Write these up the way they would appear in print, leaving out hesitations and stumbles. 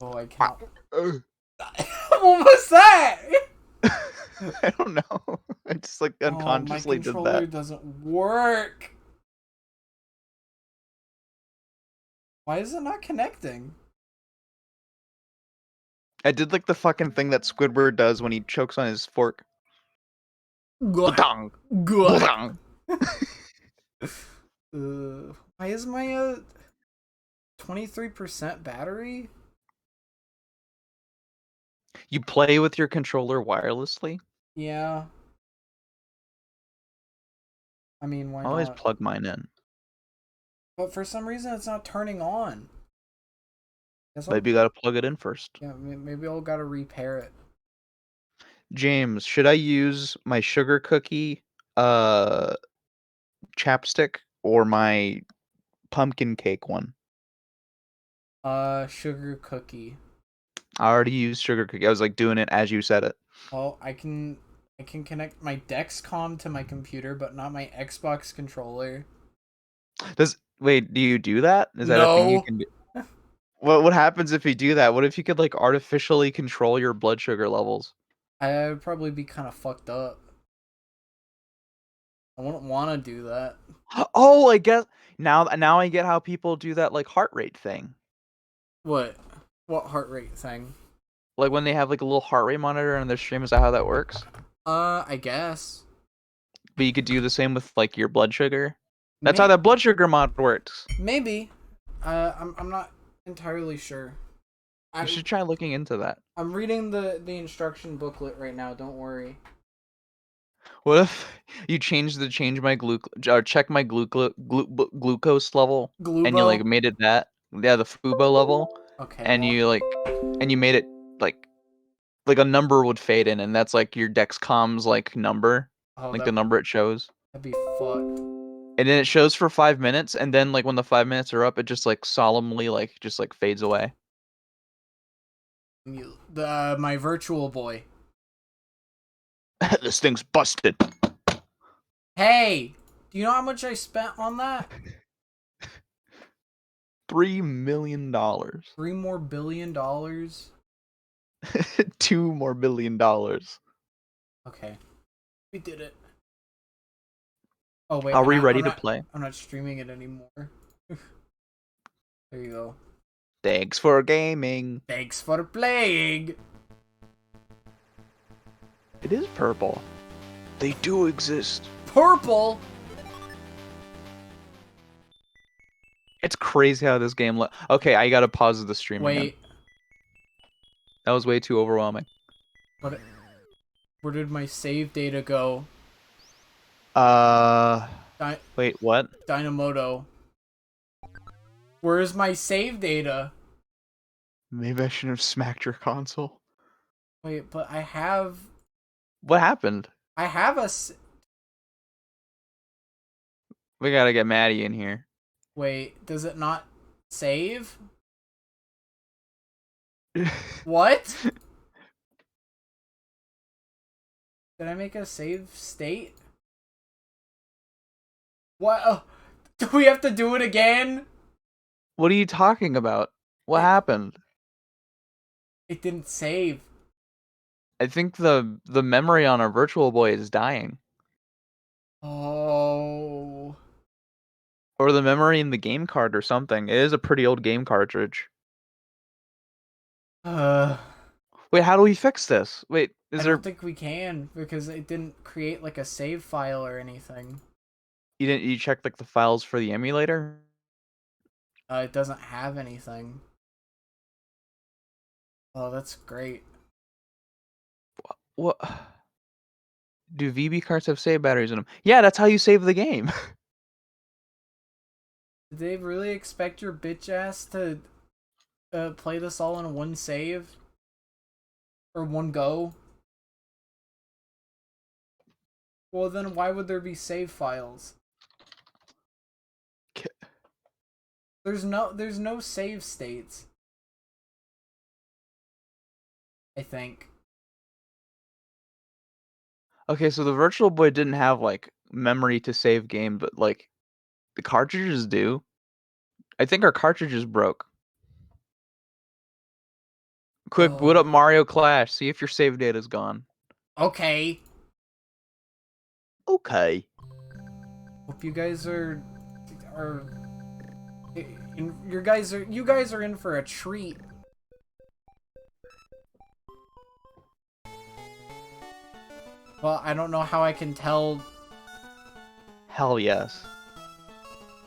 Oh, I cannot. Uh, What was that? I don't know. I just like Oh, my unconsciously did controller that. doesn't work. Why is it not connecting? I did like the fucking thing that Squidward does when he chokes on his fork. Gah, Butong, gah. butong. Why is my 23% battery? You play with your controller wirelessly? Yeah, I mean, why I always not? plug mine in. But for some reason, it's not turning on. Guess I'll, Maybe you gotta plug it in first. yeah, maybe I'll gotta repair it. James, should I use my sugar cookie uh chapstick or my pumpkin cake one? Sugar cookie. I already used sugar cookie. I was like doing it as you said it. Well, I can connect my Dexcom to my computer, but not my Xbox controller. Does wait, do you do that? Is that a thing you No, can do? What happens if you do that? What if you could like artificially control your blood sugar levels? I would probably be kind of fucked up. I wouldn't want to do that. Oh, I guess now I get how people do that like heart rate thing. What? What heart rate thing? Like when they have like a little heart rate monitor in their stream, is that how that works? I guess. But you could do the same with like your blood sugar. That's how May that blood sugar mod works. maybe. I'm not entirely sure. You I should try looking into that. I'm reading the instruction booklet right now. Don't worry. What if you change my or check my glucose level and you like Glubo. made it that, yeah, the Fubo level, Okay. and Well. you made it like a number would fade in, and that's like your Dexcom's like number, Oh, like the number it shows. that'd be fucked. And then it shows for 5 minutes, and then like when the 5 minutes are up, it just like solemnly like just like fades away. The my virtual boy. This thing's busted. Hey, do you know how much I spent on that? $3 million. $3 more billion. $2 more billion. Okay, we did it. Oh wait, Are and we I, ready I'm to not. play? I'm not streaming it anymore. There you go. Thanks for gaming. Thanks for playing. It is purple. They do exist. Purple. It's crazy how this game Okay, I gotta pause the stream again. Wait, That was way too overwhelming. what? Where did my save data go? Uh, Dy- wait, what? Dynamoto. Where's my save data? Maybe I shouldn't have smacked your console. Wait, but I have. What happened? I have a. We gotta get Maddie in here. Wait, does it not save? What? Did I make a save state? What? Oh, do we have to do it again? What are you talking about? What It happened? it didn't save. I think the memory on our Virtual Boy is dying. Oh. Or the memory in the game card or something. It is a pretty old game cartridge. Uh, Wait, how do we fix this? Wait, I is don't there think we can because it didn't create like a save file or anything. you check like the files for the emulator? It doesn't have anything. Oh, that's great. What do VB cards have save batteries in them? Yeah, that's how you save the game. Did they really expect your bitch ass to play this all in one save or one go? Well, then why would there be save files? There's no save states. I think. Okay, so the Virtual Boy didn't have like memory to save game, but like the cartridges do. I think our cartridges broke. Quick, boot up Mario Clash. See if your save data's gone. Okay. Okay. Hope you guys are you guys are in for a treat. Well, I don't know how I can tell. Hell yes.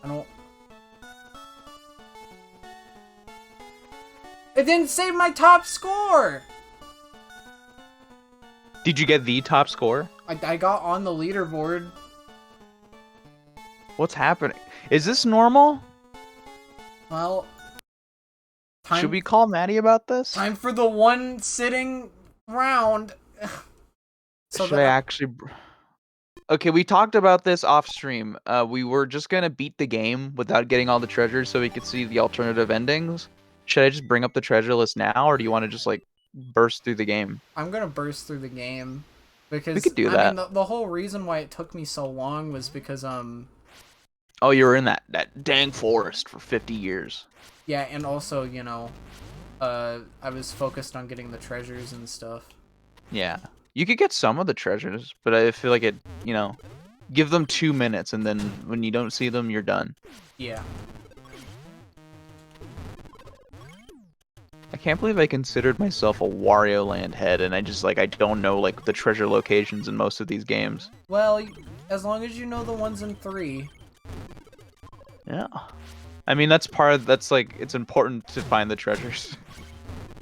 I don't. It didn't save my top score. Did you get the top score? I got on the leaderboard. What's happening? Is this normal? Well, should we call Maddie about this? Time for the one sitting round. So should I actually? Okay, we talked about this off stream. We were just gonna beat the game without getting all the treasures so we could see the alternative endings. Should I just bring up the treasure list now, or do you want to just like burst through the game? I'm gonna burst through the game because we could do that. I mean, the whole reason why it took me so long was because Oh, you were in that dang forest for 50 years. Yeah, and also, you know, I was focused on getting the treasures and stuff. Yeah. You could get some of the treasures, but I feel like you know, give them 2 minutes, and then when you don't see them, you're done. Yeah. I can't believe I considered myself a Wario Land head, and I don't know, like, the treasure locations in most of these games. Well, as long as you know the ones in 3. Yeah. I mean, that's like, it's important to find the treasures.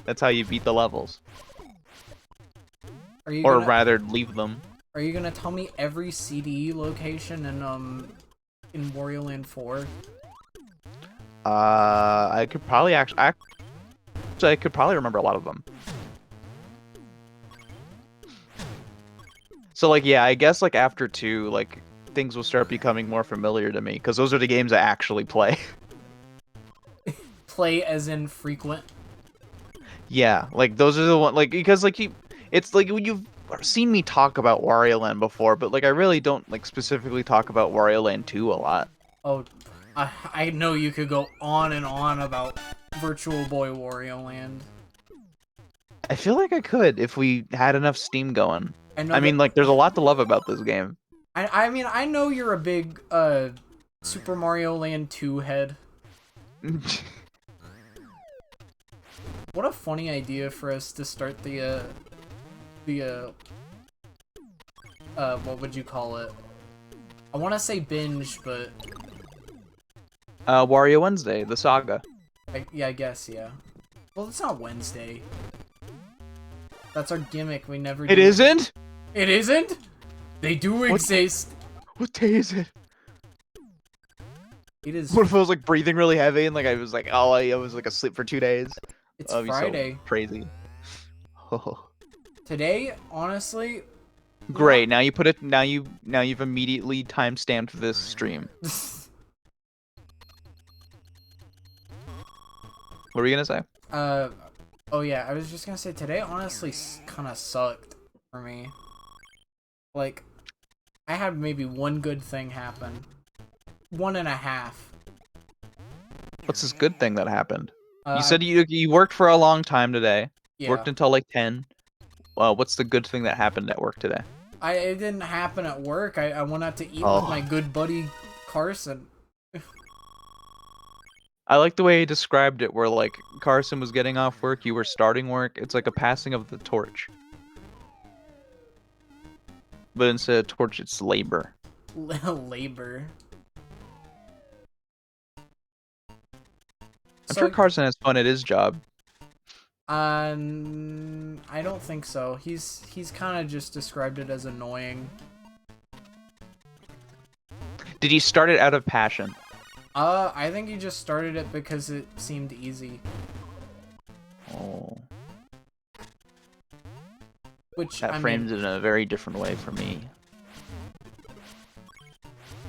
That's how you beat the levels. Or rather, leave them. Are you gonna tell me every CDE location in Wario Land 4? I could probably I could probably remember a lot of them. So, like, yeah, I guess, like, after 2, like, things will start becoming more familiar to me, because those are the games I actually play. Play as in frequent? Yeah, like, those are the ones, like, because, like, it's like, you've seen me talk about Wario Land before, but, like, I really don't, like, specifically talk about Wario Land 2 a lot. Oh, I know you could go on and on about Virtual Boy Wario Land. I feel like I could if we had enough steam going. I mean, like, there's a lot to love about this game. I mean, I know you're a big, Super Mario Land 2 head. What a funny idea for us to start what would you call it? I want to say binge, but... Wario Wednesday, the saga. Yeah, I guess, yeah. Well, it's not Wednesday. That's our gimmick, we never do. It isn't? It isn't? They do exist. What day is it? It is... What if I was, like, breathing really heavy and, like, I was, like, I was, like, asleep for 2 days? It's Friday. So crazy. Today, honestly... Great, now you put it... Now you've immediately time-stamped this stream. What were you gonna say? Oh yeah, I was just gonna say, today honestly kind of sucked for me. Like, I had maybe one good thing happen. 1.5. What's this good thing that happened? You said you worked for a long time today. Yeah. Worked until like 10. Well, what's the good thing that happened at work today? It didn't happen at work. I went out to eat with my good buddy Carson. I like the way he described it, where like Carson was getting off work, you were starting work. It's like a passing of the torch. But instead of torch, it's labor. Labor. I'm sure Carson has fun at his job. I don't think so. He's kind of just described it as annoying. Did he start it out of passion? I think he just started it because it seemed easy. Oh. Which, that frames it in a very different way for me.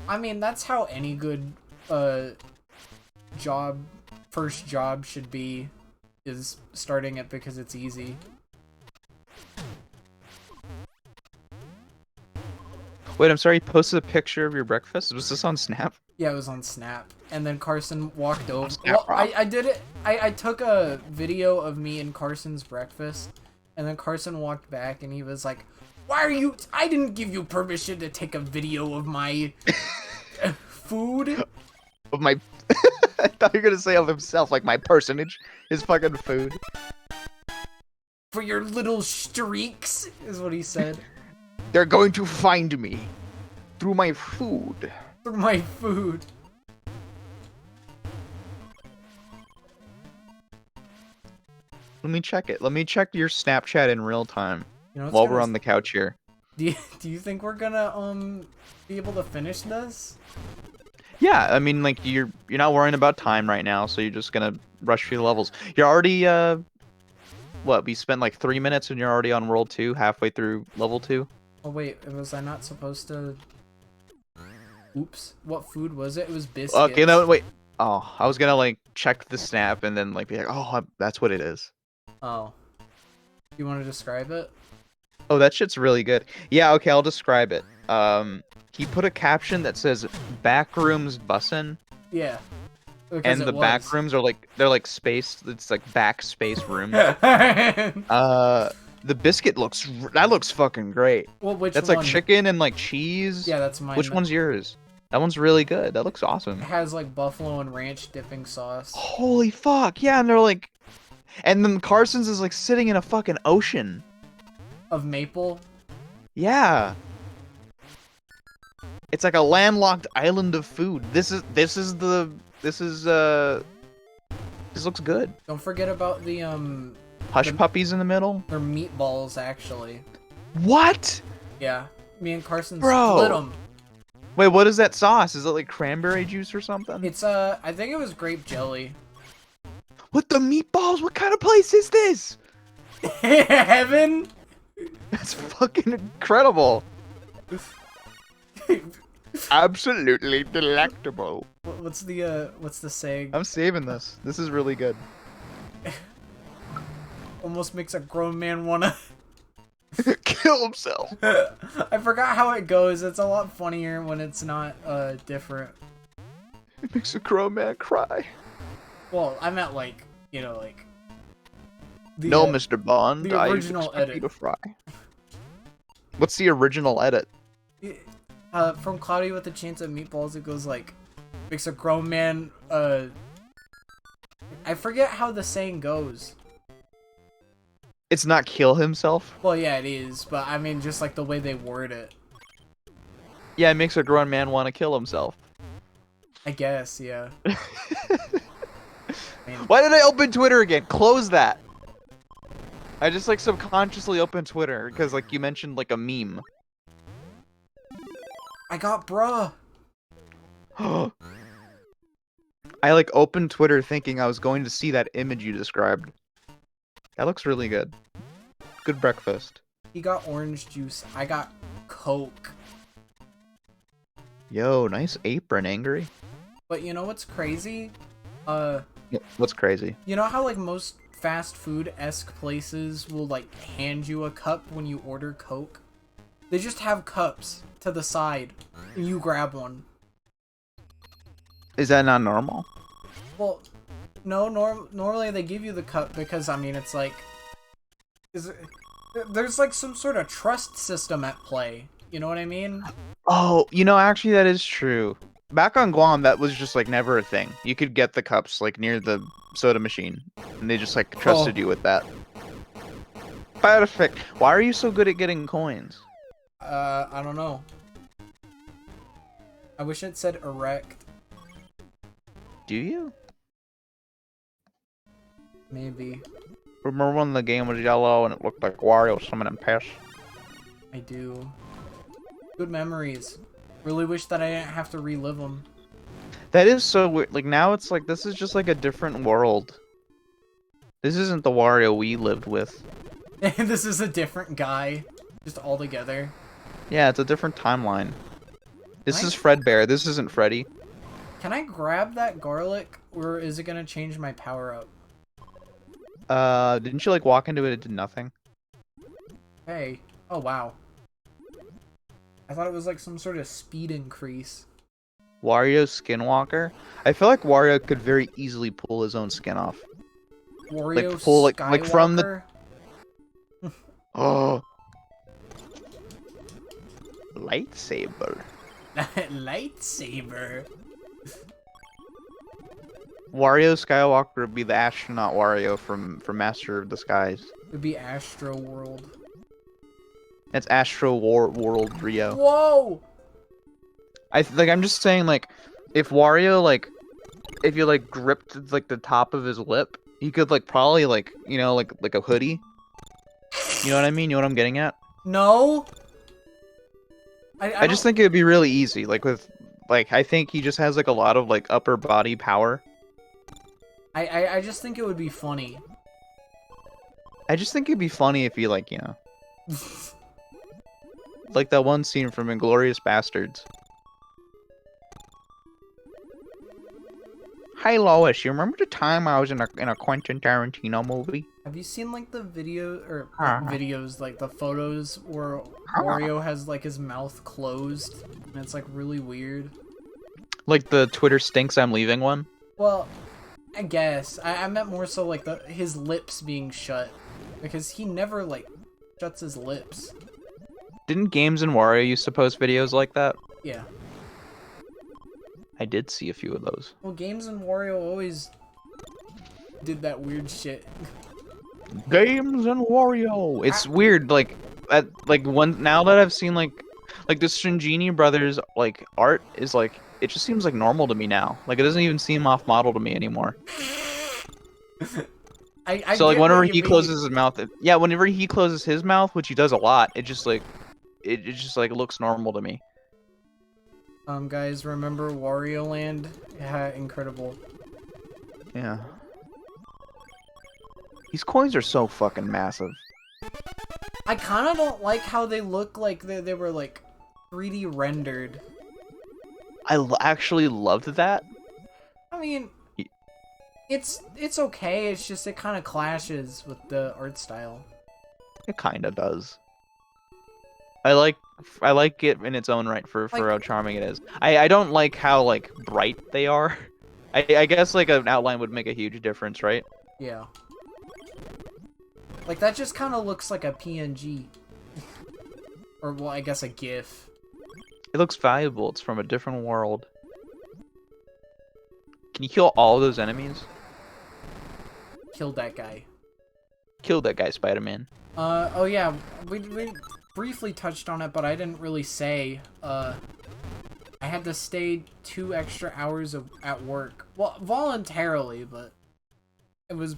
I mean, that's how any good, first job should be, is starting it because it's easy. Wait, I'm sorry. You posted a picture of your breakfast. Was this on Snap? Yeah, it was on Snap. And then Carson walked over. Snap, Well, I did it. I took a video of me and Carson's breakfast. And then Carson walked back and he was like, "Why are you... I didn't give you permission to take a video of my food." Of my... I thought you were gonna say of himself, like my personage, his fucking food. "For your little streaks," is what he said. They're going to find me through my food. For my food. Let me check it. Let me check your Snapchat in real time You know, while we're on the couch here. Do you think we're gonna be able to finish this? Yeah, I mean, like you're not worrying about time right now, so you're just gonna rush through the levels. You're already what? We spent like 3 minutes and you're already on World 2, halfway through level 2. Oh wait, was I not supposed to? Oops. What food was it? It was biscuits. Okay, no, wait. Oh, I was gonna like check the snap and then like be like, oh, that's what it is. Oh. You want to describe it? Oh, that shit's really good. Yeah, okay, I'll describe it. He put a caption that says "Backrooms bussin'." Yeah. And the back rooms are like they're like space. It's like backspace rooms. The biscuit looks fucking great. Well, which that's one? like chicken and like cheese. Yeah, that's mine. Which one's yours? That one's really good. That looks awesome. It has like buffalo and ranch dipping sauce. Holy fuck! Yeah, and they're like, and then Carson's is like sitting in a fucking ocean of maple. Yeah. It's like a landlocked island of food. This looks good. Don't forget about the Hush puppies in the middle. They're meatballs, actually. What? Yeah, me and Carson Bro. split them. Wait, what is that sauce? Is it like cranberry juice or something? It's I think it was grape jelly. What the meatballs? What kind of place is this? Heaven. That's fucking incredible. Absolutely delectable. What's the saying? I'm saving this. This is really good. Almost makes a grown man wanna kill himself. I forgot how it goes. It's a lot funnier when it's not different. It makes a grown man cry. Well, I meant like, you know, like the, no, Mr. Bond. the original edit. You to fry. What's the original edit? From Cloudy with a Chance of Meatballs, it goes like, makes a grown man, I forget how the saying goes. It's not kill himself? Well, yeah, it is, but I mean, just like the way they word it. Yeah, it makes a grown man want to kill himself. I guess, yeah. I mean, why did I open Twitter again? Close that. I just like subconsciously opened Twitter because like you mentioned like a meme. I got bruh. I like opened Twitter thinking I was going to see that image you described. That looks really good. Good breakfast. He got orange juice. I got Coke. Yo, nice apron, Angry. But you know what's crazy? What's crazy? You know how like most fast food-esque places will like hand you a cup when you order Coke? They just have cups to the side, and you grab one. Is that not normal? Well, no, normally they give you the cup because, I mean, it's like... there's like some sort of trust system at play. You know what I mean? Oh, you know, actually that is true. Back on Guam, that was just like never a thing. You could get the cups like near the soda machine, and they just like trusted you with that. Perfect. Why are you so good at getting coins? I don't know. I wish it said erect. Do you? Maybe. Remember when the game was yellow and it looked like Wario summoning piss? I do. Good memories. Really wish that I didn't have to relive them. That is so weird. Like now it's like this is just like a different world. This isn't the Wario we lived with. This is a different guy. Just all together. Yeah, it's a different timeline. This is Fredbear. This isn't Freddy. Can I grab that garlic, or is it gonna change my power up? Didn't you like walk into it? It did nothing. Hey. Oh wow. I thought it was like some sort of speed increase. Wario Skinwalker. I feel like Wario could very easily pull his own skin off. Wario Like pull like from the. Skywalker. Oh. Lightsaber. Lightsaber. Wario Skywalker would be the astronaut Wario from Master of Disguise. It would be Astro World. That's Astro World Rio. Whoa! I'm just saying, like, if Wario, like, if you like gripped like the top of his lip, he could like probably like, you know, like a hoodie. You know what I mean? You know what I'm getting at? No. I just think it would be really easy. Like with, like, I think he just has like a lot of like upper body power. I just think it would be funny. I just think it'd be funny if he like, you know, like that one scene from Inglourious Bastards. Hey Lois, you remember the time I was in a Quentin Tarantino movie? Have you seen like the video or videos, like the photos where Wario has like his mouth closed and it's like really weird? Like the Twitter stinks I'm leaving one? Well, I guess. I meant more so like his lips being shut. Because he never like shuts his lips. Didn't Games and Wario used to post videos like that? Yeah. I did see a few of those. Well, Games and Wario always did that weird shit. Games and Wario. It's weird, like now that I've seen like the Stringini brothers like art is like it just seems like normal to me now. Like it doesn't even seem off model to me anymore. So like whenever he closes his mouth, yeah, whenever he closes his mouth, which he does a lot, it just like looks normal to me. Guys, remember Wario Land? Yeah, incredible. Yeah. These coins are so fucking massive. I kind of don't like how they look like they were like 3D rendered. I actually loved that. I mean, it's okay. It's just it kind of clashes with the art style. It kind of does. I like it in its own right for how charming it is. I don't like how like bright they are. I guess like an outline would make a huge difference, right? Yeah. Like that just kind of looks like a PNG. Or well, I guess a GIF. It looks valuable. It's from a different world. Can you kill all those enemies? Killed that guy. Killed that guy, Spider-Man. Oh yeah, we briefly touched on it, but I didn't really say. I had to stay 2 extra hours at work. Well, voluntarily, but it was.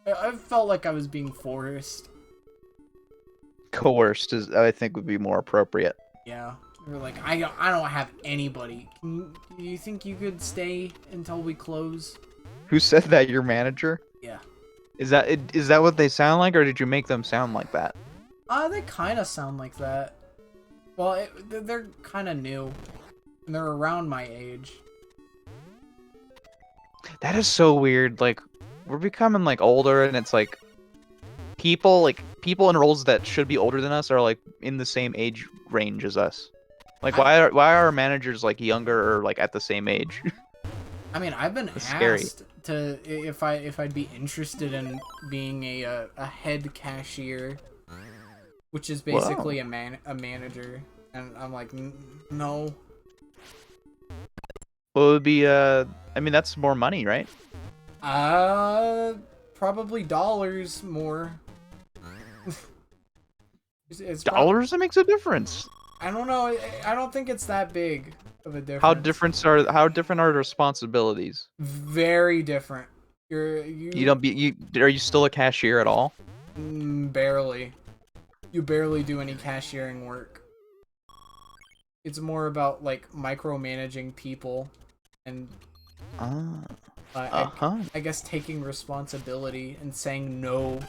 I felt like I was being forced. Coerced is, I think, would be more appropriate. Yeah, we were like, I don't have anybody. Do you think you could stay until we close? Who said that? Your manager? Yeah. Is that what they sound like, or did you make them sound like that? They kind of sound like that. Well, they're kind of new, and they're around my age. That is so weird. Like, we're becoming like older, and it's like people in roles that should be older than us are like in the same age range as us. Like, why are our managers like younger or like at the same age? I mean, I've been asked to if I'd be interested in being a head cashier, which is basically a manager, and I'm like, no. Well, it would be I mean, that's more money, right? Probably dollars more. It's dollars that makes a difference. I don't know. I don't think it's that big of a difference. How different are the responsibilities? Very different. Are you still a cashier at all? Barely. You barely do any cashiering work. It's more about like micromanaging people and I guess taking responsibility and saying no.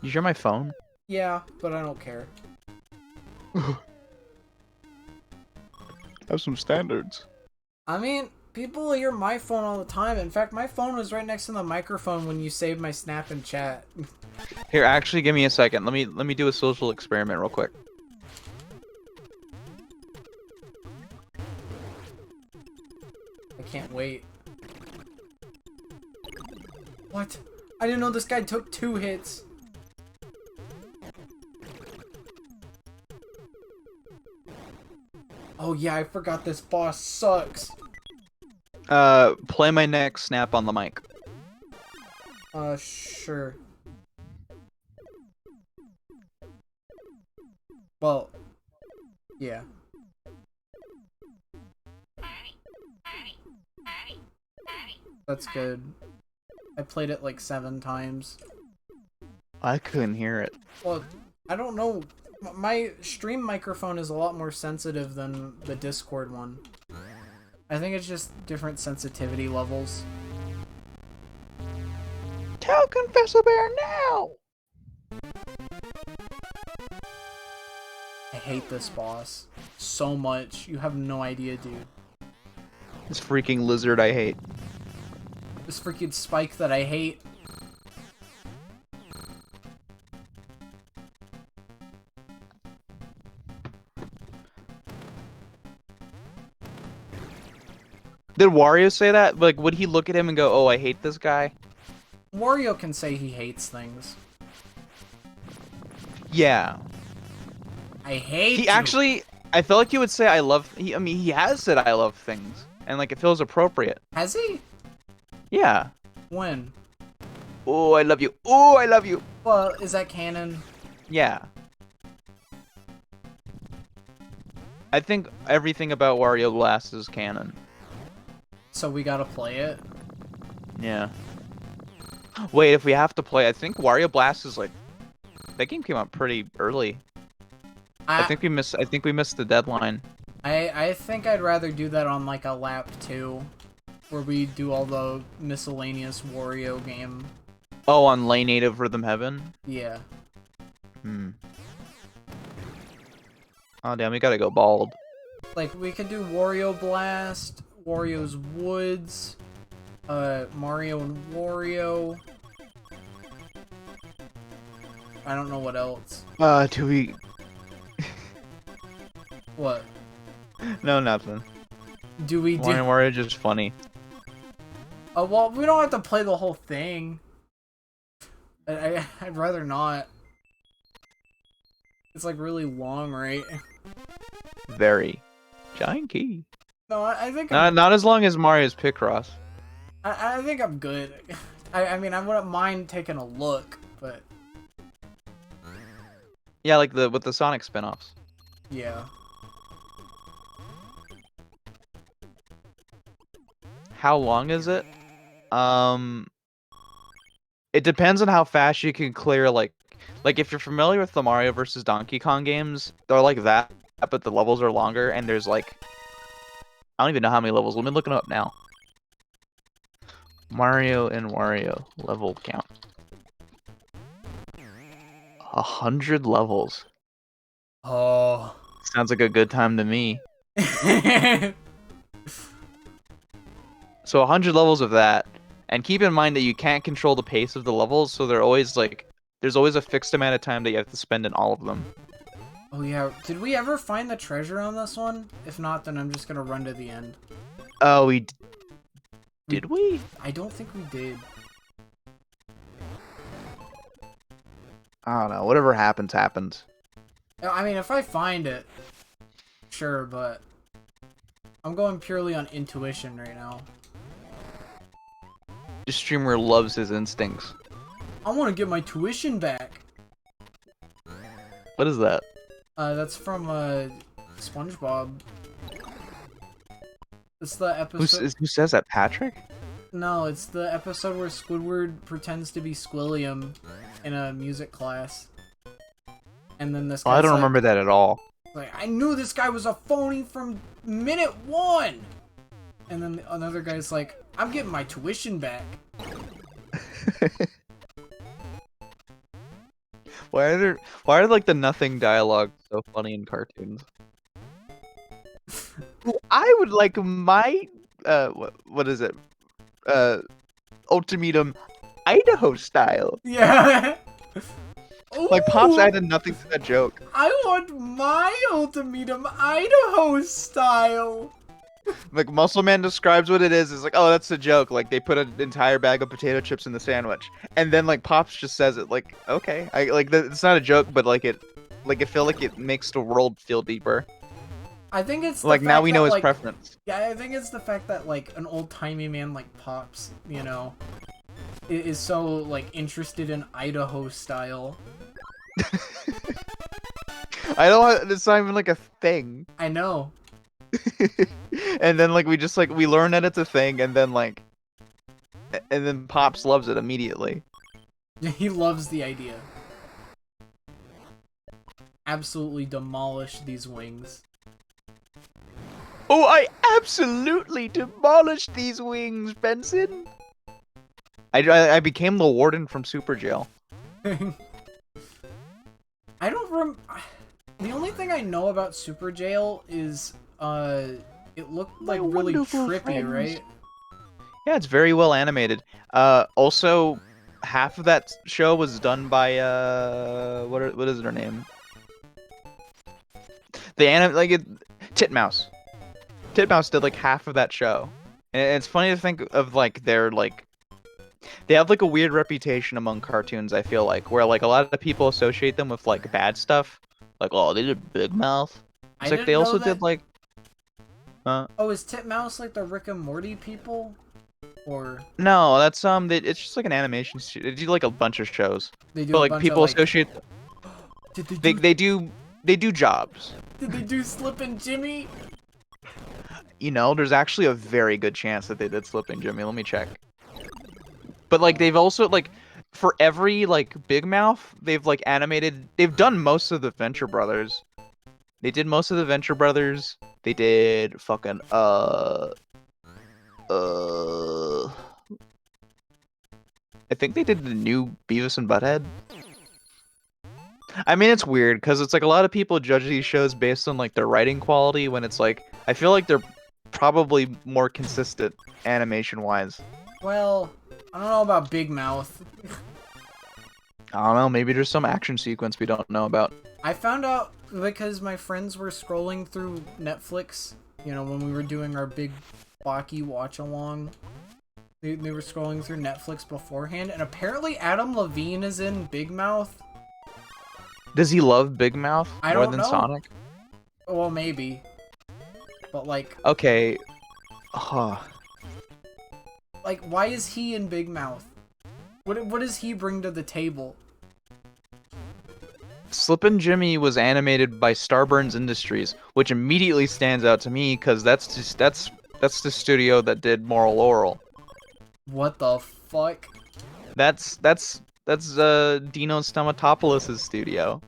You hear my phone? Yeah, but I don't care. Have some standards. I mean, people hear my phone all the time. In fact, my phone was right next to the microphone when you saved my snap and chat. Here, actually, give me a second. Let me do a social experiment real quick. I can't wait. What? I didn't know this guy took 2 hits. Oh yeah, I forgot this boss sucks. Play my next snap on the mic. Sure. Well, yeah. That's good. I played it like 7 times. I couldn't hear it. Well, I don't know. My stream microphone is a lot more sensitive than the Discord one. I think it's just different sensitivity levels. Tell Confessor Bear now! I hate this boss so much. You have no idea, dude. This freaking lizard I hate. This freaking spike that I hate. Did Wario say that? Like, would he look at him and go, "Oh, I hate this guy"? Wario can say he hates things. Yeah. I hate He you. actually, I feel like he would say, "I love." I mean, he has said, "I love things," and like it feels appropriate. Has he? Yeah. When? Oh, I love you. Oh, I love you. Well, is that canon? Yeah. I think everything about Wario Blast is canon. So we gotta play it? Yeah. Wait, if we have to play, I think Wario Blast is like that game came out pretty early. I think we missed the deadline. I think I'd rather do that on like a lap 2, where we do all the miscellaneous Wario game. Oh, on Lane 8 of Rhythm Heaven? Yeah. Hmm. Oh damn, we gotta go bald. Like we could do Wario Blast, Wario's Woods, Mario and Wario. I don't know what else. Do we... What? No, nothing. Do we do... Wario just funny. well, we don't have to play the whole thing. I'd rather not. It's like really long, right? Very. Giant key. No, I think Not as long as Mario's Picross. I think I'm good. I mean, I wouldn't mind taking a look, but Yeah, like with the Sonic spin-offs. yeah. How long is it? It depends on how fast you can clear, like if you're familiar with the Mario vs. Donkey Kong games, they're like that, but the levels are longer, and there's like, I don't even know how many levels. Let me look it up now. Mario and Wario level count. 100 levels. Oh. Sounds like a good time to me. So 100 levels of that. And keep in mind that you can't control the pace of the levels, so they're always like, there's always a fixed amount of time that you have to spend in all of them. Oh yeah, did we ever find the treasure on this one? If not, then I'm just gonna run to the end. Oh, did we? I don't think we did. I don't know. Whatever happens, happens. I mean, if I find it, sure, but I'm going purely on intuition right now. This streamer loves his instincts. I want to get my tuition back. What is that? That's from SpongeBob. It's the episode. Who says that? Patrick? No, it's the episode where Squidward pretends to be Squilliam in a music class, and then this guy. I don't remember that at all. Like, I knew this guy was a phony from minute 1, and then another guy's like, "I'm getting my tuition back." Why are like the nothing dialogue so funny in cartoons? I would like my what is it? Ultimatum Idaho style. Yeah. Like, Pops Ooh, added nothing to that joke. I want my ultimatum Idaho style. Like, Muscle Man describes what it is. It's like, oh, that's a joke. Like, they put an entire bag of potato chips in the sandwich, and then like Pops just says it. Like, okay, I like it's not a joke, but like I feel like it makes the world feel deeper. I think it's the Like now fact we that know his like preference. yeah, I think it's the fact that like an old-timey man like Pops, is so like interested in Idaho style. I don't. It's not even like a thing. I know. And then like we learn that it's a thing, and then Pops loves it immediately. He loves the idea. Absolutely demolish these wings. Oh, I absolutely demolished these wings, Benson. I became the warden from Super Jail. I don't The only thing I know about Super Jail is it looked like really trippy, friends. right? Yeah, it's very well animated. Also, half of that show was done by what is her name? Titmouse. Titmouse did like half of that show, and it's funny to think of like they have like a weird reputation among cartoons. I feel like where like a lot of people associate them with like bad stuff, like oh they did Big Mouth. It's like they also did like. Oh, is Titmouse like the Rick and Morty people? Or No, that's it's just like an animation studio. They do like a bunch of shows. they do But a like bunch of people like associate Did they do jobs. they do Slippin' Jimmy? You know, there's actually a very good chance that they did Slipping Jimmy. Let me check. But like they've also like for every like Big Mouth, they've done most of the Venture Brothers. They did most of the Venture Brothers. They did fucking I think they did the new Beavis and Butthead. I mean, it's weird because it's like a lot of people judge these shows based on like their writing quality when it's like I feel like they're probably more consistent animation wise. Well, I don't know about Big Mouth. I don't know, maybe there's some action sequence we don't know about. I found out because my friends were scrolling through Netflix, when we were doing our big Baki watch along. They were scrolling through Netflix beforehand, and apparently Adam Levine is in Big Mouth. Does he love Big Mouth more than Sonic? Well, maybe. But like... Okay. Huh. Like, why is he in Big Mouth? What does he bring to the table? Slippin' Jimmy was animated by Starburns Industries, which immediately stands out to me because that's the studio that did Moral Laurel. What the fuck? That's Dino Stamatopoulos' studio.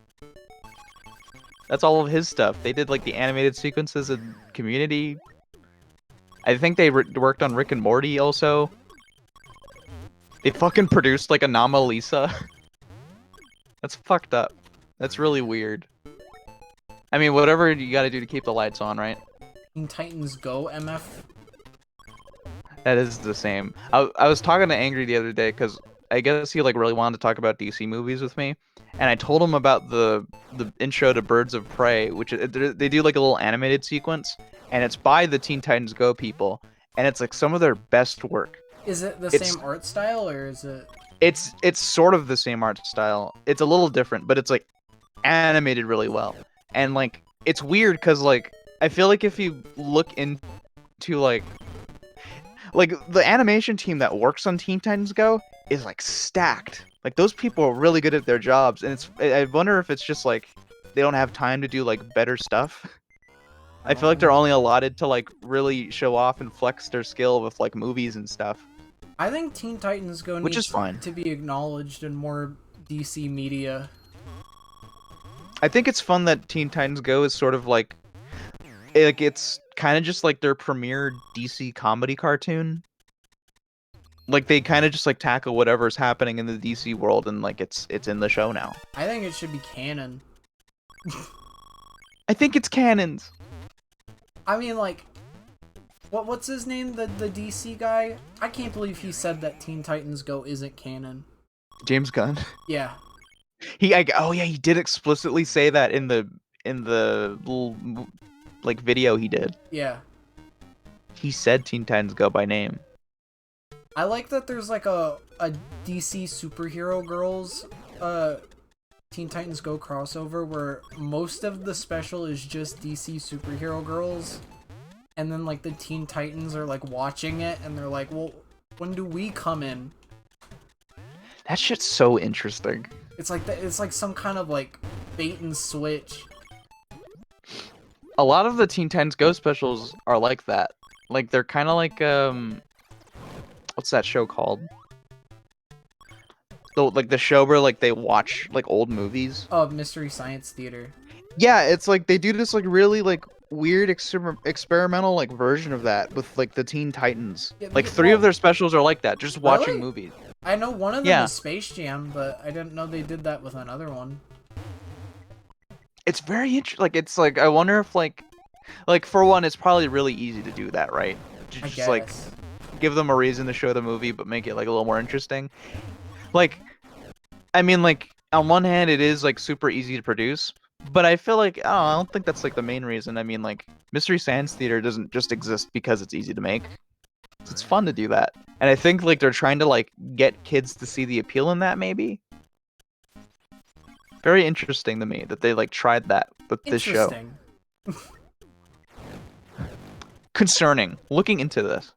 That's all of his stuff. They did like the animated sequences in Community. I think they worked on Rick and Morty also. They fucking produced like Anomalisa. That's fucked up. That's really weird. I mean, whatever you gotta do to keep the lights on, right? Teen Titans Go, MF? That is the same. I was talking to Angry the other day because I guess he like really wanted to talk about DC movies with me, and I told him about the intro to Birds of Prey, which they do like a little animated sequence, and it's by the Teen Titans Go people, and it's like some of their best work. Is it the same art style, or is it? It's sort of the same art style. It's a little different, but it's like animated really well, and like it's weird because like I feel like if you look into like the animation team that works on Teen Titans Go is like stacked. Like those people are really good at their jobs, and I wonder if it's just like they don't have time to do like better stuff. I feel like they're only allotted to like really show off and flex their skill with like movies and stuff. I think Teen Titans Go needs fine. to be acknowledged in more DC media. I think it's fun that Teen Titans Go is sort of like it's kind of just like their premier DC comedy cartoon. Like they kind of just like tackle whatever's happening in the DC world and like it's in the show now. I think it should be canon. I think it's canons. I mean, like, what's his name? The DC guy? I can't believe he said that Teen Titans Go isn't canon. James Gunn. Yeah. Oh yeah, he did explicitly say that in the little like video he did. Yeah. He said Teen Titans Go by name. I like that there's like a DC superhero girls Teen Titans Go crossover where most of the special is just DC superhero girls, and then like the Teen Titans are like watching it and they're like, well, when do we come in? That shit's so interesting. It's like some kind of like bait and switch. A lot of the Teen Titans Go specials are like that. Like they're kind of like what's that show called? Like the show where like they watch like old movies. Oh, Mystery Science Theater. Yeah, it's like they do this like really like weird experimental like version of that with like the Teen Titans. Yeah, Like 3 of their specials are like that, just watching really? movies. I know one of them Yeah. is Space Jam, but I didn't know they did that with another one. It's very interesting. Like it's like I wonder if like for one, it's probably really easy to do that, right? I Just guess. like give them a reason to show the movie, but make it like a little more interesting. Like, I mean, like on one hand, it is like super easy to produce, but I feel like I don't think that's like the main reason. I mean, like Mystery Science Theater doesn't just exist because it's easy to make. It's fun to do that, and I think like they're trying to like get kids to see the appeal in that. Maybe. Very interesting to me that they like tried that with this show. Interesting. Concerning. Looking into this.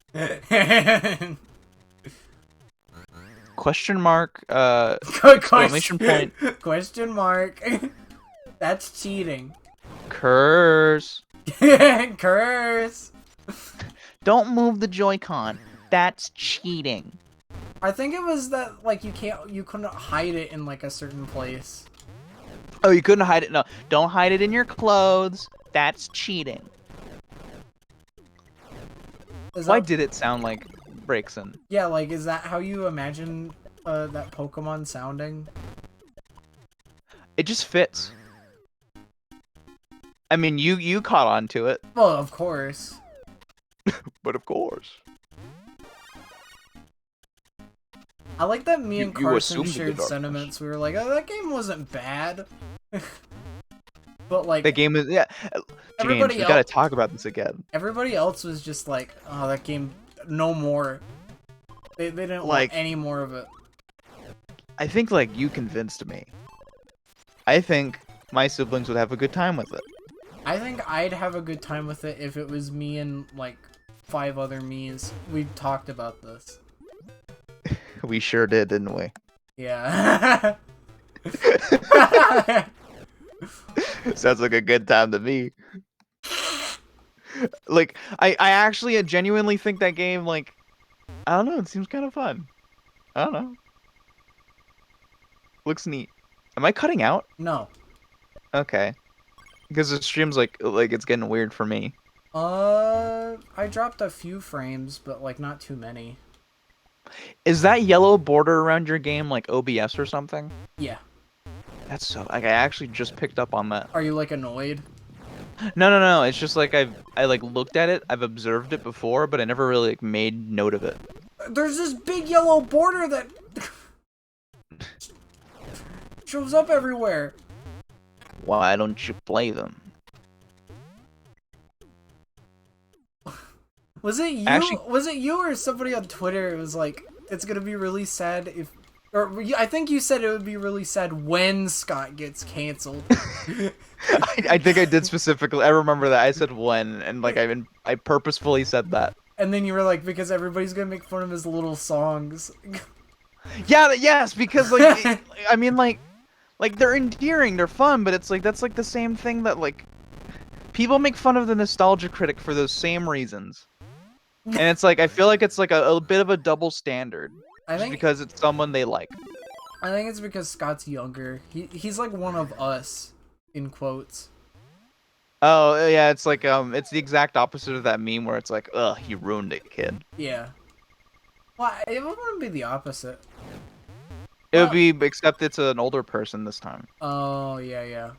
Question mark. Exclamation point. Question mark. That's cheating. Curse. Curse. Don't move the Joy-Con. That's cheating. I think it was that like you couldn't hide it in like a certain place. Oh, you couldn't hide it. No, don't hide it in your clothes. That's cheating. Why did it sound like Braixen? Yeah, like is that how you imagine that Pokemon sounding? It just fits. I mean, you caught on to it. Well, of course. But of course. I like that me and You Carson assumed the shared darkness. sentiments. We were like, oh, that game wasn't bad. But like The game is James, Everybody we gotta else- talk about this again. everybody else was just like, oh, that game, no more. They didn't Like- want any more of it. I think like you convinced me. I think my siblings would have a good time with it. I think I'd have a good time with it if it was me and like 5 other me's. We talked about this. We sure did, didn't we? Yeah. Sounds like a good time to me. Like, I actually genuinely think that game, like, I don't know, it seems kind of fun. I don't know. Looks neat. Am I cutting out? No. Okay. Because the stream's like it's getting weird for me. I dropped a few frames, but like not too many. Is that yellow border around your game like OBS or something? Yeah. That's so, like, I actually just picked up on that. Are you like annoyed? No. It's just like I like looked at it. I've observed it before, but I never really like made note of it. There's this big yellow border that shows up everywhere. Why don't you play them? Was it you? Actually- Was it you or somebody on Twitter? It was like, it's gonna be really sad if, or I think you said it would be really sad when Scott gets canceled. I think I did specifically. I remember that I said when, and like I purposefully said that. And then you were like, because everybody's gonna make fun of his little songs. Yeah, yes, because like I mean like they're endearing, they're fun, but it's like that's like the same thing that like people make fun of the nostalgia critic for those same reasons. And it's like I feel like it's like a bit of a double standard. I Just think because it's someone they like. I think it's because Scott's younger. He's like one of us, in quotes. Oh yeah, it's like it's the exact opposite of that meme where it's like, ugh, you ruined it, kid. Yeah. Well, it wouldn't be the opposite. It would be, except it's an older person this time. Oh yeah.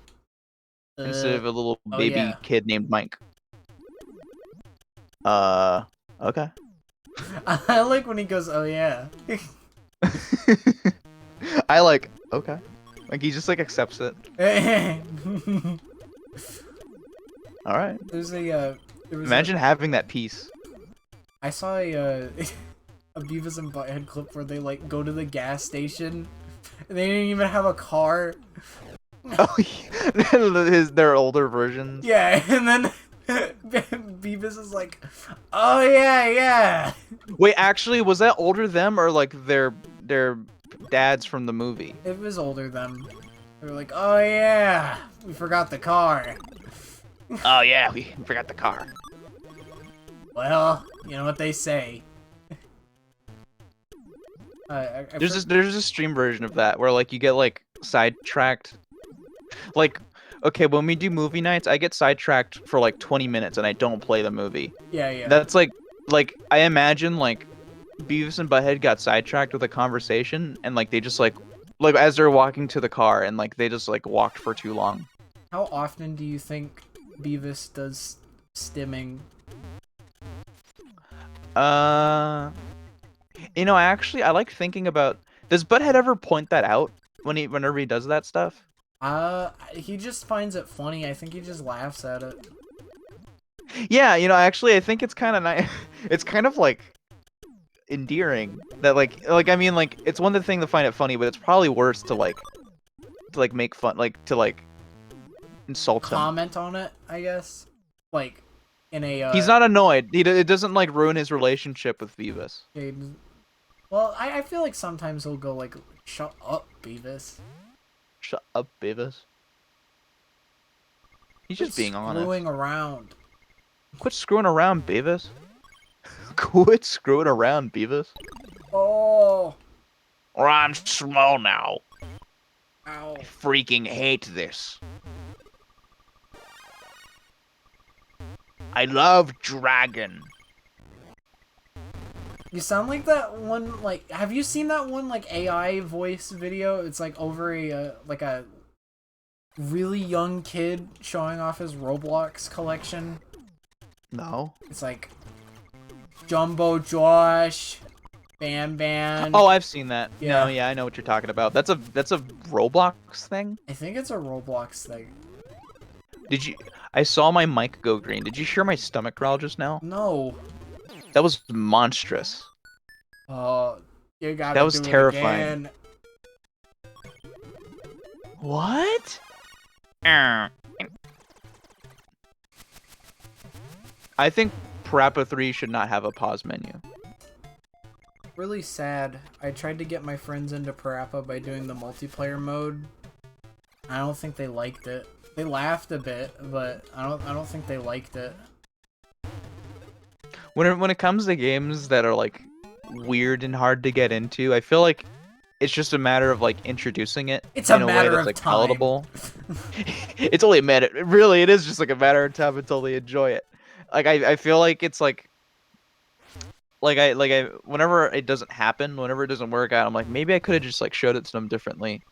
Instead of a little oh, baby yeah. kid named Mike. Okay. I like when he goes, oh yeah. I like, okay. Like he just like accepts it. All right. There's Imagine having that peace. I saw a a Beavis and Butthead clip where they like go to the gas station and they didn't even have a car. Oh, their older versions. Yeah, and then Beavis is like, "Oh yeah." Wait, actually, was that older them or like their dads from the movie? It was older them. They were like, "Oh yeah, we forgot the car." Oh yeah, we forgot the car. Well, you know what they say. There's a stream version of that where like you get like sidetracked. Like, okay, when we do movie nights, I get sidetracked for like 20 minutes and I don't play the movie. Yeah. That's like I imagine like Beavis and Butthead got sidetracked with a conversation and like they just like as they're walking to the car and like they just like walked for too long. How often do you think Beavis does stimming? You know, actually, I like thinking about. Does Butthead ever point that out whenever he does that stuff? He just finds it funny. I think he just laughs at it. Yeah, you know, actually, I think it's kind of nice. It's kind of like endearing that, like I mean, like it's one thing to find it funny, but it's probably worse to make fun, like to like insult him. Comment on it, I guess. Like in a. He's not annoyed. It doesn't like ruin his relationship with Beavis. Well, I feel like sometimes he'll go like, "Shut up, Beavis." Shut up, Beavis. He's just being honest. Screwing around. Quit screwing around, Beavis. Quit screwing around, Beavis. Oh. Or I'm small now. Ow. I freaking hate this. I love Dragon. You sound like that one, like, have you seen that one, like, AI voice video? It's, like, over a, like, a really young kid showing off his Roblox collection. No. It's, like, Jumbo Josh, Ban. Oh, I've seen that. Yeah. No, yeah, I know what you're talking about. That's a Roblox thing? I think it's a Roblox thing. I saw my mic go green. Did you hear my stomach growl just now? No. That was monstrous. Oh, you gotta That was do terrifying. It again. What? I think Parappa 3 should not have a pause menu. Really sad. I tried to get my friends into Parappa by doing the multiplayer mode. I don't think they liked it. They laughed a bit, but I don't think they liked it. When it comes to games that are like weird and hard to get into, I feel like it's just a matter of like introducing it It's in a a way matter that's of like time. palatable. It's only a matter. Really, it is just like a matter of time until they enjoy it. Like I feel like it's like I whenever it doesn't happen, whenever it doesn't work out, I'm like maybe I could have just like showed it to them differently.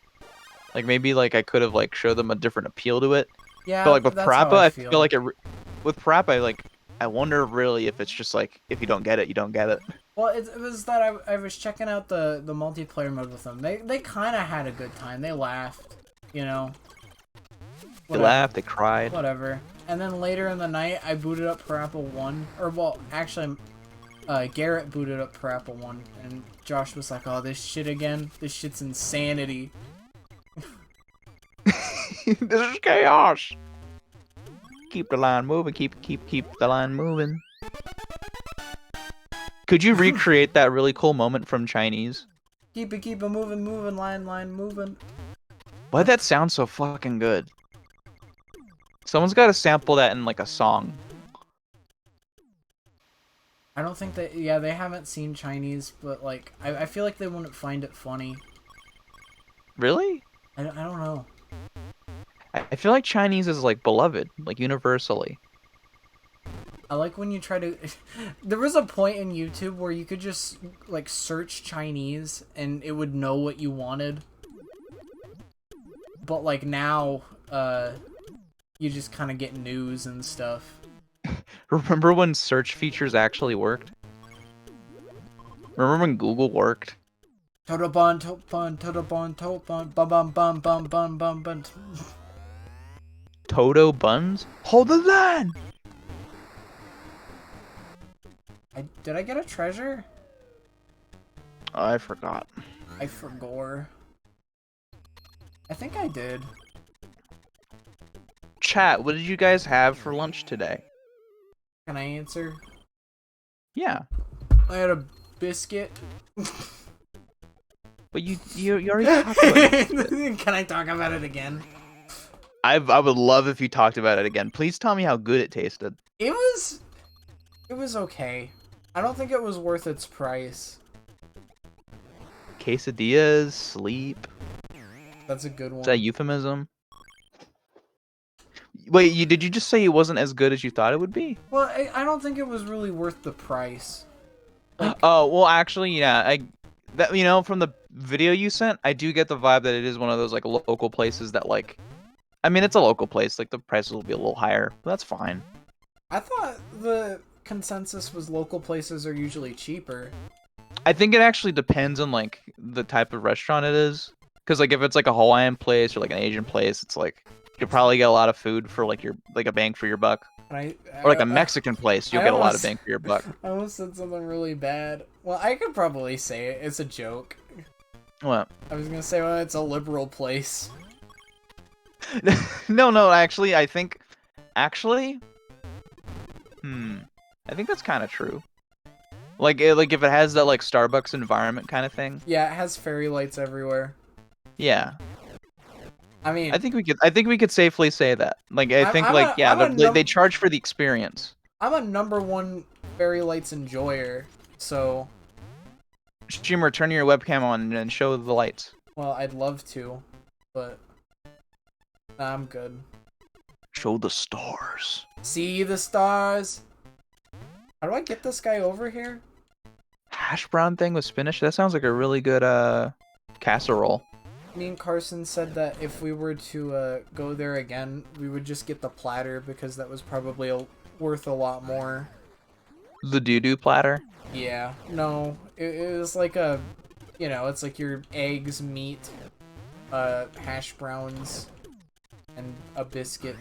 Like maybe like I could have like showed them a different appeal to it. Yeah, But like with that's how Parappa, I feel feel like with Parappa, I wonder really if it's just like if you don't get it, you don't get it. Well, it was that I was checking out the multiplayer mode with them. They kind of had a good time. They laughed, you know. They laughed, they cried. Whatever. And then later in the night, I booted up Parappa 1. Or, well, actually, Garrett booted up Parappa 1. And Josh was like, oh, this shit again? This shit's insanity. This is chaos. Keep the line moving. Keep the line moving. Could you recreate that really cool moment from Chinese? Keep it moving, line moving. Why'd that sound so fucking good? Someone's got to sample that in like a song. I don't think that, yeah, they haven't seen Chinese, but like, I feel like they wouldn't find it funny. Really? I don't know. I feel like Chinese is like beloved, like universally. I like when you try to... There was a point in YouTube where you could just, like, search Chinese and it would know what you wanted. But, like, now, you just kind of get news and stuff. Remember when search features actually worked? Remember when Google worked? Toto bun, to bun, toto bun, to bun, bum bum bum bum bum bum bum. Toto buns? Hold the line! Did I get a treasure? I forgot. I forgot. I think I did. Chat, what did you guys have for lunch today? Can I answer? Yeah. I had a biscuit. But you already talked about it. Can I talk about it again? I would love if you talked about it again. Please tell me how good it tasted. It was okay. I don't think it was worth its price. Quesadillas, sleep. That's a good one. Is that a euphemism? Wait, did you just say it wasn't as good as you thought it would be? Well, I don't think it was really worth the price. Like, oh, well, actually, yeah. From the video you sent, I do get the vibe that it is one of those like local places that like, I mean, it's a local place. Like the prices will be a little higher, but that's fine. I thought the consensus was local places are usually cheaper. I think it actually depends on like the type of restaurant it is. Because like if it's like a Hawaiian place or like an Asian place, it's like you'll probably get a lot of food for like a bang for your buck. Or like a Mexican place, you'll get a lot of bang for your buck. I almost said something really bad. Well, I could probably say it. It's a joke. What? I was gonna say, well, it's a liberal place. No, actually, I think that's kind of true. Like if it has that like Starbucks environment kind of thing. Yeah, it has fairy lights everywhere. Yeah. I mean, I think we could safely say that. Like they charge for the experience. I'm a #1 fairy lights enjoyer, so. Streamer, turn your webcam on and show the lights. Well, I'd love to, but nah, I'm good. Show the stars. See the stars. How do I get this guy over here? Hash brown thing with spinach? That sounds like a really good casserole. Me and Carson said that if we were to go there again, we would just get the platter because that was probably worth a lot more. The doo-doo platter? Yeah. No, it was like a, it's like your eggs, meat, hash browns, and a biscuit.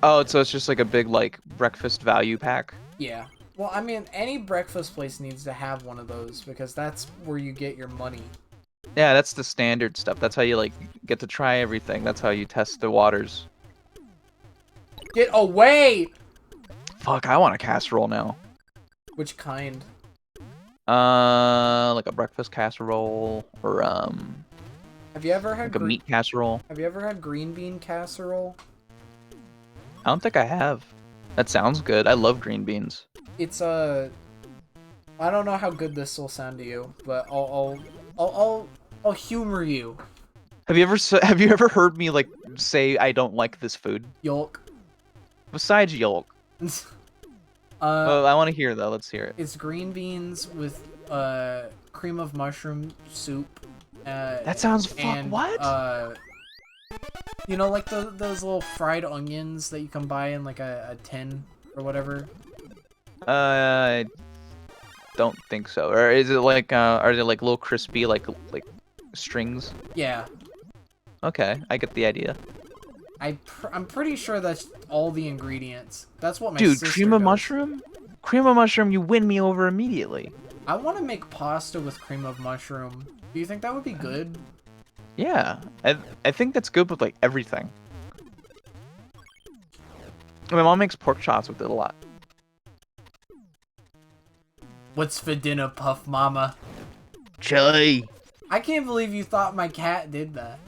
Oh, so it's just like a big like breakfast value pack? Yeah. Well, I mean, any breakfast place needs to have one of those because that's where you get your money. Yeah, that's the standard stuff. That's how you like get to try everything. That's how you test the waters. Get away! Fuck, I want a casserole now. Which kind? Like a breakfast casserole or Have you ever had like a meat casserole? Have you ever had green bean casserole? I don't think I have. That sounds good. I love green beans. It's I don't know how good this will sound to you, but I'll humor you. Have you ever heard me like say I don't like this food? Yolk. Besides yolk. Well, I want to hear though. Let's hear it. It's green beans with cream of mushroom soup. That sounds what? You know, like those little fried onions that you can buy in like a tin or whatever. I don't think so. Or is it like are they like little crispy like strings? Yeah. Okay, I get the idea. I'm pretty sure that's all the ingredients. That's what my Dude, sister cream of does. mushroom? Cream of mushroom, you win me over immediately. I want to make pasta with cream of mushroom. Do you think that would be good? Yeah, I think that's good with like everything. My mom makes pork chops with it a lot. What's for dinner, Puff Mama? Chili. I can't believe you thought my cat did that.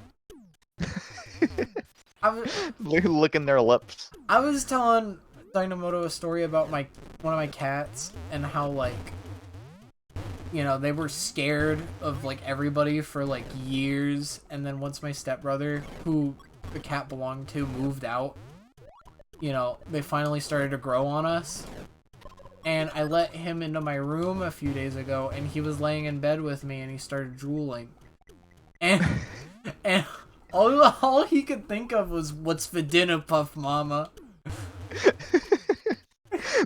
Licking their lips. I was telling Dynamoto a story about one of my cats and how like, they were scared of like everybody for like years, and then once my stepbrother, who the cat belonged to, moved out, they finally started to grow on us. And I let him into my room a few days ago, and he was laying in bed with me, and he started drooling. And all he could think of was, what's for dinner, Puff Mama?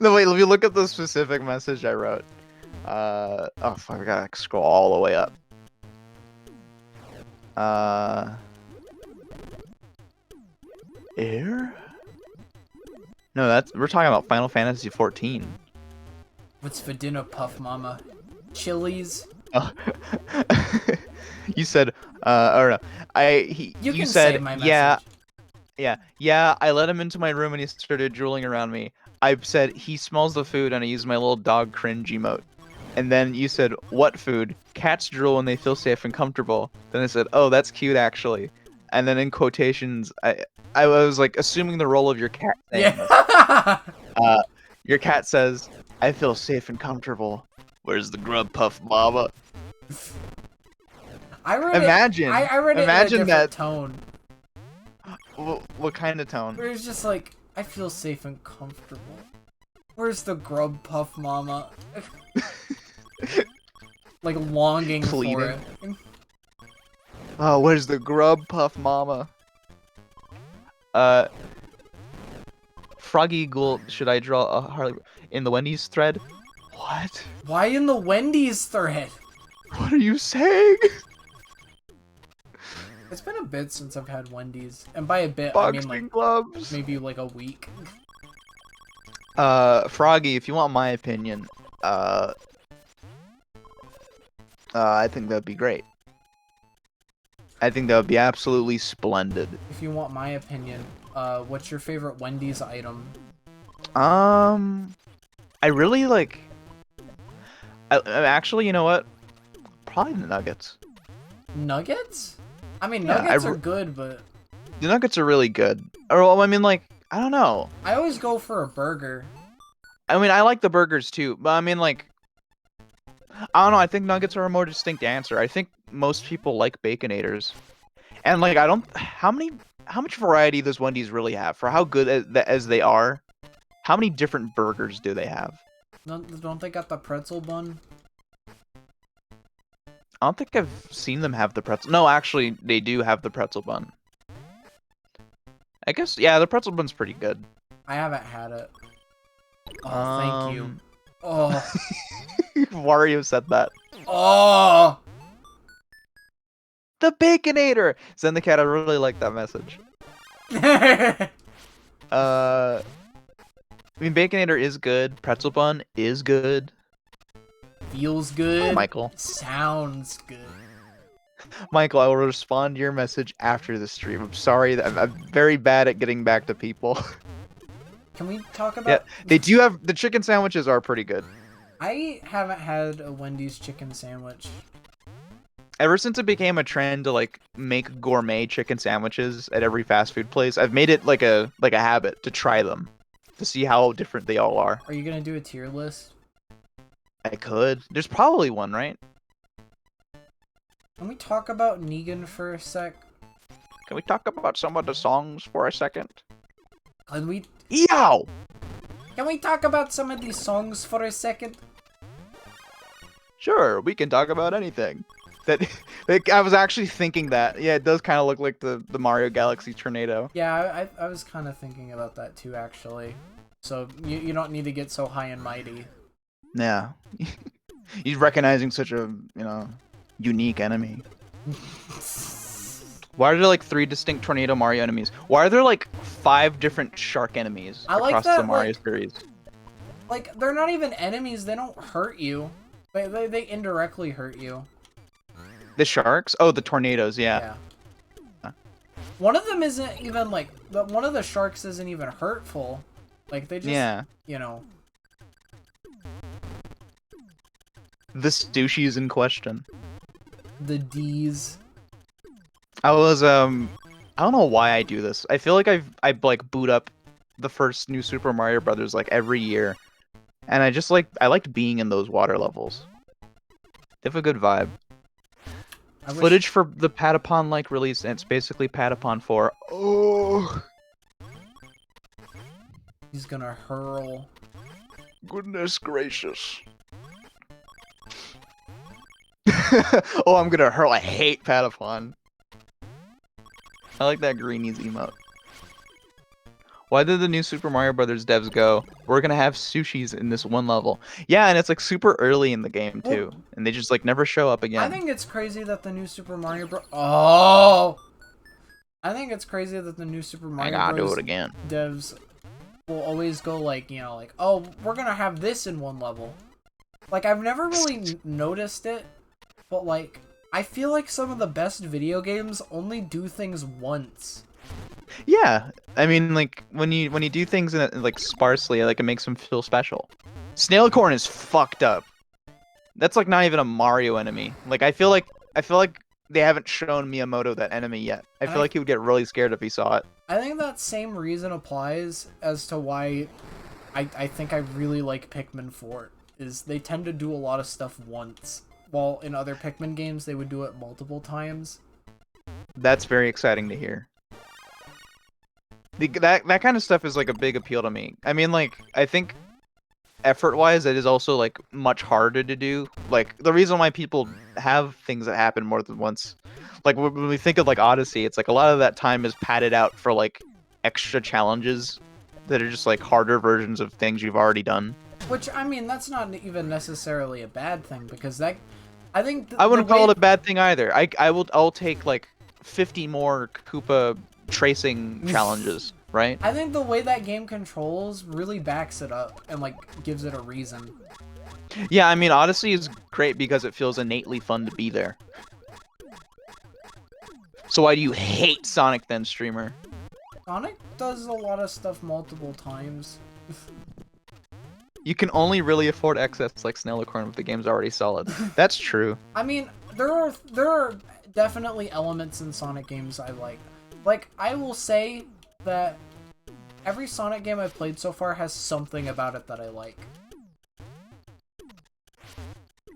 No, wait, let me look at the specific message I wrote. Oh fuck, I gotta scroll all the way up. Air? No, we're talking about Final Fantasy 14. What's for dinner, Puff Mama? Chilies? Oh. You said, or no, You you can say said, my yeah, message. yeah. I let him into my room and he started drooling around me. I said he smells the food and I used my little dog cringe emote. And then you said, what food? Cats drool when they feel safe and comfortable. Then I said, oh, that's cute actually. And then in quotations, I was like assuming the role of your cat saying this. Yeah. Uh, your cat says, I feel safe and comfortable. Where's the grub puff, mama? I read Imagine, it. I read it in a imagine different that. tone. What kind of tone? Where it's just like, I feel safe and comfortable. Where's the grub puff, mama? Like longing Pleading. for it. Oh, where's the grub puff, mama? Froggy Ghoul, should I draw a Harley in the Wendy's thread? What? Why in the Wendy's thread? What are you saying? It's been a bit since I've had Wendy's, and by a bit I mean Boxing like gloves. maybe like a week. Froggy, if you want my opinion, I think that'd be great. I think that would be absolutely splendid. If you want my opinion, what's your favorite Wendy's item? I really like. Actually, you know what? Probably the nuggets. Nuggets? I mean, Yeah, nuggets are good, but the nuggets are really good. Or well, I mean, like, I don't know. I always go for a burger. I mean, I like the burgers too, but I mean, like, I don't know. I think nuggets are a more distinct answer. I think most people like Baconators, and like, I don't. How much variety does Wendy's really have for how good as they are? How many different burgers do they have? Don't they got the pretzel bun? I don't think I've seen them have the pretzel. No, actually, they do have the pretzel bun. I guess, yeah, the pretzel bun's pretty good. I haven't had it. Oh, thank you. Oh. Wario said that. Oh. The Baconator! Send the cat, I really like that message. I mean, Baconator is good. Pretzel bun is good. Feels good. Hi, Michael. Sounds good. Michael, I will respond to your message after the stream. I'm sorry that I'm very bad at getting back to people. Can we talk about? Yeah, they do have the chicken sandwiches are pretty good. I haven't had a Wendy's chicken sandwich. Ever since it became a trend to like make gourmet chicken sandwiches at every fast food place, I've made it like a habit to try them, to see how different they all are. Are you gonna do a tier list? I could. There's probably one, right? Can we talk about Negan for a sec? Can we talk about some of the songs for a second? Can we Yow! Can we talk about some of these songs for a second? Sure, we can talk about anything. I was actually thinking that. Yeah, it does kind of look like the Mario Galaxy Tornado. Yeah, I was kind of thinking about that too, actually. So you don't need to get so high and mighty. Yeah. He's recognizing such a, unique enemy. Why are there like 3 distinct Tornado Mario enemies? Why are there like 5 different shark enemies across the Mario series? Like, they're not even enemies, they don't hurt you. They indirectly hurt you. The sharks? Oh, the tornadoes, yeah. One of them isn't even like, one of the sharks isn't even hurtful. Like, they just, The Stushies in question. The D's. I don't know why I do this. I feel like I like boot up the first new Super Mario Brothers like every year. And I liked being in those water levels. They have a good vibe. Footage for the Patapon like release, and it's basically Patapon 4. Oh, he's gonna hurl. Goodness gracious. Oh, I'm gonna hurl. I hate Patapon. I like that Greenies emote. Why did the new Super Mario Brothers devs go, we're gonna have sushis in this one level? Yeah, and it's like super early in the game Well, too, and they just like never show up I again. think it's crazy that the new Super Mario Bros. Oh! I think it's crazy that the new Super I Mario gotta do Bros. it again. Devs will always go like, you know, like, oh, we're gonna have this in one level. Like, I've never really noticed it, but like, I feel like some of the best video games only do things once. Yeah, I mean, like when you do things in like sparsely, like it makes them feel special. Snailcorn is fucked up. That's like not even a Mario enemy. Like I feel like they haven't shown Miyamoto that enemy yet. I And feel like he would get really scared if he saw it. I think that same reason applies as to why I think I really like Pikmin 4, is they tend to do a lot of stuff once, while in other Pikmin games they would do it multiple times. That's very exciting to hear. That kind of stuff is like a big appeal to me. I mean, like I think effort-wise, it is also like much harder to do. Like the reason why people have things that happen more than once, like when we think of like Odyssey, it's like a lot of that time is padded out for like extra challenges that are just like harder versions of things you've already done. Which, I mean, that's not even necessarily a bad thing, because that, I think I wouldn't call it a bad thing either. I'll take like 50 more Koopa tracing challenges, right? I think the way that game controls really backs it up and like gives it a reason. Yeah, I mean Odyssey is great because it feels innately fun to be there. So why do you hate Sonic then, streamer? Sonic does a lot of stuff multiple times. You can only really afford excess like Snailcorn if the game's already solid. That's true. I mean, there are definitely elements in Sonic games I like. Like, I will say that every Sonic game I've played so far has something about it that I like.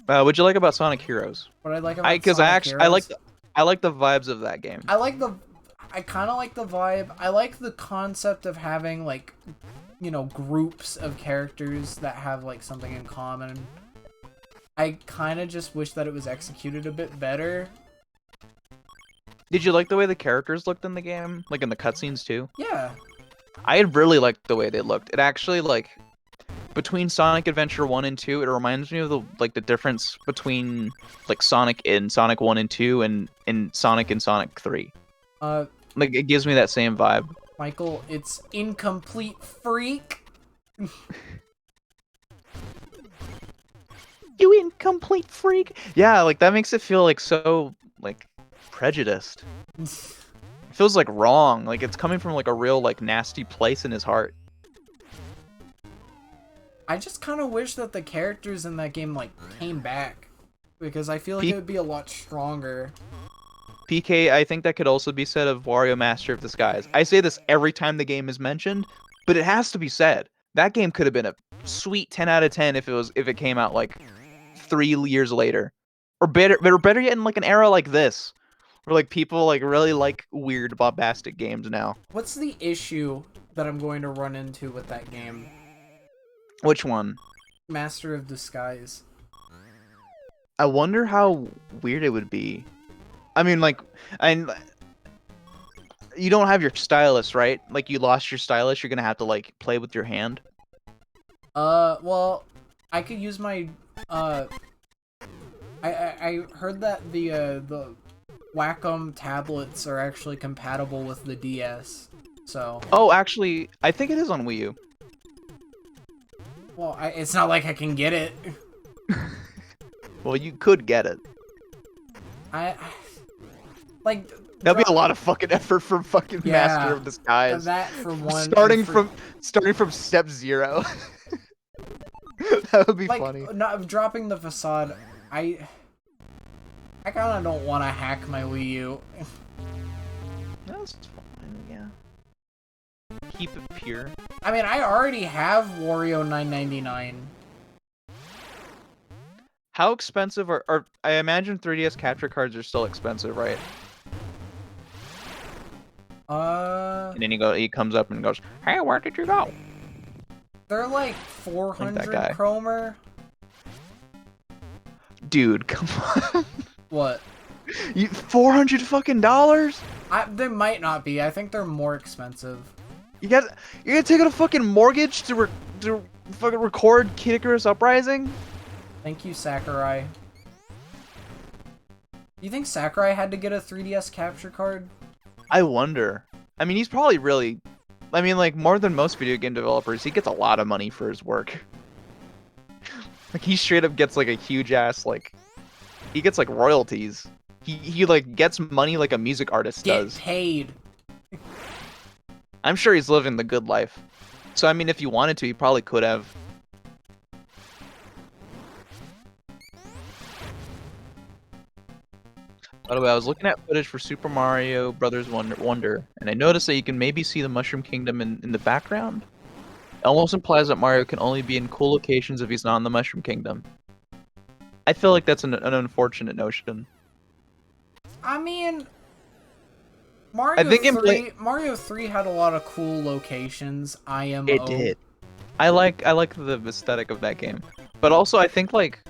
What'd you like about Sonic Heroes? What I like about Sonic Heroes, I like the vibes of that game. I kind of like the vibe. I like the concept of having, like, you know, groups of characters that have like something in common. I kind of just wish that it was executed a bit better. Did you like the way the characters looked in the game? Like in the cutscenes too? Yeah. I really liked the way they looked. It actually like between Sonic Adventure 1 and 2, it reminds me of the difference between like Sonic in Sonic 1 and 2 and in Sonic and Sonic 3. Like it gives me that same vibe. Michael, it's incomplete, freak. You incomplete freak. Yeah, like that makes it feel like so like prejudiced. It feels like wrong. Like it's coming from like a real like nasty place in his heart. I just kind of wish that the characters in that game like came back, because I feel like it would be a lot stronger. PK, I think that could also be said of Wario Master of Disguise. I say this every time the game is mentioned, but it has to be said. That game could have been a sweet 10 out of 10 if it came out like 3 years later. Or better yet in like an era like this, where like people like really like weird bombastic games now. What's the issue that I'm going to run into with that game? Which one? Master of Disguise. I wonder how weird it would be. I mean, like, you don't have your stylus, right? Like, you lost your stylus, you're gonna have to, like, play with your hand. Well, I could use my, I heard that the Wacom tablets are actually compatible with the DS, so... Oh, actually, I think it is on Wii U. Well, it's not like I can get it. Well, you could get it. Like, that'd be a lot of fucking effort for fucking Master of Disguise. That for one. Starting from step 0. That would be funny. Not dropping the facade. I kind of don't want to hack my Wii U. That's fine, yeah. Keep it pure. I mean, I already have Wario 9.99. How expensive are I imagine 3DS capture cards are still expensive, right? And then he comes up and goes, "Hey, where did you go?" They're like 400 chromer. Dude, come on. What? $400 fucking dollars? They might not be. I think they're more expensive. You got you're gonna take out a fucking mortgage to fucking record Kid Icarus Uprising? Thank you, Sakurai. You think Sakurai had to get a 3DS capture card? I wonder. I mean, he's probably really. I mean, like more than most video game developers, he gets a lot of money for his work. Like he straight up gets like a huge ass like. He gets like royalties. He like gets money like a music artist does. Get paid. I'm sure he's living the good life. So I mean, if he wanted to, he probably could have. By the way, I was looking at footage for Super Mario Brothers Wonder, and I noticed that you can maybe see the Mushroom Kingdom in the background. It almost implies that Mario can only be in cool locations if he's not in the Mushroom Kingdom. I feel like that's an unfortunate notion. I mean, Mario 3 had a lot of cool locations. IMO. It did. I like the aesthetic of that game, but also I think like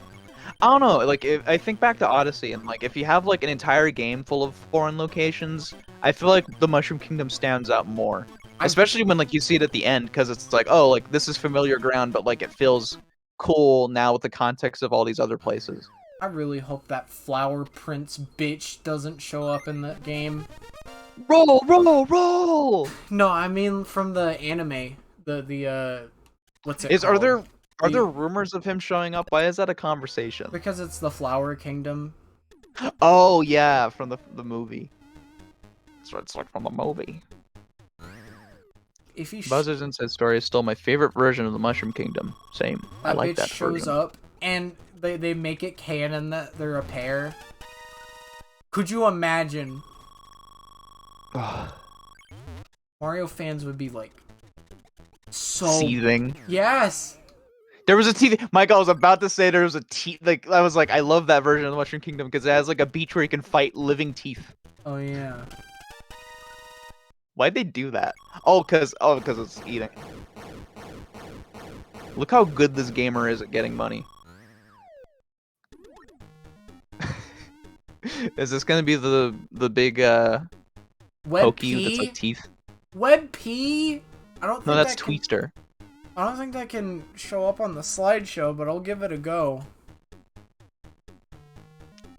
I don't know, like I think back to Odyssey and like if you have like an entire game full of foreign locations, I feel like the Mushroom Kingdom stands out more. Especially when like you see it at the end, because it's like, oh, like this is familiar ground, but like it feels cool now with the context of all these other places. I really hope that Flower Prince bitch doesn't show up in the game. Roll, roll, roll! No, I mean from the anime. The what's it Are called? there rumors of him showing up? Why is that a conversation? Because it's the Flower Kingdom. Oh yeah, from the movie. So it's like from the movie. If you Buzzards Inside Story is still my favorite version of the Mushroom Kingdom. Same. I like that shows version. up and they make it canon that they're a pair. Could you imagine? Mario fans would be like so seething. Yes. There was a teeth. Mike, I was about to say there was a teeth. Like I was like, I love that version of the Mushroom Kingdom because it has like a beach where you can fight living teeth. Oh yeah. Why'd they do that? Oh, because it's eating. Look how good this gamer is at getting money. Is this gonna be the big Web Pokey that's like teeth? Web P? I don't think No, that's Tweetster. I don't think that can show up on the slideshow, but I'll give it a go.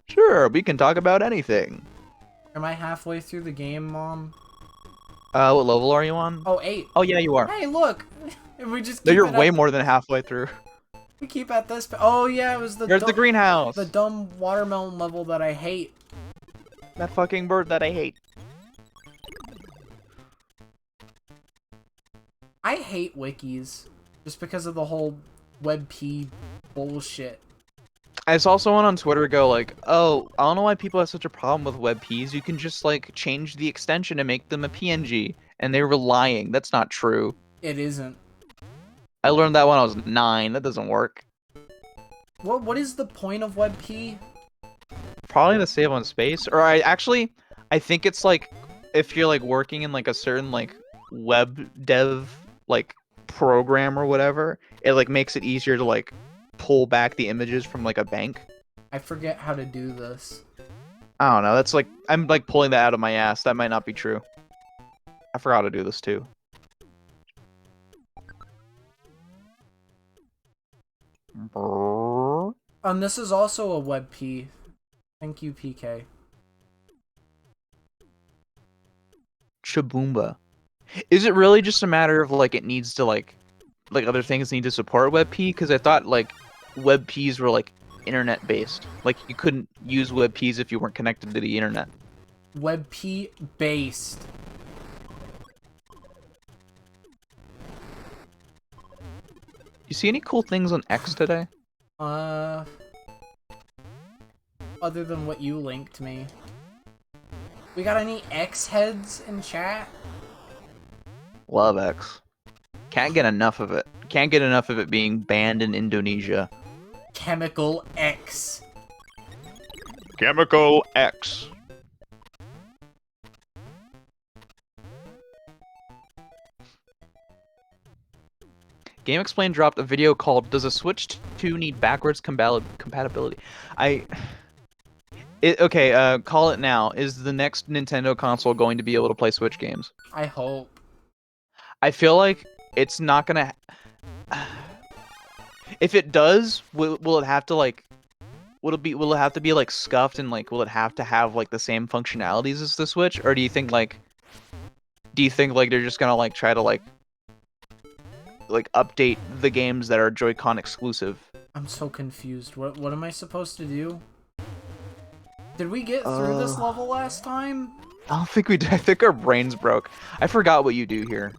Sure, we can talk about anything. Am I halfway through the game, Mom? What level are you on? Oh, 8. Oh yeah, you are. Hey, look! We just No, you're way more than halfway through. We keep at this. Oh yeah, it was the. There's the greenhouse. The dumb watermelon level that I hate. That fucking bird that I hate. I hate wikis, just because of the whole WebP bullshit. I saw someone on Twitter go like, "Oh, I don't know why people have such a problem with WebPs. You can just like change the extension and make them a PNG." And they were lying. That's not true. It isn't. I learned that when I was 9. That doesn't work. What is the point of WebP? Probably to save on space. Or I think it's like if you're like working in like a certain like web dev like program or whatever, it like makes it easier to like pull back the images from like a bank. I forget how to do this. I don't know. That's like I'm like pulling that out of my ass. That might not be true. I forgot how to do this too. This is also a WebP. Thank you, PK. Shaboomba. Is it really just a matter of like it needs to like other things need to support WebP? Because I thought like WebPs were like internet based. Like you couldn't use WebPs if you weren't connected to the internet. WebP based. You see any cool things on X today? Other than what you linked me. We got any X heads in chat? Love X. Can't get enough of it. Can't get enough of it being banned in Indonesia. Chemical X. Chemical X. GameXplain dropped a video called "Does a Switch 2 Need Backwards Compatibility?" Okay, call it now. Is the next Nintendo console going to be able to play Switch games? I hope. I feel like it's not gonna. If it does, will it have to like? Will it have to be like scuffed and like will it have to have like the same functionalities as the Switch, or do you think like they're just gonna like try to like update the games that are Joy-Con exclusive? I'm so confused. What am I supposed to do? Did we get through this level last time? I don't think we did. I think our brains broke. I forgot what you do here.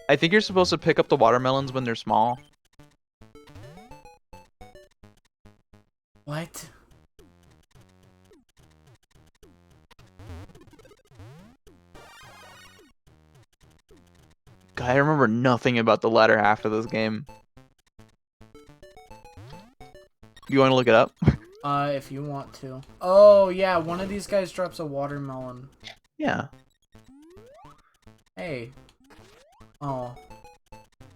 I think you're supposed to pick up the watermelons when they're small. What? God, I remember nothing about the latter half of this game. You want to look it up? If you want to. Oh, yeah, one of these guys drops a watermelon. Yeah. Hey. Oh.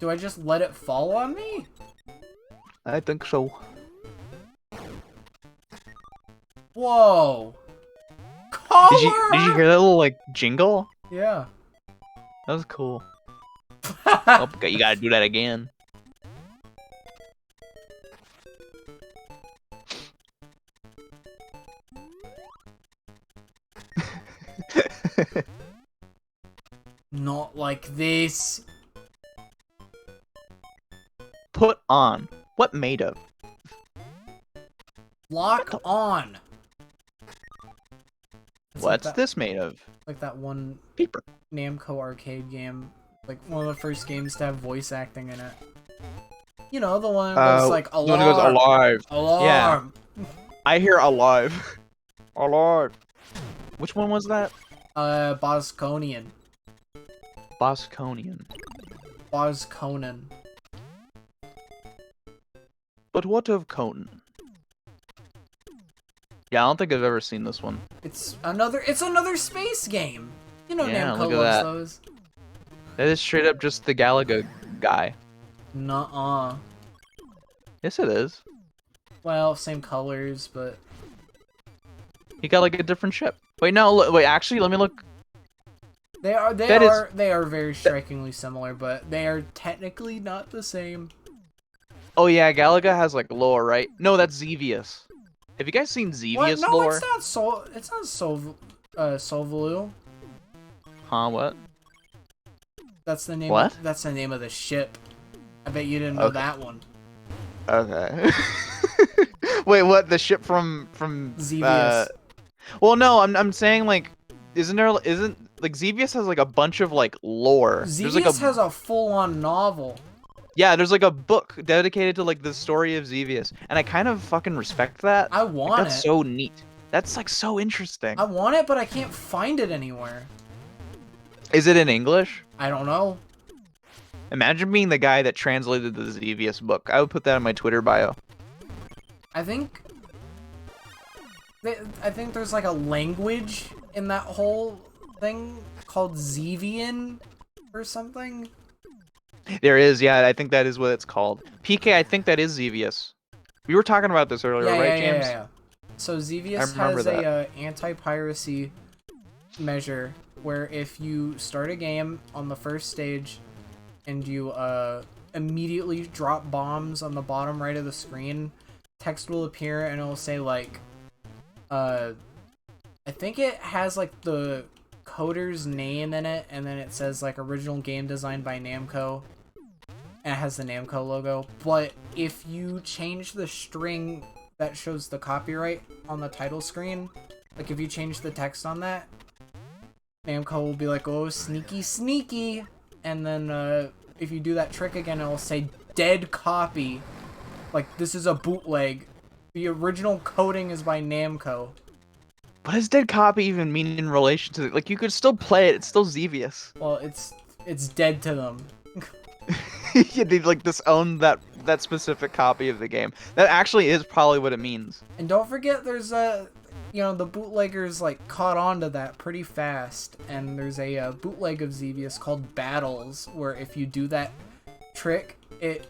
Do I just let it fall on me? I think so. Whoa. Color! Did you hear that little like jingle? Yeah. That was cool. Oh, you gotta do that again. Not like this. Put on. What made of? Lock on. It's What's like this made of? Like that one Paper. Namco arcade game. Like one of the first games to have voice acting in it. You know, the one that goes like, alarm. The one that goes alive. Alarm. Yeah. I hear alive. Alive. Which one was that? Bosconian. Bosconian. Bosconan. But what of Conan? Yeah, I don't think I've ever seen this one. It's another space game. You know, Yeah, Namco look at loves that. those. That is straight up just the Galaga guy. Nuh-uh. Yes, it is. Well, same colors, but He got like a different ship. Wait, no, wait. Actually, let me look. they are very strikingly similar, but they are technically not the same. Oh yeah, Galaga has like lore, right? No, that's Xevious. Have you guys seen Xevious What? No, lore? it's not Solvalu. Huh? What? That's the name. What? That's the name of the ship. I bet you didn't know that one. Okay. Wait, what? The ship from Xevious. Well, no, I'm saying like, isn't like Xevious has like a bunch of like lore. Xevious has a full-on novel. Yeah, there's like a book dedicated to like the story of Xevious, and I kind of fucking respect that. I want like, that's so neat. That's like so interesting. I want it, but I can't find it anywhere. Is it in English? I don't know. Imagine being the guy that translated the Xevious book. I would put that in my Twitter bio. I think there's like a language in that whole thing called Xevian or something. There is, yeah, I think that is what it's called. PK, I think that is Xevious. We were talking about this earlier, right, James? Yeah. So Xevious has a anti-piracy measure where if you start a game on the first stage and you immediately drop bombs on the bottom right of the screen, text will appear and it'll say like, I think it has like the coder's name in it, and then it says like original game designed by Namco, and it has the Namco logo. But if you change the string that shows the copyright on the title screen, like if you change the text on that, Namco will be like, oh, sneaky, sneaky, and then if you do that trick again, it'll say dead copy. Like, this is a bootleg. The original coding is by Namco. What does dead copy even mean in relation to it? Like, you could still play it. It's still Xevious. Well, it's dead to them. Yeah, they like disown that specific copy of the game. That actually is probably what it means. And don't forget, there's the bootleggers like caught on to that pretty fast, and there's a bootleg of Xevious called Battles, where if you do that trick, it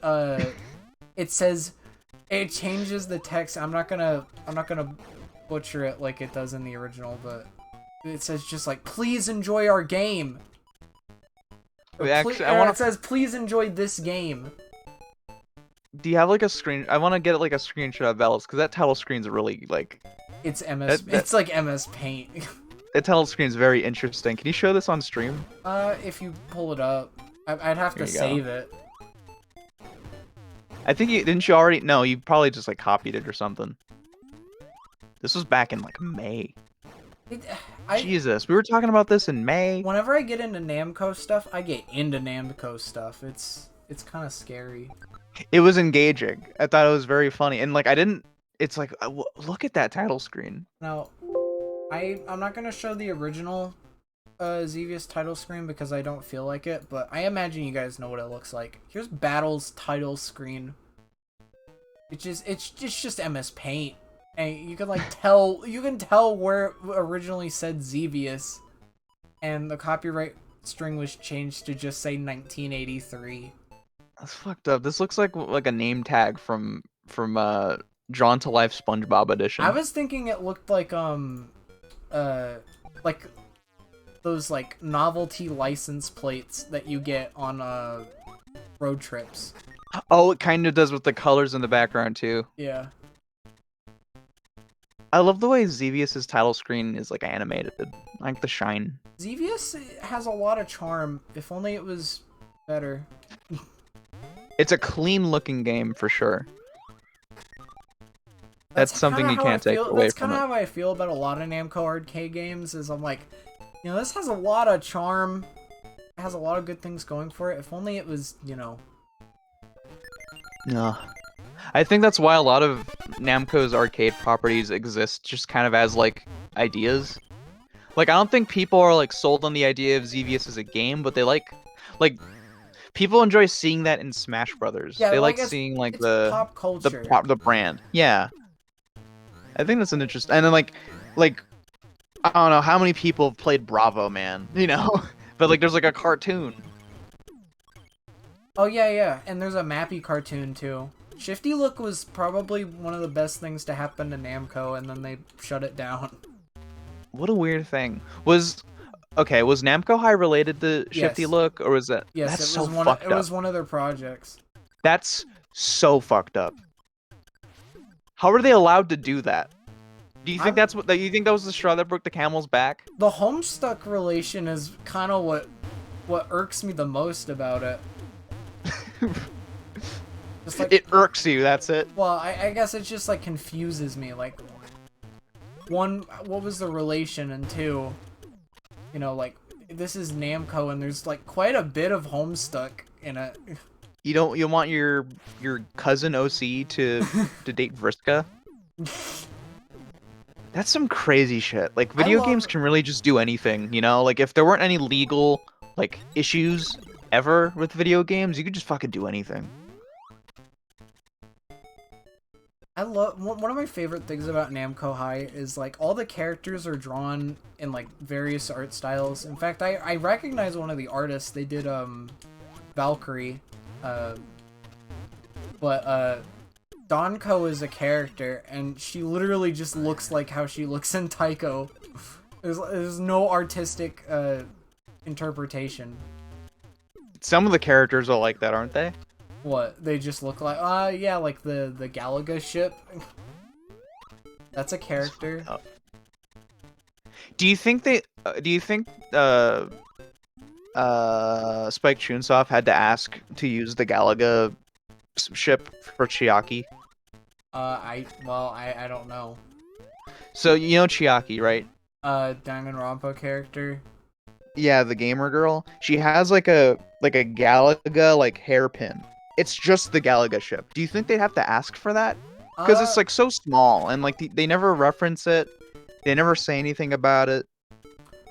says, it changes the text. I'm not gonna butcher it like it does in the original, but it says just like, please enjoy our game. Wait, actually, I want It says, please enjoy this game. Do you have like a screen? I want to get like a screenshot of Bells because that title screen's really like. It's MS. It's like MS Paint. That title screen's very interesting. Can you show this on stream? If you pull it up, I'd have to save it. I think didn't you already? No, you probably just like copied it or something. This was back in like May. Jesus, we were talking about this in May. Whenever I get into Namco stuff, I get into Namco stuff. It's kind of scary. It was engaging. I thought it was very funny, and like I didn't. It's like look at that title screen. Now, I'm not gonna show the original Xevious title screen because I don't feel like it, but I imagine you guys know what it looks like. Here's Battle's title screen. It's just MS Paint. And you can like tell where it originally said Xevious, and the copyright string was changed to just say 1983. That's fucked up. This looks like a name tag from Drawn to Life SpongeBob edition. I was thinking it looked like those like novelty license plates that you get on road trips. Oh, it kind of does with the colors in the background too. Yeah. I love the way Xevious's title screen is like animated, like the shine. Xevious has a lot of charm. If only it was better. It's a clean-looking game for sure. That's something you can't take away from it. That's kind of how I feel about a lot of Namco arcade games. Is I'm like, you know, this has a lot of charm. It has a lot of good things going for it. If only it was, you know. No. I think that's why a lot of Namco's arcade properties exist just kind of as, like, ideas. Like, I don't think people are, like, sold on the idea of Xevious as a game, but they like, people enjoy seeing that in Smash Brothers. Yeah, they like seeing, like, the pop culture. the brand. Yeah. I think that's an interesting... And then, like, I don't know how many people have played Bravo, man, you know? But, like, there's, like, a cartoon. Oh, yeah. And there's a Mappy cartoon, too. Shifty Look was probably one of the best things to happen to Namco, and then they shut it down. What a weird thing. Was Namco High related to Shifty Look, or was that? Yes, that's it was so fucked up. It was one of their projects. That's so fucked up. How are they allowed to do that? Do you think you think that was the straw that broke the camel's back? The Homestuck relation is kind of what irks me the most about it. Just like, it irks you, that's it. Well, I guess it just like confuses me. Like, one, what was the relation, and two, you know, like this is Namco and there's like quite a bit of Homestuck in it. You want your cousin OC to date Vriska? That's some crazy shit. Like, video games can really just do anything, you know? Like, if there weren't any legal, like, issues ever with video games, you could just fucking do anything. I love... One of my favorite things about Namco High is, like, all the characters are drawn in, like, various art styles. In fact, I recognize one of the artists. They did, Valkyrie. But Donko is a character, and she literally just looks like how she looks in Taiko. There's no artistic interpretation. Some of the characters are like that, aren't they? What? They just look like... yeah, like the Galaga ship. That's a character. Do you think Spike Chunsoft had to ask to use the Galaga ship for Chiaki? I don't know. So, you know Chiaki, right? Diamond Rampo character. Yeah, the gamer girl. She has like a Galaga like hairpin. It's just the Galaga ship. Do you think they'd have to ask for that? Because it's like so small, and like they never reference it. They never say anything about it.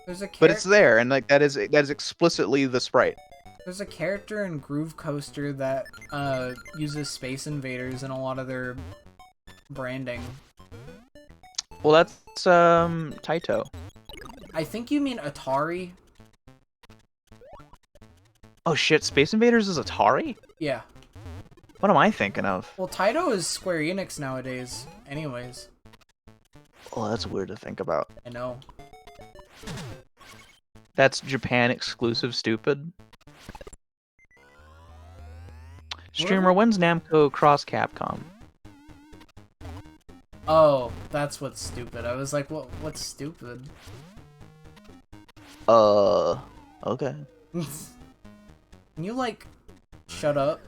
But it's there, and like that is explicitly the sprite. There's a character in Groove Coaster that uses Space Invaders in a lot of their branding. Well, that's Taito. I think you mean Atari. Oh shit, Space Invaders is Atari? Yeah. What am I thinking of? Well, Taito is Square Enix nowadays, anyways. Oh, that's weird to think about. I know. That's Japan exclusive stupid. Streamer, when's Namco cross Capcom? Oh, that's what's stupid. I was like, what's stupid? Okay. Can you, like, shut up?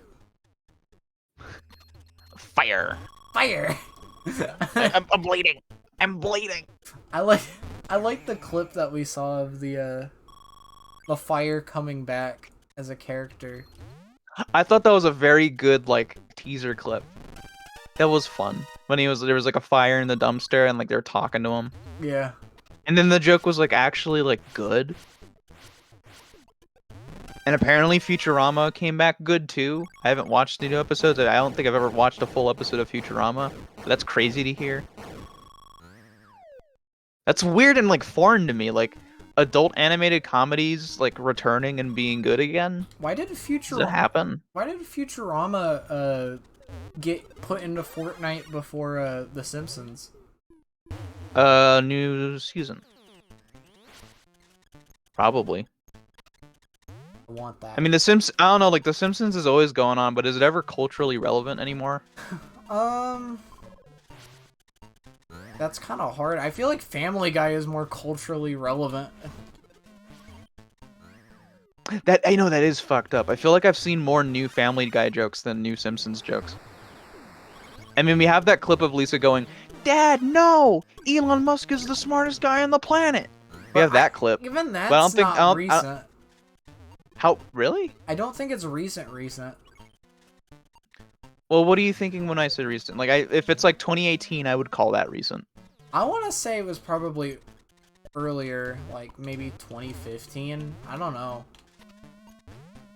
Fire! Fire! I'm bleeding! I'm bleeding! I like the clip that we saw of the fire coming back as a character. I thought that was a very good, like, teaser clip. That was fun. When there was like a fire in the dumpster and like they were talking to him. Yeah. And then the joke was like actually like good. And apparently Futurama came back good too. I haven't watched the new episodes. I don't think I've ever watched a full episode of Futurama. But that's crazy to hear. That's weird and like foreign to me. Like adult animated comedies like returning and being good again. Why did Does it happen? Why did Futurama get put into Fortnite before The Simpsons? New season. Probably. I want that. I mean, I don't know, like, The Simpsons is always going on, but is it ever culturally relevant anymore? That's kind of hard. I feel like Family Guy is more culturally relevant. I know that is fucked up. I feel like I've seen more new Family Guy jokes than new Simpsons jokes. I mean, we have that clip of Lisa going, "Dad, no! Elon Musk is the smartest guy on the planet!" We have that clip. Even that's not recent. How? Really? I don't think it's recent. Well, what are you thinking when I say recent? Like, if it's like 2018, I would call that recent. I want to say it was probably earlier, like maybe 2015. I don't know.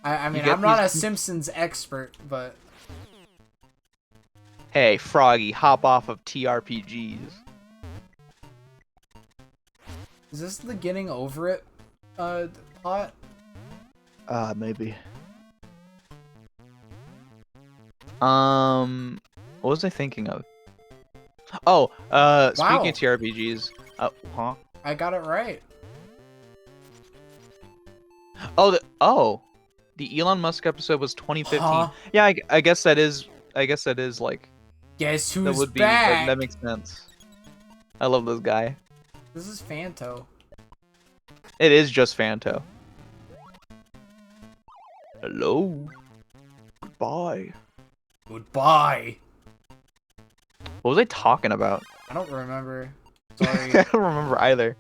I mean, I'm not a Simpsons expert, but... Hey, Froggy, hop off of TRPGs. Is this the getting over it pot? Maybe. What was I thinking of? Oh, speaking of TRPGs, huh? I got it right. Oh, the Elon Musk episode was 2015. Huh? Yeah, I guess that is like. Guess who's back? That makes sense. I love this guy. This is Fanto. It is just Fanto. Hello. Goodbye. Goodbye. What was I talking about? I don't remember. Sorry. I don't remember either.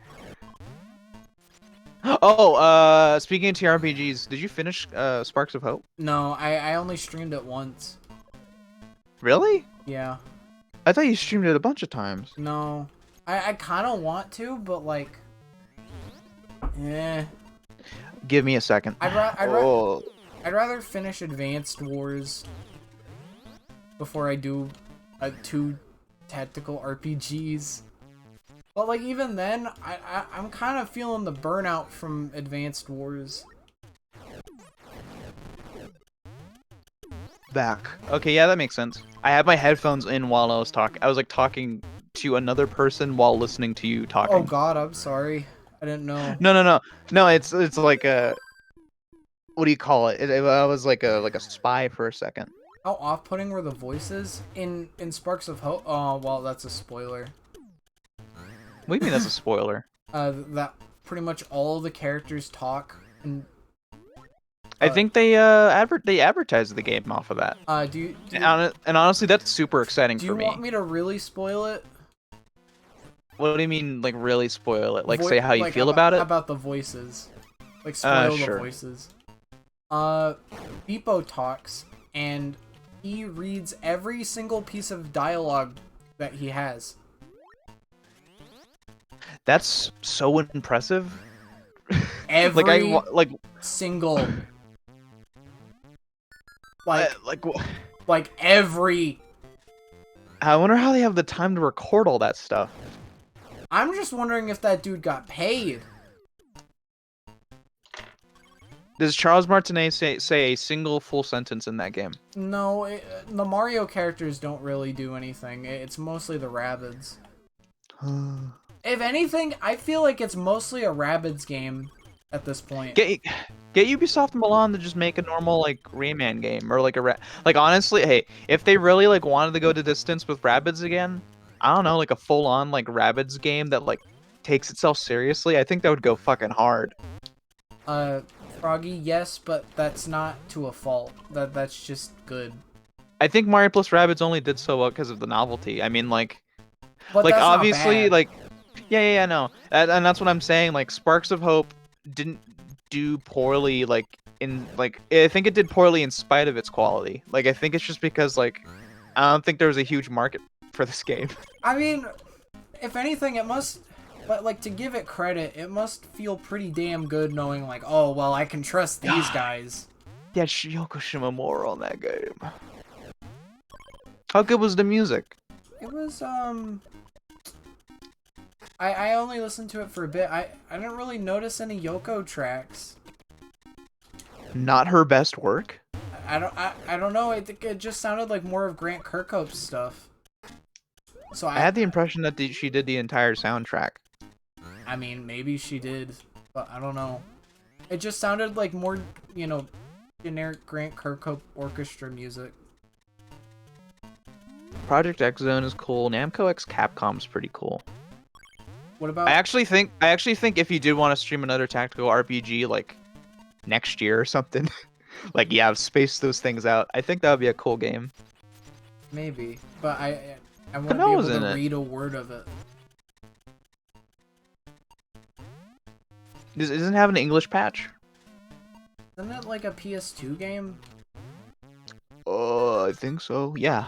Oh, speaking of TRPGs, did you finish Sparks of Hope? No, I only streamed it once. Really? Yeah. I thought you streamed it a bunch of times. No. I kind of want to, but like... Eh. Give me a second. I'd rather finish Advanced Wars before I do 2 tactical RPGs. But like even then, I'm kind of feeling the burnout from Advanced Wars. Back. Okay, yeah, that makes sense. I had my headphones in while I was talking. I was like talking to another person while listening to you talking. Oh god, I'm sorry. I didn't know. No, it's like a... What do you call it? I was like a spy for a second. How off-putting were the voices in Sparks of Hope? Oh, well, that's a spoiler. What do you mean that's a spoiler? That pretty much all the characters talk and... I think they advertised the game off of that. And honestly, that's super exciting for me. Do you want me to really spoil it? What do you mean, like, really spoil it? Like, say how you feel about it? About the voices. Like, spoil the voices. Beepo talks, and he reads every single piece of dialogue that he has. That's so impressive. Every single... Like every... I wonder how they have the time to record all that stuff. I'm just wondering if that dude got paid. Does Charles Martinet say a single full sentence in that game? No, the Mario characters don't really do anything. It's mostly the Rabbids. If anything, I feel like it's mostly a Rabbids game at this point. Get Ubisoft Milan to just make a normal like Rayman game or like like honestly, hey, if they really like wanted to go to distance with Rabbids again, I don't know, like a full-on like Rabbids game that like takes itself seriously, I think that would go fucking hard. Uh, Froggy, yes, but that's not to a fault. That's just good. I think Mario plus Rabbids only did so well because of the novelty. I mean, But like that's not obviously, bad. like yeah, no, and that's what I'm saying. Like Sparks of Hope didn't do poorly. Like in like I think it did poorly in spite of its quality. Like I think it's just because like I don't think there was a huge market for this game. I mean, if anything, it must. But like to give it credit, it must feel pretty damn good knowing like, oh well, I can trust these God, guys. yeah, Yoko Shimomura on that game. How good was the music? It was I only listened to it for a bit. I didn't really notice any Yoko tracks. Not her best work. I don't know. It just sounded like more of Grant Kirkhope's stuff. So I had the impression that she did the entire soundtrack. I mean, maybe she did, but I don't know. It just sounded like more, you know, generic Grant Kirkhope orchestra music. Project X Zone is cool. Namco X Capcom's pretty cool. What about? I actually think if you did want to stream another tactical RPG like next year or something, like yeah, space those things out. I think that would be a cool game. Maybe, but I won't be Canoa's able in to it. read a word of it. Doesn't it have an English patch? Isn't it like a PS2 game? I think so. Yeah.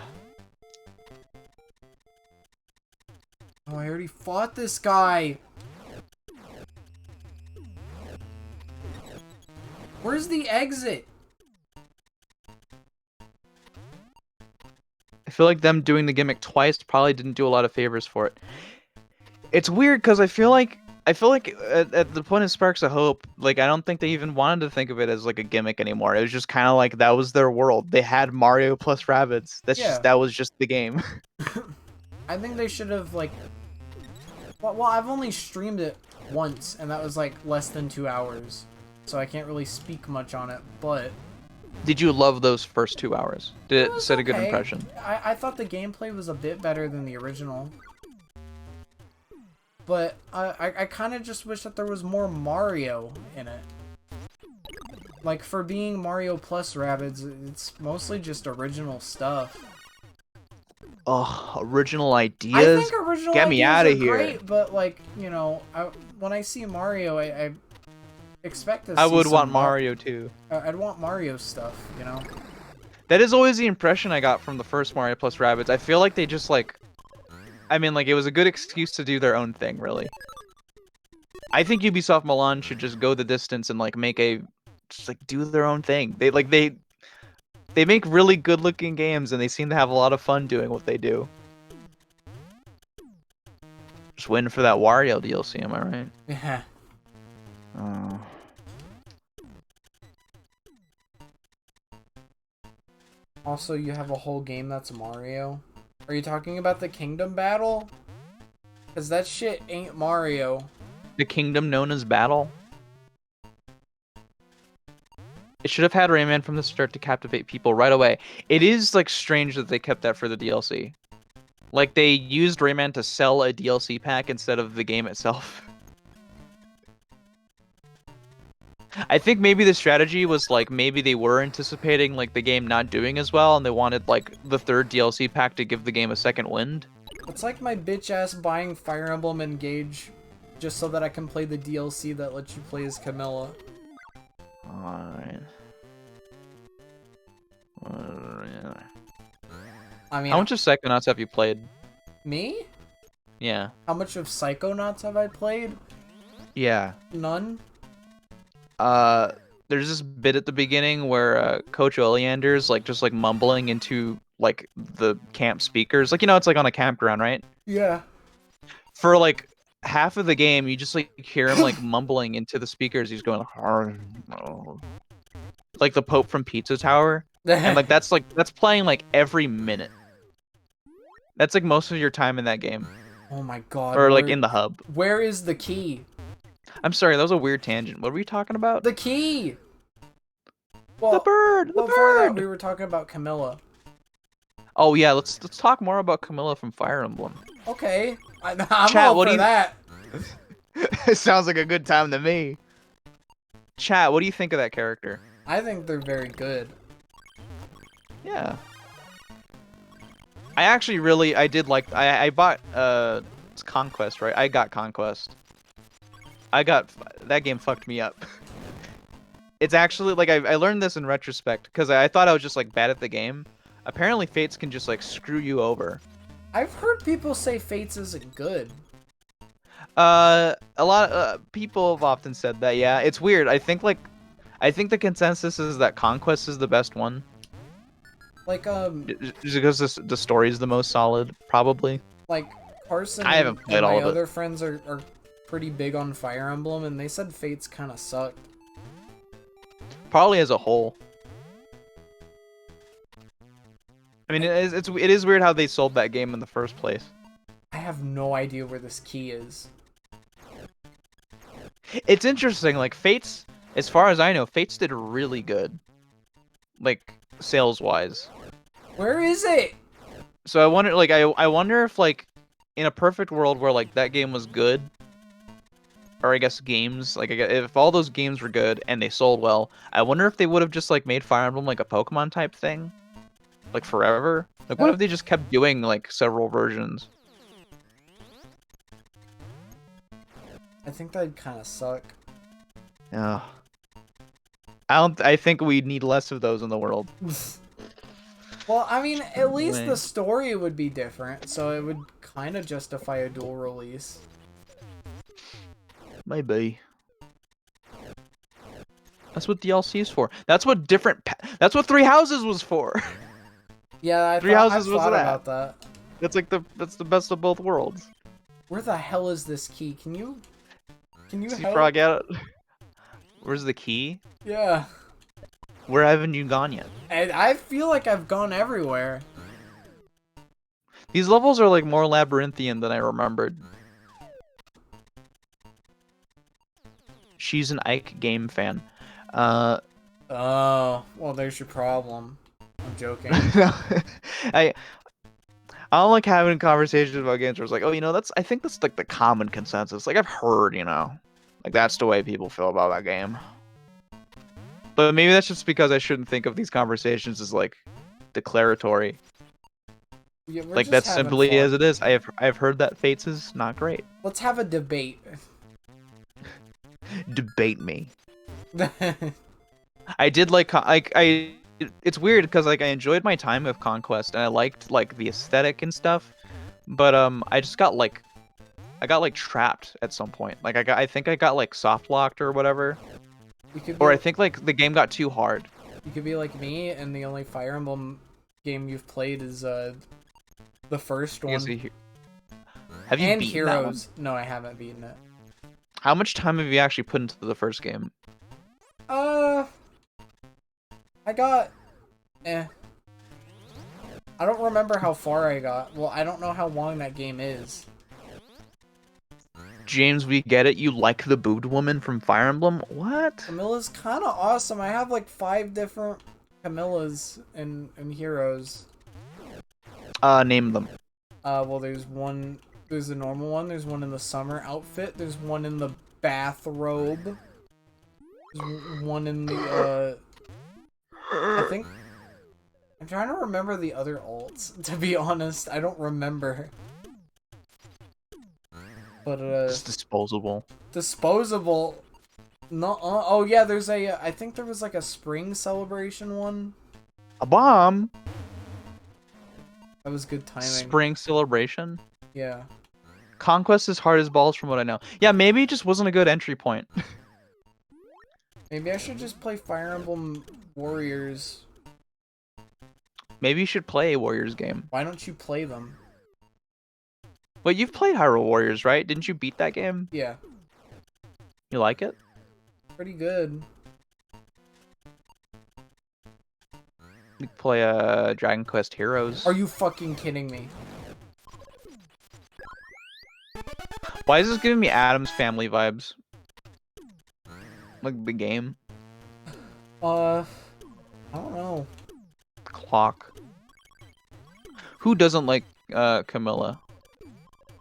Oh, I already fought this guy. Where's the exit? I feel like them doing the gimmick twice probably didn't do a lot of favors for it. It's weird because I feel like at the point of Sparks of Hope, like I don't think they even wanted to think of it as like a gimmick anymore. It was just kind of like that was their world. They had Mario plus Rabbids. Yeah. That was just the game. I think they should have like. Well, I've only streamed it once, and that was like less than 2 hours, so I can't really speak much on it. But Did you love those first 2 hours? Did it set a good okay. impression? I thought the gameplay was a bit better than the original. But I kind of just wish that there was more Mario in it. Like, for being Mario plus Rabbids, it's mostly just original stuff. Oh, original ideas? I think original Get me ideas out are of here. great, but, like, you know, when I see Mario, I expect to see I would some want Mario too. I'd want Mario stuff, you know? That is always the impression I got from the first Mario plus Rabbids. I feel like they just like... I mean, like, it was a good excuse to do their own thing, really. I think Ubisoft Milan should just go the distance and, like, just, like, do their own thing. They make really good-looking games, and they seem to have a lot of fun doing what they do. Just waiting for that Wario DLC, am I right? Yeah. Oh. Also, you have a whole game that's Mario. Are you talking about the Kingdom Battle? Because that shit ain't Mario. The kingdom known as Battle? It should have had Rayman from the start to captivate people right away. It is, like, strange that they kept that for the DLC. Like, they used Rayman to sell a DLC pack instead of the game itself. I think maybe the strategy was, like, maybe they were anticipating, like, the game not doing as well, and they wanted, like, the third DLC pack to give the game a second wind. It's like my bitch ass buying Fire Emblem Engage just so that I can play the DLC that lets you play as Camilla. Alright. I mean, How much of Psychonauts have you played? me? Yeah. How much of Psychonauts have I played? Yeah. None. There's this bit at the beginning where Coach Oleander's like just like mumbling into like the camp speakers. Like, you know, it's like on a campground, right? Yeah. For like half of the game, you just like hear him like mumbling into the speakers. He's going like the Pope from Pizza Tower. And like that's playing like every minute. That's like most of your time in that game. Oh my god. Or like in the hub. Where is the key? I'm sorry, that was a weird tangent. What were we talking about? The key. The Well, bird. The before that, bird. we were talking about Camilla. Oh yeah, let's talk more about Camilla from Fire Emblem. Okay, I'm Chat, all what do for you? that. It sounds like a good time to me. Chat, what do you think of that character? I think they're very good. Yeah. I did like, I bought, it's Conquest, right? I got Conquest. That game fucked me up. It's actually, like, I learned this in retrospect, because I thought I was just, like, bad at the game. Apparently, Fates can just, like, screw you over. I've heard people say Fates isn't good. A lot of people have often said that, yeah. It's weird. I think the consensus is that Conquest is the best one. Like, Just because the story is the most solid, probably. like, Carson I haven't played and all my of it. other friends are pretty big on Fire Emblem, and they said Fates kind of sucked. Probably as a whole. I mean, it is weird how they sold that game in the first place. I have no idea where this key is. It's interesting, like, Fates, as far as I know, Fates did really good. Like, sales-wise. Where is it? So I wonder, like, I wonder if, like, in a perfect world where, like, that game was good, or I guess games, like, if all those games were good and they sold well, I wonder if they would have just, like, made Fire Emblem, like, a Pokemon type thing? Like, forever? Like, what if they just kept doing, like, several versions? I think that'd kind of suck. Yeah. I think we need less of those in the world. Well, I mean, at least the story would be different, so it would kind of justify a dual release. Maybe. That's what DLC is for. That's what that's what Three Houses was for. Yeah, I Three Houses was thought that. about that. That's like that's the best of both worlds. Where the hell is this key? Can you See, help? Frog out. Where's the key? Yeah. Where haven't you gone yet? And I feel like I've gone everywhere. These levels are like more labyrinthian than I remembered. She's an Ike game fan. Oh, well, there's your problem. I'm joking. I don't like having conversations about games where it's like, oh, you know, I think that's like the common consensus. Like I've heard, you know, like that's the way people feel about that game. But maybe that's just because I shouldn't think of these conversations as like declaratory. Yeah, like that's simply fun. as it is. I've heard that Fates is not great. Let's have a debate. Debate me. I did like it's weird because like I enjoyed my time with Conquest and I liked like the aesthetic and stuff, but I just got like trapped at some point. Like I think I got like soft locked or whatever. Or I think like the game got too hard. You could be like me, and the only Fire Emblem game you've played is the first one. Have you and beaten Heroes? that one? No, I haven't beaten it. How much time have you actually put into the first game? I got, I don't remember how far I got. Well, I don't know how long that game is. James, we get it. You like the boobed woman from Fire Emblem? What? Camilla's kind of awesome. I have like 5 different Camillas in Heroes. Name them. Well, there's one. There's the normal one. There's one in the summer outfit. There's one in the bathrobe. There's one in the I think. I'm trying to remember the other alts. To be honest, I don't remember. But it's disposable. Disposable. No. Oh yeah, there's a. I think there was like a spring celebration one. A bomb. That was good timing. Spring celebration. Yeah. Conquest is hard as balls from what I know. Yeah, maybe it just wasn't a good entry point. Maybe I should just play Fire Emblem Warriors. Maybe you should play a Warriors game. Why don't you play them? Wait, you've played Hyrule Warriors, right? Didn't you beat that game? Yeah. You like it? Pretty good. You could play Dragon Quest Heroes. Are you fucking kidding me? Why is this giving me Addams Family vibes? Like the game? I don't know. Clock. Who doesn't like Camilla?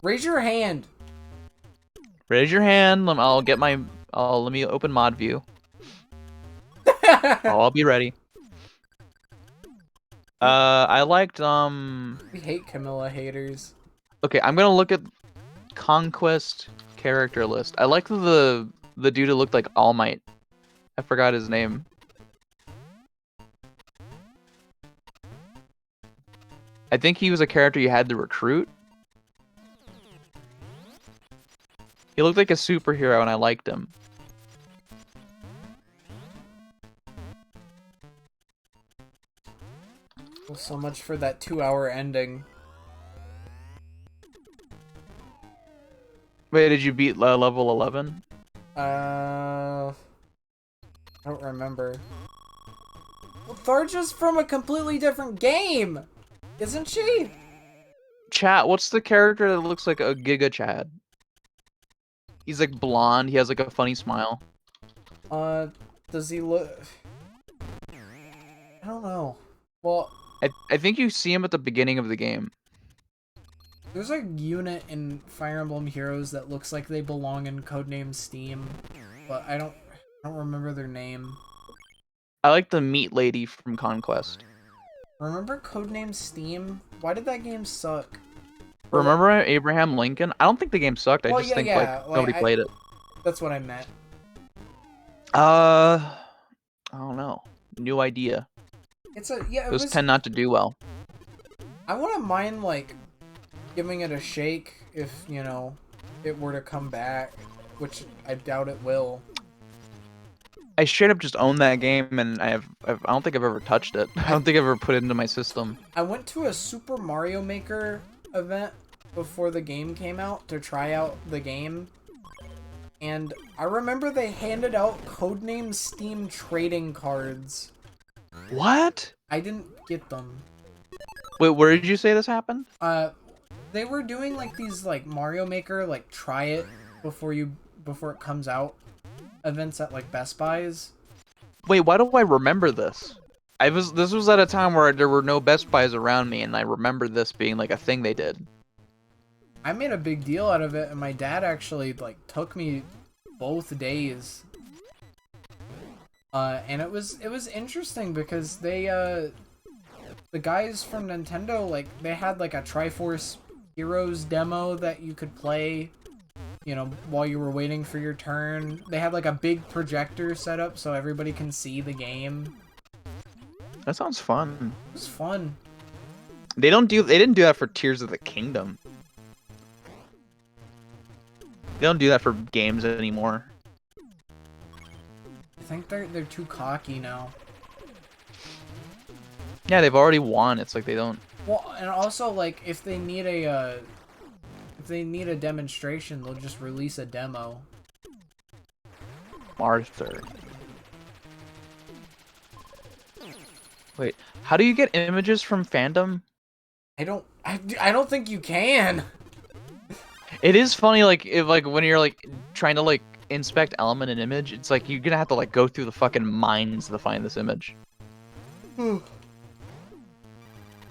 Raise your hand. Raise your hand. I'll get my. Let me open mod view. I'll be ready. I liked We hate Camilla haters. Okay, I'm gonna look at Conquest character list. I like the dude who looked like All Might. I forgot his name. I think he was a character you had to recruit. He looked like a superhero and I liked him. Well, so much for that 2-hour ending. Wait, did you beat level 11? I don't remember. Well, Tharja's from a completely different game, isn't she? Chat, what's the character that looks like a Giga Chad? He's like blonde, he has like a funny smile. Does he look... I don't know. Well... I think you see him at the beginning of the game. There's a unit in Fire Emblem Heroes that looks like they belong in Codename Steam, but I don't remember their name. I like the meat lady from Conquest. Remember Codename Steam? Why did that game suck? Remember Abraham Lincoln? I don't think the game sucked. I just think like nobody played it. That's what I meant. I don't know. New idea. Those tend not to do well. I wouldn't mind like giving it a shake if, you know, it were to come back, which I doubt it will. I straight up just own that game, and I don't think I've ever touched it. I don't think I've ever put it into my system. I went to a Super Mario Maker event before the game came out to try out the game, and I remember they handed out Codename Steam trading cards. What? I didn't get them. Wait, where did you say this happened? They were doing like these like Mario Maker like try it before it comes out events at like Best Buys. Wait, why do I remember this? This was at a time where there were no Best Buys around me, and I remember this being like a thing they did. I made a big deal out of it, and my dad actually like took me both days. And it was interesting because they the guys from Nintendo, like, they had like a Triforce Heroes demo that you could play, you know, while you were waiting for your turn. They had like a big projector set up so everybody can see the game. That sounds fun. It was fun. They didn't do that for Tears of the Kingdom. They don't do that for games anymore. I think they're too cocky now. Yeah, they've already won. It's like they don't. Well, and also like if they need a demonstration, they'll just release a demo. Arthur. Wait, how do you get images from fandom? I don't think you can. It is funny, like if like when you're like trying to like inspect element and image, it's like you're gonna have to like go through the fucking mines to find this image.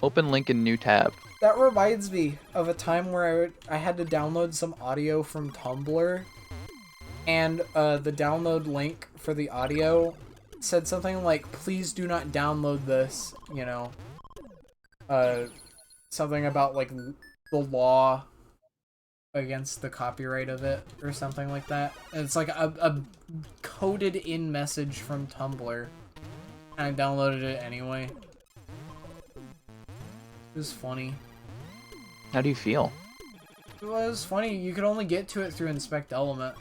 Open link in new tab. That reminds me of a time where I had to download some audio from Tumblr, and the download link for the audio said something like, "Please do not download this," you know. Something about like the law against the copyright of it or something like that. And it's like a coded in message from Tumblr, and I downloaded it anyway. It was funny. How do you feel? It was funny. You could only get to it through Inspect Element.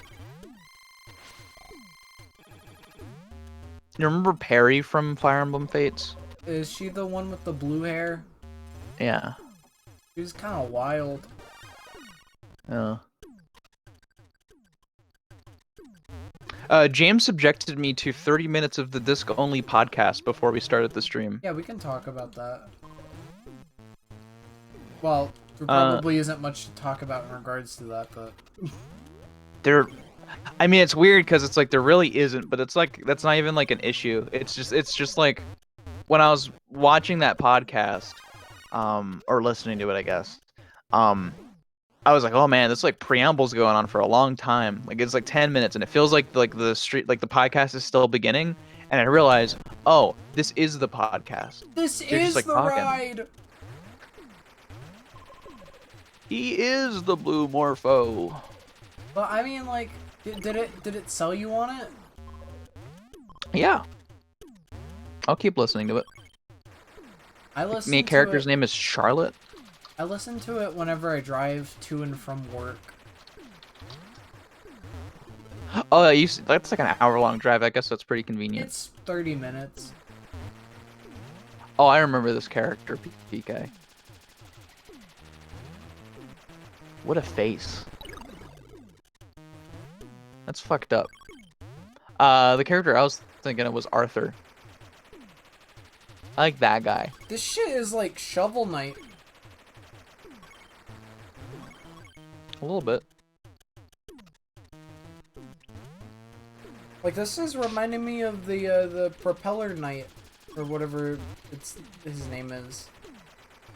You remember Perry from Fire Emblem Fates? Is she the one with the blue hair? Yeah. She was kind of wild. James subjected me to 30 minutes of the disc-only podcast before we started the stream. Yeah, we can talk about that. Well, there probably isn't much to talk about in regards to that, but... I mean, it's weird because it's like there really isn't, but it's like that's not even like an issue. It's just like when I was watching that podcast, or listening to it, I guess, um, I was like, oh man, this like preamble's going on for a long time. Like it's like 10 minutes, and it feels like the podcast is still beginning. And I realized, oh, this is the podcast. This They're just is like the talking. ride. He is the blue morpho. But I mean, like, did it sell you on it? Yeah, I'll keep listening to it. I listened Main to character's it. name is Charlotte. I listen to it whenever I drive to and from work. Oh, that's like an hour-long drive. I guess that's pretty convenient. It's 30 minutes. Oh, I remember this character, PK. What a face. That's fucked up. The character I was thinking of was Arthur. I like that guy. This shit is like Shovel Knight. A little bit. Like, this is reminding me of the Propeller Knight, or whatever his name is.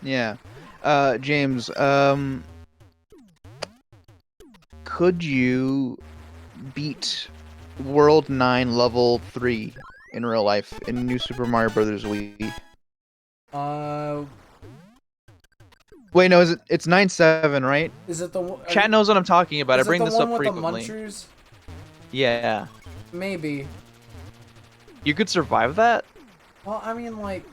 Yeah. James, could you beat World 9 Level 3 in real life in New Super Mario Brothers Wii? Wait, no, it's 9-7, right? Is it the one? Chat knows what I'm talking about. I bring this up frequently. Is it the one with the Munchers? Yeah. Maybe. You could survive that? Well, I mean, like...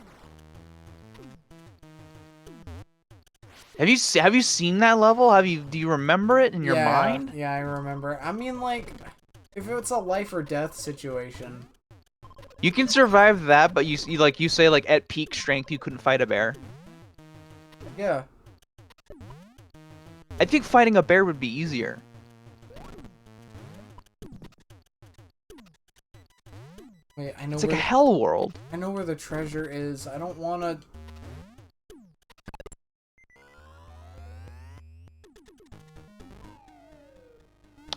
Have you seen that level? Do you remember it in your mind? Yeah, I remember. I mean, like, if it's a life or death situation. You can survive that, but you say like at peak strength you couldn't fight a bear. Yeah. I think fighting a bear would be easier. Wait, I know. It's like a hell world. I know where the treasure is. I don't wanna...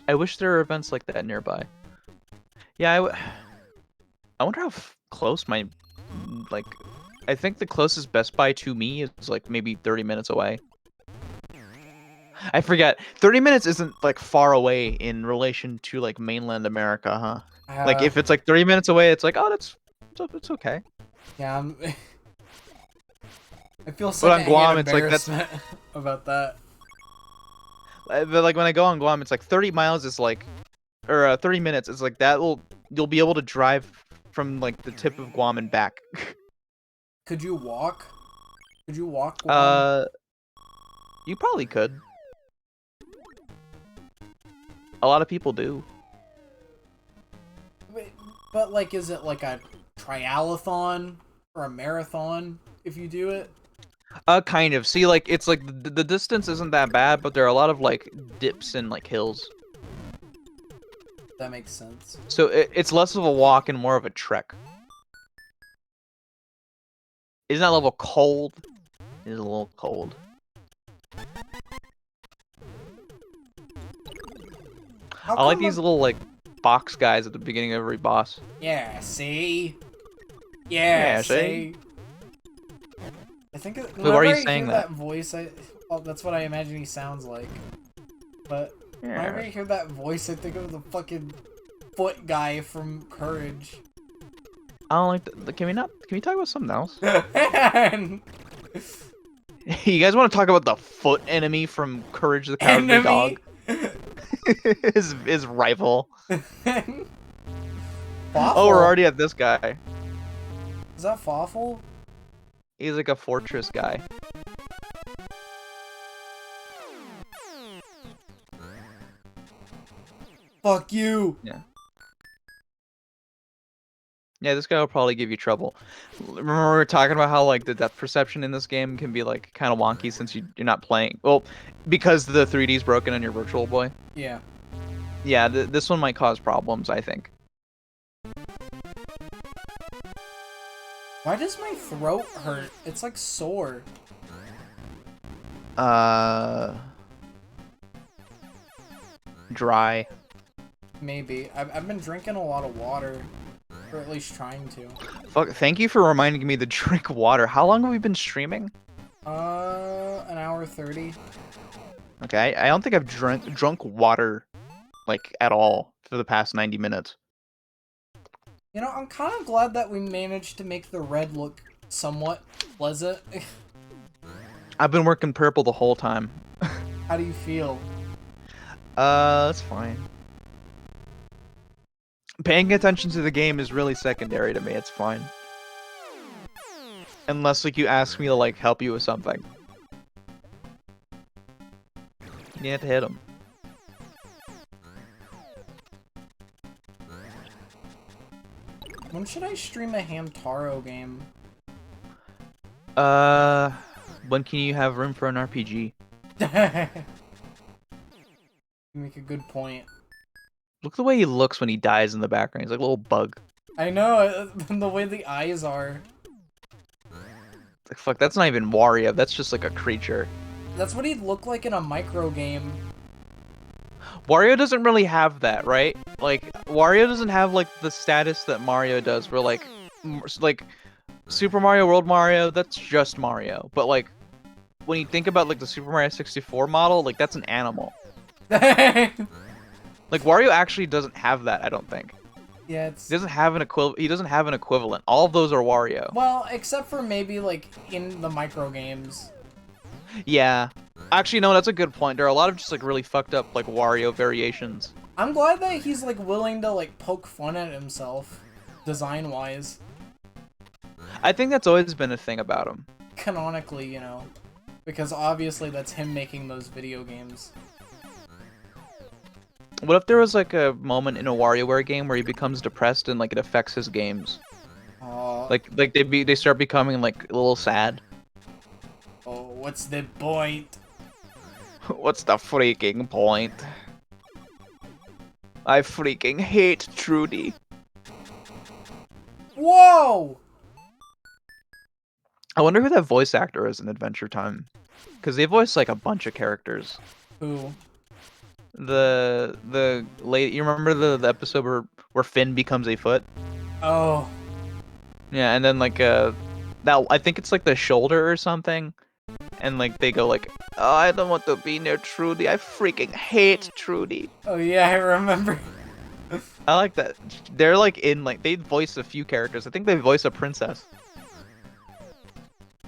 I wish there were events like that nearby. Yeah, I wonder how close my... Like, I think the closest Best Buy to me is like maybe 30 minutes away. I forget. 30 minutes isn't like far away in relation to like mainland America, huh? Like if it's like 30 minutes away, it's like, oh, it's okay. Yeah, I feel But on such Guam, it's like that's about that. But like when I go on Guam, it's like 30 miles is like, or 30 minutes is like you'll be able to drive from like the tip of Guam and back. Could you walk? Could you walk Guam? You probably could. A lot of people do. Wait, but like, is it like a triathlon or a marathon if you do it? Kind of. See, like, it's like the distance isn't that bad, but there are a lot of like dips and like hills. That makes sense. So it's less of a walk and more of a trek. Isn't that level cold? It is a little cold. I like these little like box guys at the beginning of every boss. Yeah, see? Yeah, see? I think why are you saying that voice, that's what I imagine he sounds like. But whenever I hear that voice, I think of the fucking foot guy from Courage. I don't like that. Can we talk about something else? You guys want to talk about the foot enemy from Courage the Cowardly Dog? his rival. Oh, we're already at this guy. Is that Fawful? He's like a fortress guy. Fuck you! Yeah. Yeah, this guy will probably give you trouble. Remember we were talking about how like the depth perception in this game can be like kind of wonky since you're not playing. Well, because the 3D is broken on your Virtual Boy. Yeah. Yeah, this one might cause problems, I think. Why does my throat hurt? It's like sore. Dry. Maybe. I've been drinking a lot of water. Or at least trying to. Fuck, thank you for reminding me to drink water. How long have we been streaming? An hour 30. Okay, I don't think I've drunk water, like, at all for the past 90 minutes. You know, I'm kind of glad that we managed to make the red look somewhat pleasant. I've been working purple the whole time. How do you feel? That's fine. Paying attention to the game is really secondary to me, it's fine. Unless, like, you ask me to, like, help you with something. You have to hit him. When should I stream a Hamtaro game? When can you have room for an RPG? You make a good point. Look at the way he looks when he dies in the background. He's like a little bug. I know, the way the eyes are. Like, fuck, that's not even Wario. That's just like a creature. That's what he'd look like in a micro game. Wario doesn't really have that, right? Like, Wario doesn't have, like, the status that Mario does, where, like, Super Mario World Mario, that's just Mario. But, like, when you think about, like, the Super Mario 64 model, like, that's an animal. Like, Wario actually doesn't have that, I don't think. Yeah, it's... He doesn't have an equivalent. All of those are Wario. Well, except for maybe, like, in the micro games. Yeah. Actually, no, that's a good point. There are a lot of just, like, really fucked up, like, Wario variations. I'm glad that he's, like, willing to, like, poke fun at himself, design-wise. I think that's always been a thing about him. Canonically, you know. Because obviously that's him making those video games. What if there was, like, a moment in a WarioWare game where he becomes depressed and, like, it affects his games? Like they start becoming, like, a little sad. Oh, what's the point? What's the freaking point? I freaking hate Trudy. Whoa! I wonder who that voice actor is in Adventure Time. Because they voice, like, a bunch of characters. Who? The lady, you remember the episode where Finn becomes a foot? Oh. Yeah, and then, like, that, I think it's, like, the shoulder or something. And, like, they go, like, oh, I don't want to be near Trudy. I freaking hate Trudy. Oh, yeah, I remember. I like that. They're, like, in, like, they voice a few characters. I think they voice a princess.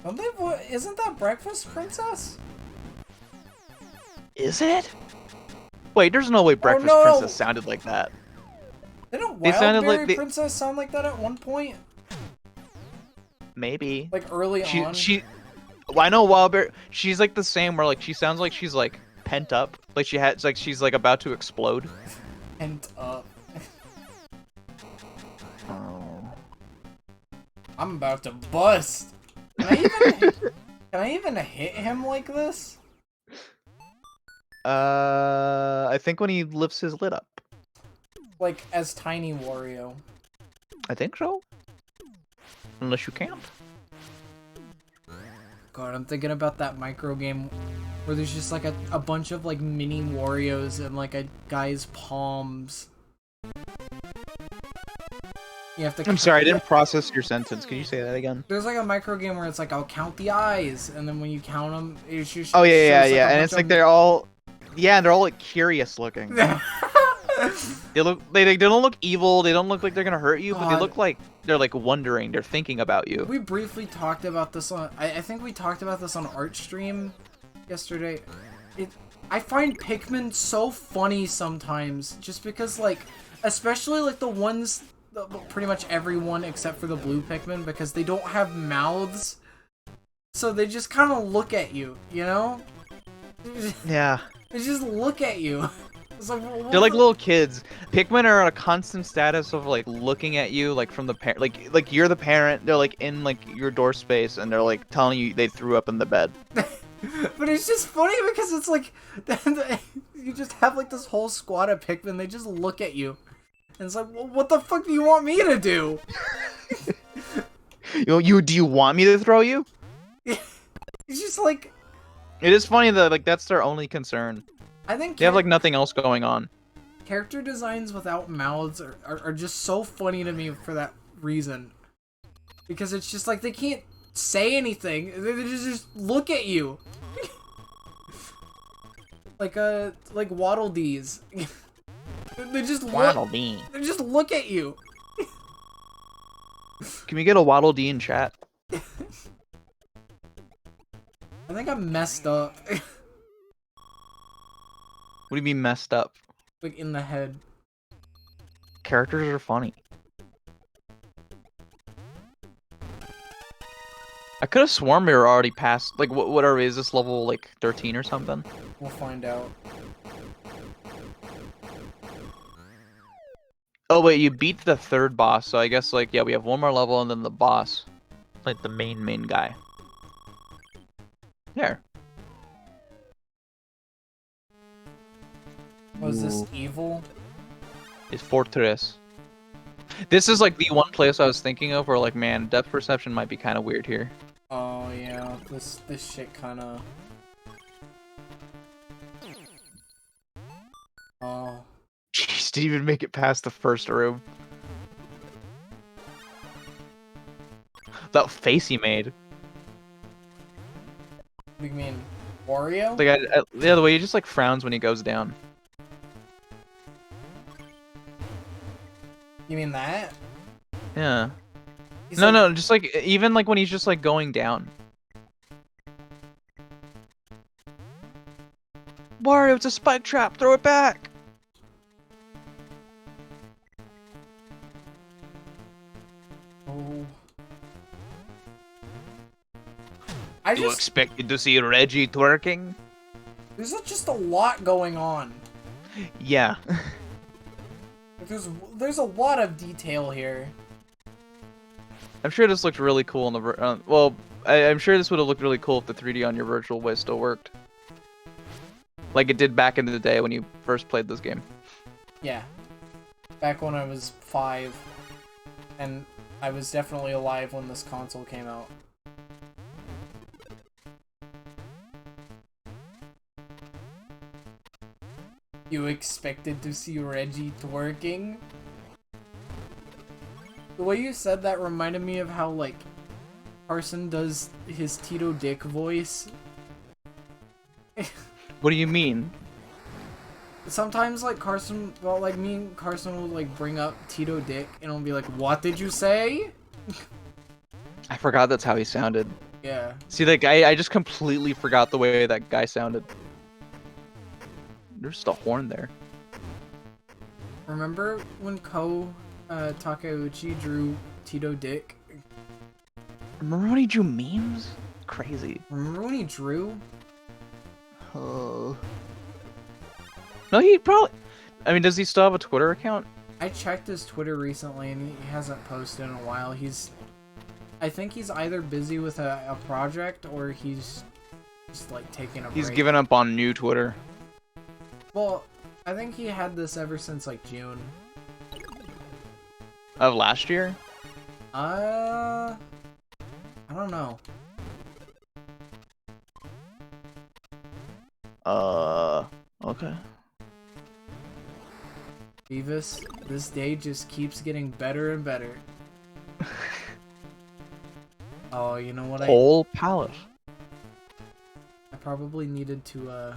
Don't they isn't that Breakfast Princess? Is it? Wait, there's no way Breakfast Princess sounded like that. Didn't Wildberry Princess sound like that at one point? Maybe. Like, early on? Well, I know Wildberry. She's, like, the same where, like, she sounds like she's, like, pent up. Like, she's, like, about to explode. Pent up. Oh. I'm about to bust. Can I even hit him like this? I think when he lifts his lid up. Like, as Tiny Wario. I think so. Unless you can't. God, I'm thinking about that micro game where there's just like a bunch of like mini Warios in like a guy's palms. You have to. I'm sorry, I didn't process your sentence. Can you say that again? There's like a micro game where it's like I'll count the eyes, and then when you count them, it's just. Oh yeah, and it's like they're all, yeah, they're all like curious looking. They don't look evil. They don't look like they're gonna hurt you, but they look like they're like wondering. They're thinking about you. We briefly talked about this on. I think we talked about this on Art Stream yesterday. I find Pikmin so funny sometimes, just because like, especially like the ones, pretty much everyone except for the blue Pikmin, because they don't have mouths, so they just kind of look at you, you know? Yeah. They just look at you. Like, they're like little kids. Pikmin are on a constant status of like looking at you, like from the parent, like you're the parent. They're like in like your door space, and they're like telling you they threw up in the bed. But it's just funny because it's like you just have like this whole squad of Pikmin. They just look at you, and it's like, well, what the fuck do you want me to do? Do you want me to throw you? It's just like. It is funny that like that's their only concern. I think they have like nothing else going on. character designs without mouths are just so funny to me for that reason. Because it's just like they can't say anything. They just look at you. like Waddle Dees. They just Waddle Dee. They just look at you. Can we get a Waddle Dee in chat? I think I'm messed up. What do you mean messed up? Like in the head. Characters are funny. I could have sworn we were already past, like, what are we, is this level, like, 13 or something? We'll find out. Oh, wait, you beat the third boss, so I guess, like, yeah, we have one more level and then the boss. Like, the main guy. There. Was this evil? It's Fortress. This is, like, the one place I was thinking of where, like, man, depth perception might be kind of weird here. Oh, yeah. This shit kind of... Oh. Jeez, didn't even make it past the first room. That face he made. What do you mean? Wario? Like, yeah, the way he just, like, frowns when he goes down. You mean that? Yeah. He's No, like... no, just, like, even, like, when he's just, like, going down. Wario, it's a spike trap! Throw it back! Oh. I You just... expected to see Reggie twerking? There's just a lot going on. Yeah. There's a lot of detail here. I'm sure this looked really cool in the well, I'm sure this would have looked really cool if the 3D on your Virtual Boy still worked. Like it did back in the day when you first played this game. Yeah. Back when I was 5. And I was definitely alive when this console came out. You expected to see Reggie twerking? The way you said that reminded me of how, like, Carson does his Tito Dick voice. What do you mean? Sometimes, like, Carson, well, like, me and Carson will, like, bring up Tito Dick, and it'll be like, what did you say? I forgot that's how he sounded. Yeah. See, like, I just completely forgot the way that guy sounded. There's just a horn there. Remember when Takeuchi drew Tito Dick? Remember when he drew memes? Crazy. Remember when he drew? Oh. No, he probably... I mean, does he still have a Twitter account? I checked his Twitter recently and he hasn't posted in a while. I think he's either busy with a project or he's just like taking a break. He's given up on new Twitter. Well, I think he had this ever since like June. Of last year? I don't know. Okay. Beavis, this day just keeps getting better and better. Oh, you know what? Whole palette. I probably needed to,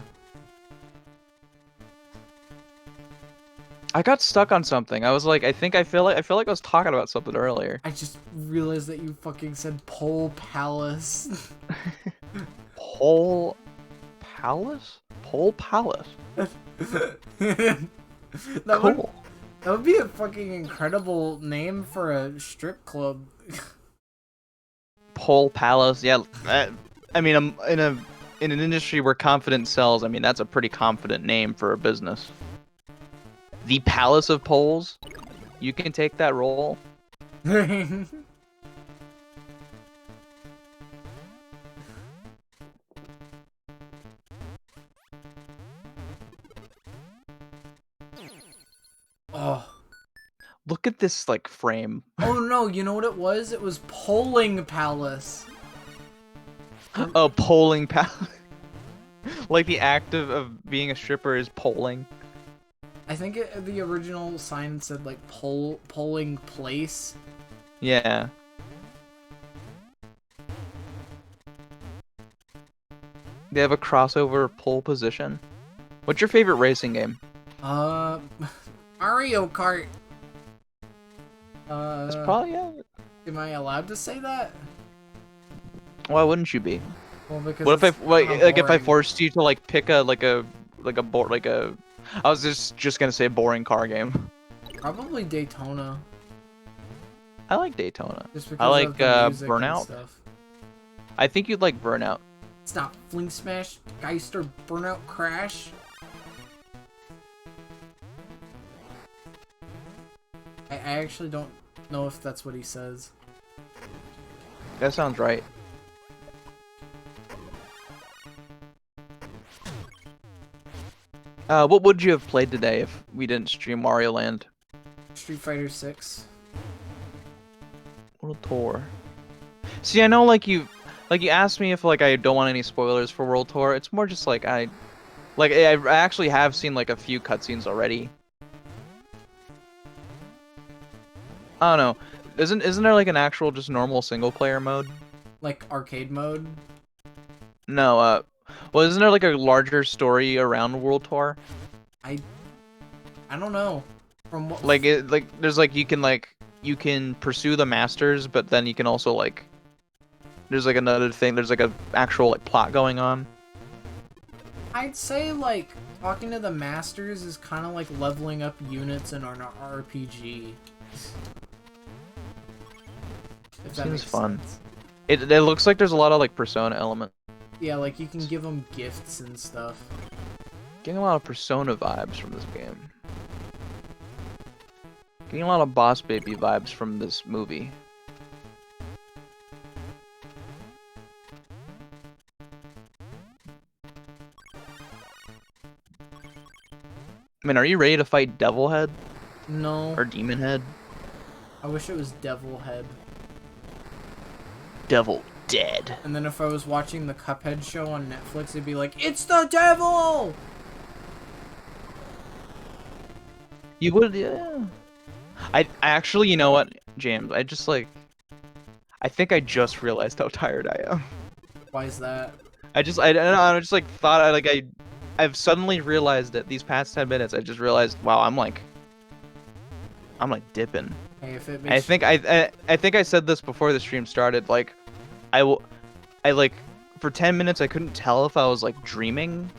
I got stuck on something. I was like, I feel like I was talking about something earlier. I just realized that you fucking said Pole Palace. Pole Palace? Pole Palace. Cool. That would be a fucking incredible name for a strip club. Pole Palace. Yeah. I mean, in an industry where confidence sells, I mean, that's a pretty confident name for a business. The Palace of Poles. You can take that role. Oh. Look at this, like, frame. Oh no, you know what it was? It was Polling Palace. A polling palace. Like the act of being a stripper is polling. I think the original sign said like polling place. Yeah. They have a crossover pole position. What's your favorite racing game? Mario Kart. That's probably it. Am I allowed to say that? Why wouldn't you be? Well, because What if if I boring. forced you to like pick a I was just gonna say boring car game. Probably Daytona. I like Daytona. Just I because like of the music and Burnout. stuff. I think you'd like Burnout. It's not Fling Smash, Geister, Burnout, Crash. I actually don't know if that's what he says. That sounds right. What would you have played today if we didn't stream Wario Land? Street Fighter 6. World Tour. See, I know like you asked me if like I don't want any spoilers for World Tour. It's more just like I actually have seen like a few cutscenes already. I don't know. Isn't there like an actual just normal single player mode? Like arcade mode? No, well, isn't there like a larger story around World Tour? I don't know. From what There's like you can pursue the masters, but then you can also like there's like another thing, there's like a actual like plot going on. I'd say like talking to the masters is kind of like leveling up units in an RPG. If that Seems makes fun. sense. It looks like there's a lot of like Persona elements. Yeah, like you can give them gifts and stuff. Getting a lot of Persona vibes from this game. Getting a lot of Boss Baby vibes from this movie. I mean, are you ready to fight Devil Head? No. Or Demon Head? I wish it was Devil Head. Devil Dead. And then if I was watching the Cuphead show on Netflix, it'd be like, it's the devil! You would, yeah. I actually, you know what, James? I think I just realized how tired I am. Why is that? I don't know, I just like thought I've suddenly realized that these past 10 minutes I just realized, wow, I'm like dipping. Hey, if it I makes think I said this before the stream started, like I like for 10 minutes I couldn't tell if I was like dreaming.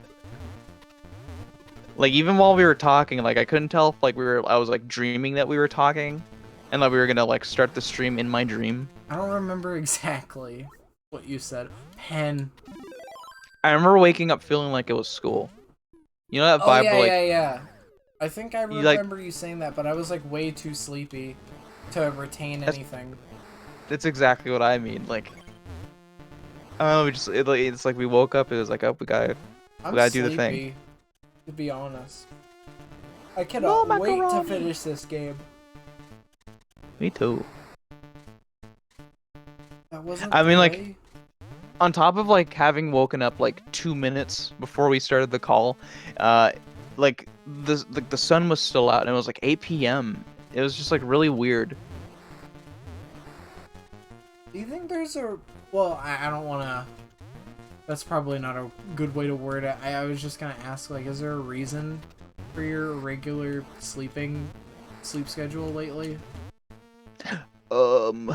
Like even while we were talking, like I couldn't tell if like I was like dreaming that we were talking and that we were gonna like start the stream in my dream. I don't remember exactly what you said. Pen. I remember waking up feeling like it was school. You know that vibe where, like, yeah. I think I remember you saying that, but I was like way too sleepy to retain anything. That's exactly what I mean. Like, oh, it's like we woke up. It was like, oh, we gotta do the thing. To be honest, I cannot wait to finish this game. Me too. That wasn't. I mean, like, on top of like having woken up like 2 minutes before we started the call, like the sun was still out and it was like 8 p.m. It was just like really weird. Do you think there's a... Well, I don't want to... That's probably not a good way to word it. I was just going to ask, like, is there a reason for your irregular sleep schedule lately? I mean,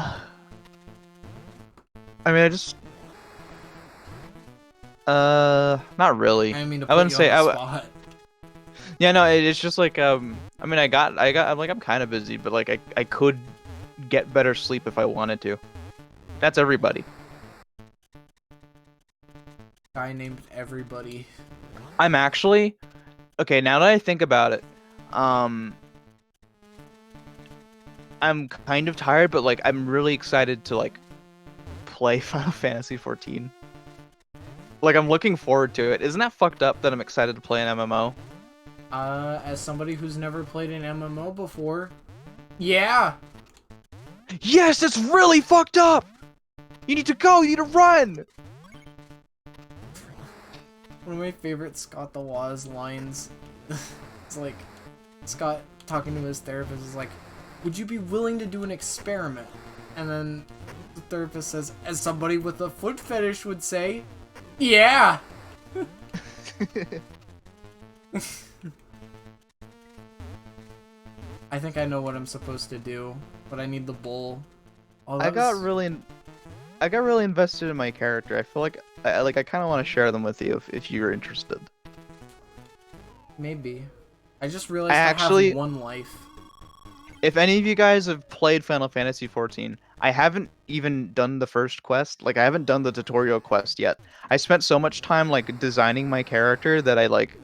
I just... not really. I mean, I wouldn't say spot. Yeah, no, it's just like, I mean, I'm like, I'm kind of busy, but like, I could get better sleep if I wanted to. That's everybody. Guy named Everybody. I'm actually, okay, now that I think about it, I'm kind of tired, but like, I'm really excited to like, play Final Fantasy 14. Like, I'm looking forward to it. Isn't that fucked up that I'm excited to play an MMO? As somebody who's never played an MMO before, yeah! Yes, it's really fucked up! You need to go, you need to run! One of my favorite Scott the Woz lines. It's like, Scott, talking to his therapist, is like, would you be willing to do an experiment? And then the therapist says, as somebody with a foot fetish would say, yeah! I think I know what I'm supposed to do, but I need the bowl. Oh, I got really invested in my character. I feel like I kind of want to share them with you if you're interested. Maybe. I just realized I have one life. If any of you guys have played Final Fantasy XIV, I haven't even done the first quest. Like, I haven't done the tutorial quest yet. I spent so much time, like, designing my character that I, like...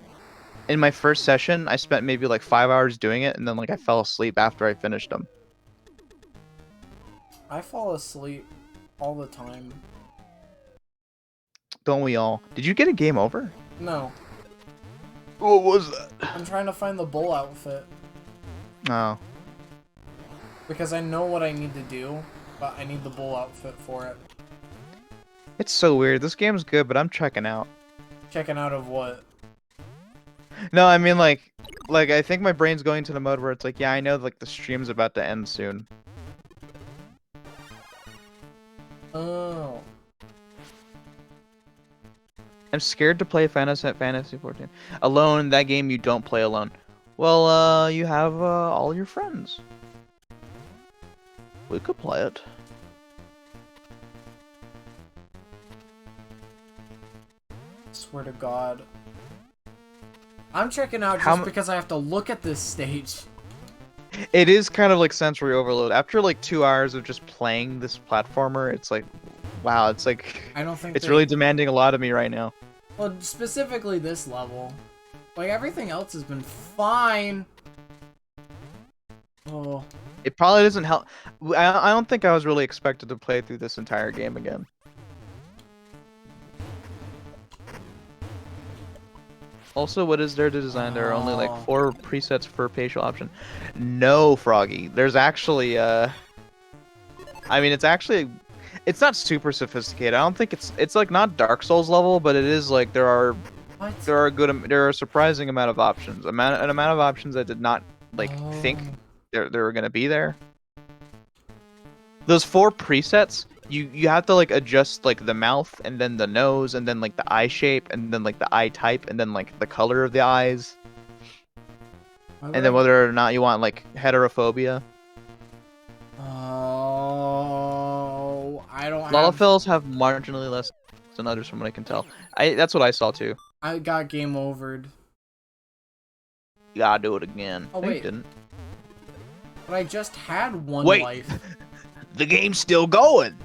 In my first session, I spent maybe, like, 5 hours doing it, and then, like, I fell asleep after I finished them. I fall asleep all the time. Don't we all? Did you get a game over? No. What was that? I'm trying to find the bull outfit. Oh. Because I know what I need to do, but I need the bull outfit for it. It's so weird. This game's good, but I'm checking out. Checking out of what? No, I mean, like, I think my brain's going to the mode where it's like, yeah, I know, like, the stream's about to end soon. Oh. I'm scared to play Final Fantasy XIV. Alone, that game you don't play alone. Well, you have, all your friends. We could play it. Swear to God. I'm checking out just because I have to look at this stage. It is kind of like sensory overload. After like 2 hours of just playing this platformer, it's like, wow, it's like, I don't think it's really demanding a lot of me right now. Well, specifically this level. Like, everything else has been fine. Oh. It probably doesn't help. I don't think I was really expected to play through this entire game again. Also, what is there to design? There are only like 4 presets per facial option. No, Froggy. There's actually, I mean, it's not super sophisticated. I don't think it's like not Dark Souls level, but it is like there are a surprising amount of options. An amount of options I did not like think they were gonna be there. Those 4 presets, you have to like adjust like the mouth and then the nose and then like the eye shape and then like the eye type and then like the color of the eyes. And then whether or not you want like heterophobia. Oh, I don't. Lalafels have marginally less than others from what I can tell. That's what I saw too. I got game overed. You gotta do it again. Oh no, wait, you didn't. But I just had one life. The game's still going.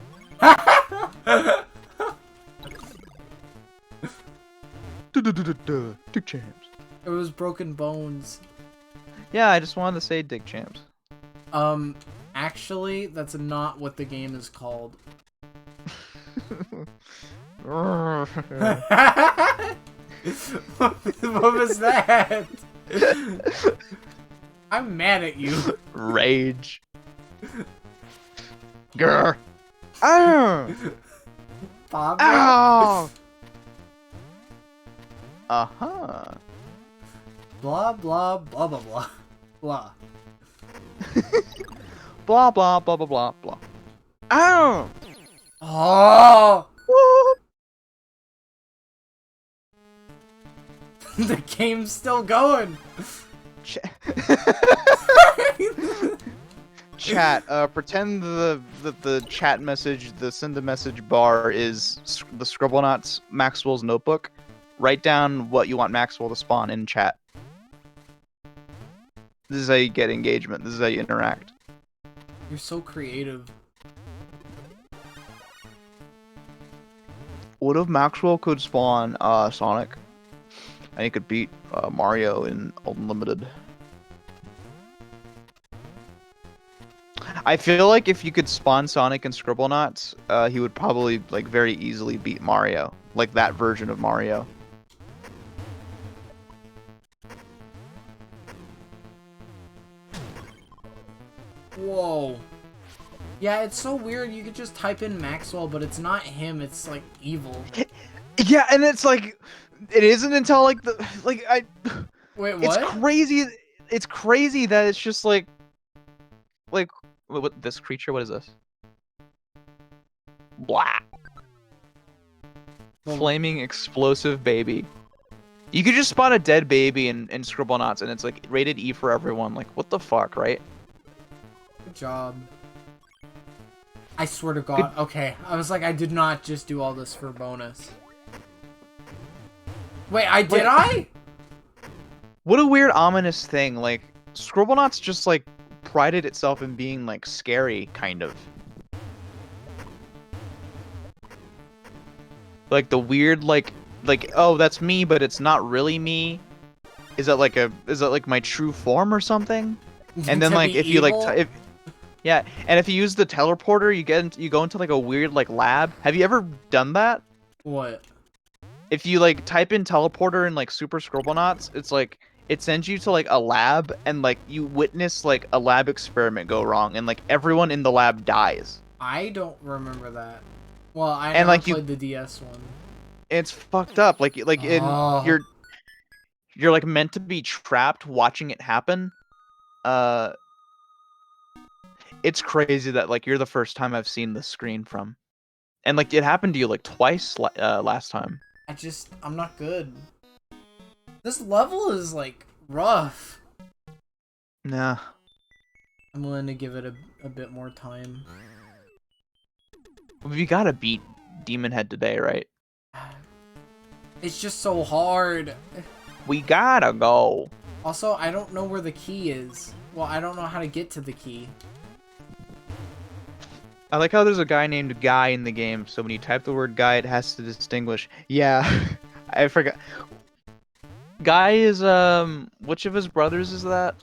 Dick champs. It was Broken Bones. Yeah, I just wanted to say Dick champs. Actually, that's not what the game is called. What was that? I'm mad at you. Rage. Grr. Oh. Pablo? Ow. Uh-huh. Blah, blah, blah, blah, blah. Blah. Blah, blah, blah, blah, blah, blah. Ow. Oh! The game's still going. Chat, pretend the chat message, the send a message bar is the Scribblenauts Maxwell's notebook. Write down what you want Maxwell to spawn in chat. This is how you get engagement. This is how you interact. You're so creative. What if Maxwell could spawn Sonic? And he could beat Mario in Unlimited. I feel like if you could spawn Sonic and Scribblenauts, he would probably like very easily beat Mario, like that version of Mario. Whoa. Yeah, it's so weird. You could just type in Maxwell, but it's not him. It's like evil. Yeah, and it's like it isn't until like I. Wait, what? It's crazy. it's crazy that it's just like what this creature? What is this? Blah. Well, Flaming explosive baby. You could just spawn a dead baby in Scribblenauts, and it's like rated E for everyone. Like, what the fuck, right? good job. I swear to God. Okay, I was like, I did not just do all this for bonus. Wait, did I? What a weird, ominous thing. Like, Scribblenauts just like prided itself in being like scary, kind of. Like the weird, like oh, that's me, but it's not really me. Is that like my true form or something? And then like if you like yeah, and if you use the teleporter, you go into like a weird like lab. Have you ever done that? What? If you like type in teleporter in like Super Scribblenauts, it's like it sends you to like a lab, and like you witness like a lab experiment go wrong, and like everyone in the lab dies. I don't remember that. Well, I And never like played the DS one. it's fucked up. Like Oh. you're like meant to be trapped watching it happen. Uh, it's crazy that like you're the first time I've seen the screen from, and like it happened to you like twice last time. I'm not good. This level is like rough. Nah. I'm willing to give it a bit more time. We gotta beat Demon Head today, right? It's just so hard. We gotta go. Also, I don't know where the key is. Well, I don't know how to get to the key. I like how there's a guy named Guy in the game, so when you type the word Guy, it has to distinguish. Yeah, I forgot. Guy is, which of his brothers is that?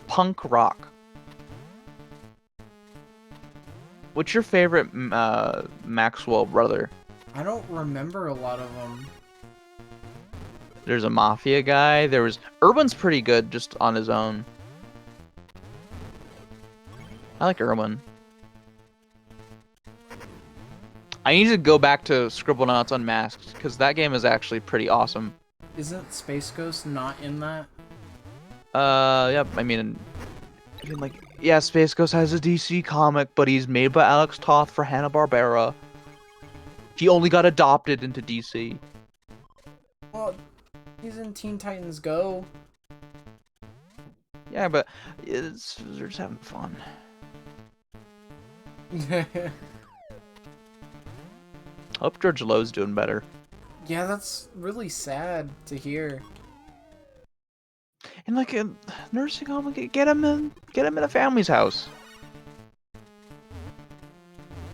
Punk Rock. What's your favorite, Maxwell brother? I don't remember a lot of them. There's a Mafia guy. Irwin's pretty good just on his own. I like Irwin. I need to go back to Scribblenauts Unmasked, because that game is actually pretty awesome. Isn't Space Ghost not in that? Yeah, I mean, like, yeah, Space Ghost has a DC comic, but he's made by Alex Toth for Hanna-Barbera. He only got adopted into DC. Well, he's in Teen Titans Go. Yeah, but they're just having fun. Hope George Lowe's doing better. Yeah, that's really sad to hear. And like a nursing home, get him in a family's house.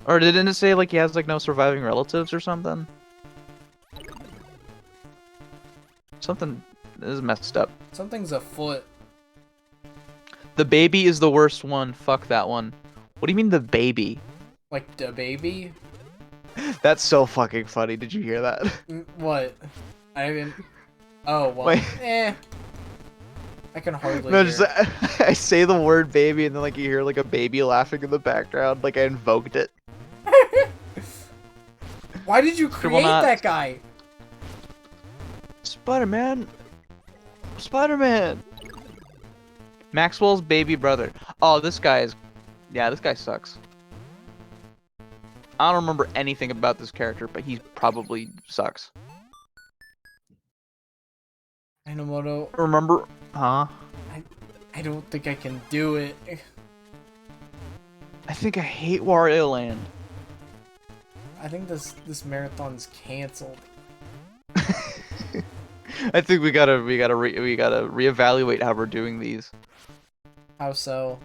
Or didn't it say like he has like no surviving relatives or something? Something is messed up. Something's afoot. The baby is the worst one. Fuck that one. What do you mean the baby? Like the baby? That's so fucking funny. Did you hear that? What? I didn't. Oh well. Wait. I can hardly. No, hear. just I say the word baby and then like you hear like a baby laughing in the background. Like I invoked it. Why did you create that guy? Spider-Man. Spider-Man. Maxwell's baby brother. Oh, this guy sucks. I don't remember anything about this character, but he probably sucks. Inomoto. Remember? Huh? I don't think I can do it. I think I hate Wario Land. I think this marathon's canceled. I think we gotta reevaluate how we're doing these. How so?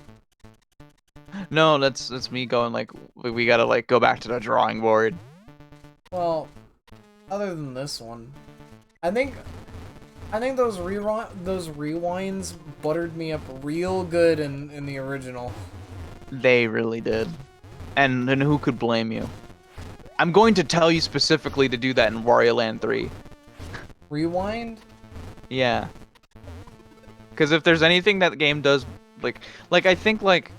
No, that's me going like we gotta like go back to the drawing board. Well, other than this one, I think those rewinds buttered me up real good in the original. They really did, and who could blame you? I'm going to tell you specifically to do that in Wario Land 3. Rewind? Yeah. Because if there's anything that the game does, like I think like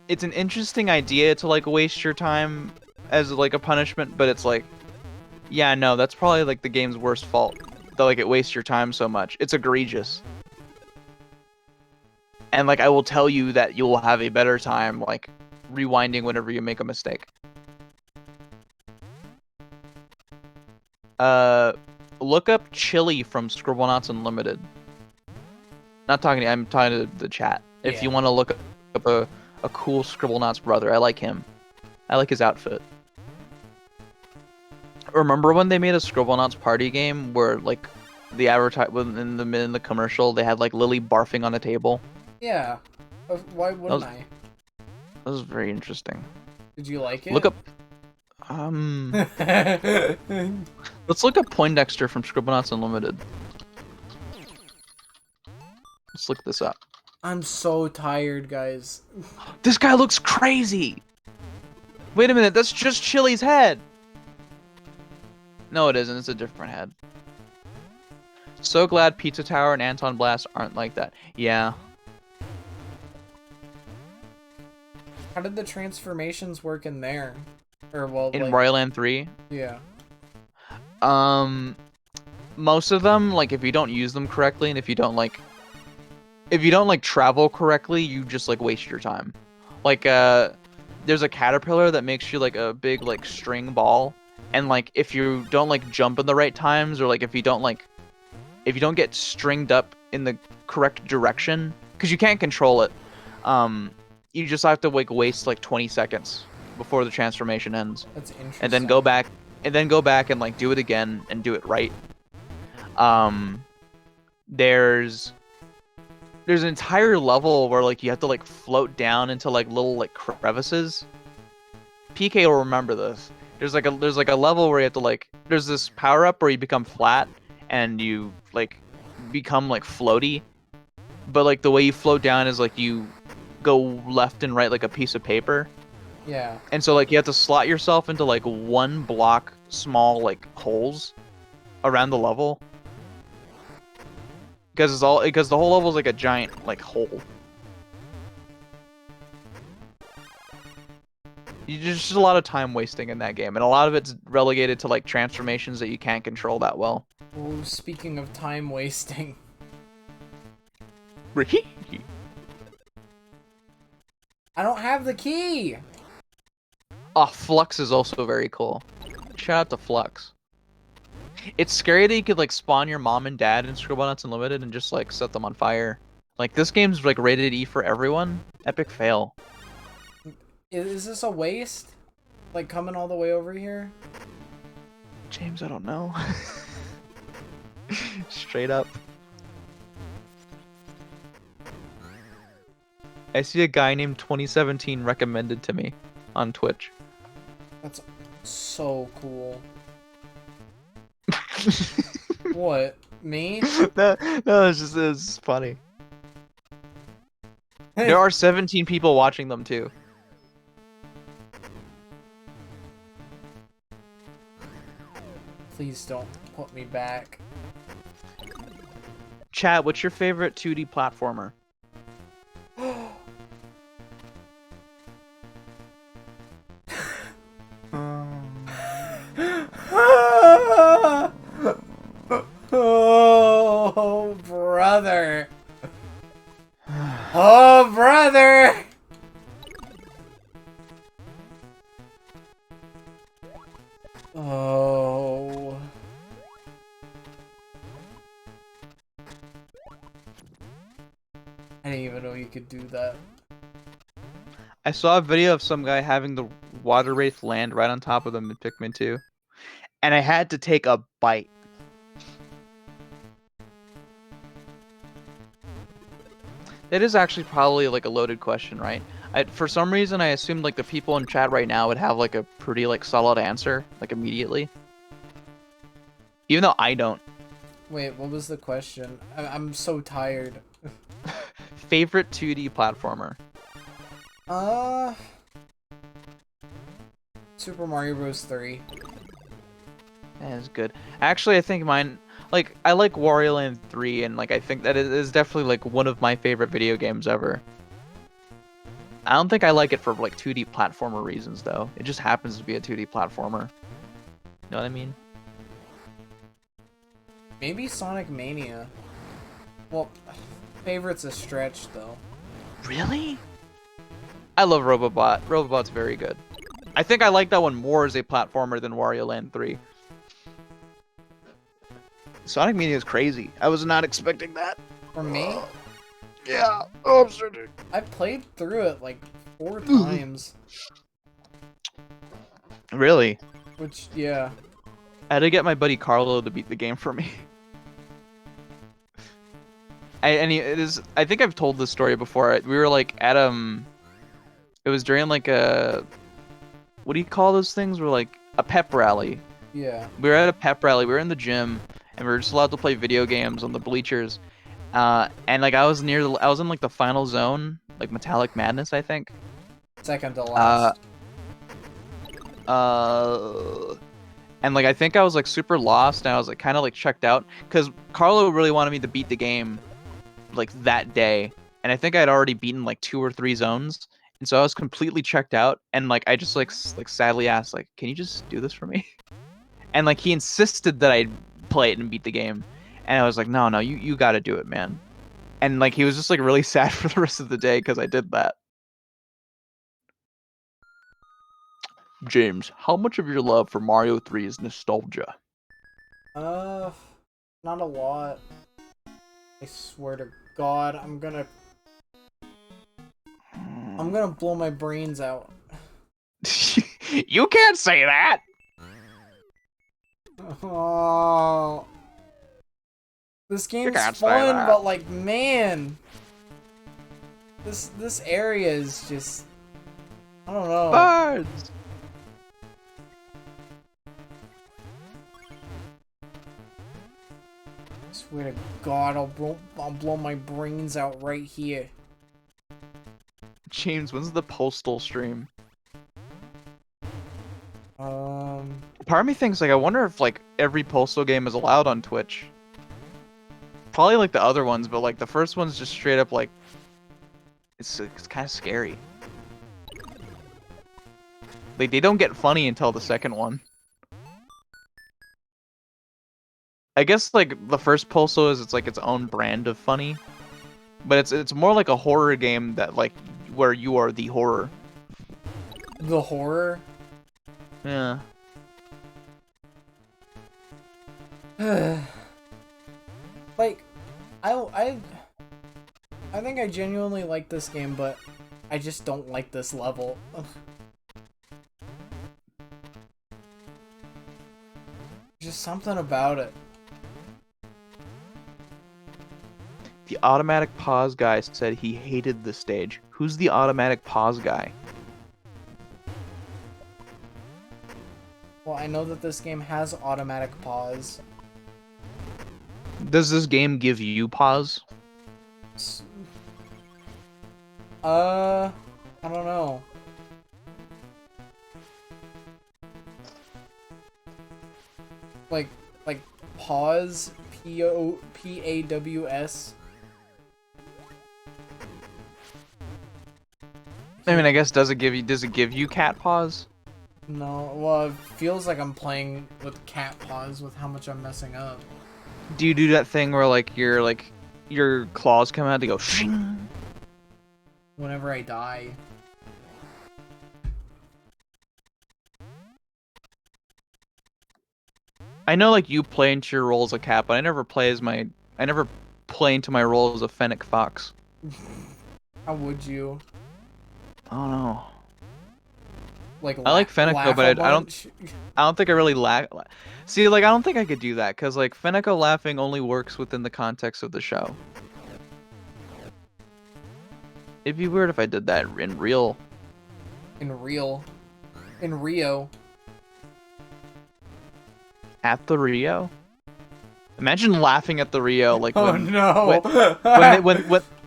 it's an interesting idea to like waste your time as like a punishment, but it's like Yeah, no, that's probably like the game's worst fault. That like it wastes your time so much. It's egregious. And like I will tell you that you will have a better time like rewinding whenever you make a mistake. Uh, look up Chili from Scribblenauts Unlimited. Not talking to you, I'm talking to the chat. If Yeah. you want to look up a cool Scribblenauts brother, I like him. I like his outfit. Remember when they made a Scribblenauts party game where like the in the commercial they had like Lily barfing on a table? Yeah. Why That wouldn't was I? that was very interesting. Did you like Look it? up let's look up Poindexter from Scribblenauts Unlimited. Let's look this up. I'm so tired, guys. This guy looks crazy. Wait a minute, that's just Chili's head. No, it isn't. It's a different head. So glad Pizza Tower and Anton Blast aren't like that. Yeah. How did the transformations work in there? Or well, In like, Mario Land 3, yeah. most of them, like if you don't use them correctly and if you don't like travel correctly, you just like waste your time. Like there's a caterpillar that makes you like a big like string ball, and like if you don't like jump in the right times, or like if you don't get stringed up in the correct direction, because you can't control it, you just have to like waste like 20 seconds before the transformation ends. That's interesting. And then go back and like do it again and do it right. There's an entire level where like you have to like float down into like little like crevices. PK will remember this. There's like a level where you have to like there's this power up where you become flat and you like become like floaty. But like the way you float down is like you go left and right like a piece of paper. Yeah. And so like you have to slot yourself into like one block small like holes around the level. Because the whole level is like a giant like hole. There's just a lot of time wasting in that game, and a lot of it's relegated to like transformations that you can't control that well. Oh, speaking of time wasting. I don't have the key! Oh, Flux is also very cool. Shout out to Flux. It's scary that you could like spawn your mom and dad in Scribblenauts Unlimited and just like set them on fire. Like this game's like rated E for everyone. Epic fail. Is this a waste? Like coming all the way over here? James, I don't know. Straight up. I see a guy named 2017 recommended to me on Twitch. That's so cool. What? Me? No, it's funny. There are 17 people watching them too. Please don't put me back. Chat, what's your favorite 2D platformer? Oh, brother. Oh, brother. Oh. I didn't even know you could do that. I saw a video of some guy having the water wraith land right on top of them in Pikmin 2. And I had to take a bite. That is actually probably like a loaded question, right? For some reason, I assumed like the people in chat right now would have like a pretty like solid answer, like immediately. Even though I don't. Wait, what was the question? I'm so tired. Favorite 2D platformer? Super Mario Bros. 3. That is good. Actually, I think mine, like, I like Wario Land 3, and like I think that it is definitely like one of my favorite video games ever. I don't think I like it for like 2D platformer reasons though. It just happens to be a 2D platformer. You know what I mean? Maybe Sonic Mania. Well, favorite's a stretch though. Really? I love Robobot. Robobot's very good. I think I like that one more as a platformer than Wario Land 3. Sonic Mania is crazy. I was not expecting that. For me? Yeah. Oh, I'm starting. I played through it like 4 times. Really? Which, yeah. I had to get my buddy Carlo to beat the game for me. I think I've told this story before. We were like at it was during like a, what do you call those things? We're like a pep rally. Yeah. We were at a pep rally. We were in the gym, and we were just allowed to play video games on the bleachers. And like I was in like the final zone, like Metallic Madness, I think. Second to last. And like I think I was like super lost, and I was like kind of like checked out because Carlo really wanted me to beat the game like that day, and I think I'd already beaten like 2 or 3 zones, and so I was completely checked out, and like I just like sadly asked like, can you just do this for me? And like he insisted that I play it and beat the game, and I was like, no, you got to do it, man. And like he was just like really sad for the rest of the day because I did that. James, how much of your love for Mario 3 is nostalgia? Not a lot. I swear to God, I'm gonna blow my brains out. You can't say that! Oh. This game's fun, but like, man. This area is just, I don't know. Birds! I swear to God, I'll blow my brains out right here. James, when's the Postal stream? Part of me thinks like I wonder if like every Postal game is allowed on Twitch. Probably like the other ones, but like the first one's just straight up like it's kind of scary. Like they don't get funny until the second one. I guess like the first Postal is it's like its own brand of funny, but it's more like a horror game that like where you are the horror. The horror? Yeah. Like, I think I genuinely like this game, but I just don't like this level. Just something about it. The automatic pause guy said he hated the stage. Who's the automatic pause guy? Well, I know that this game has automatic pause. Does this game give you pause? I don't know. Like pause, PAWS. I mean, I guess does it give you cat paws? No, well, it feels like I'm playing with cat paws with how much I'm messing up. Do you do that thing where like your claws come out to go shing? Whenever I die. I know like you play into your role as a cat, but I never play into my role as a fennec fox. How would you? I don't know. Like I like Fenneco, but I don't think I really See, like I don't think I could do that because like Fenneco laughing only works within the context of the show. It'd be weird if I did that in real. In Rio. At the Rio? Imagine laughing at the Rio like when, no.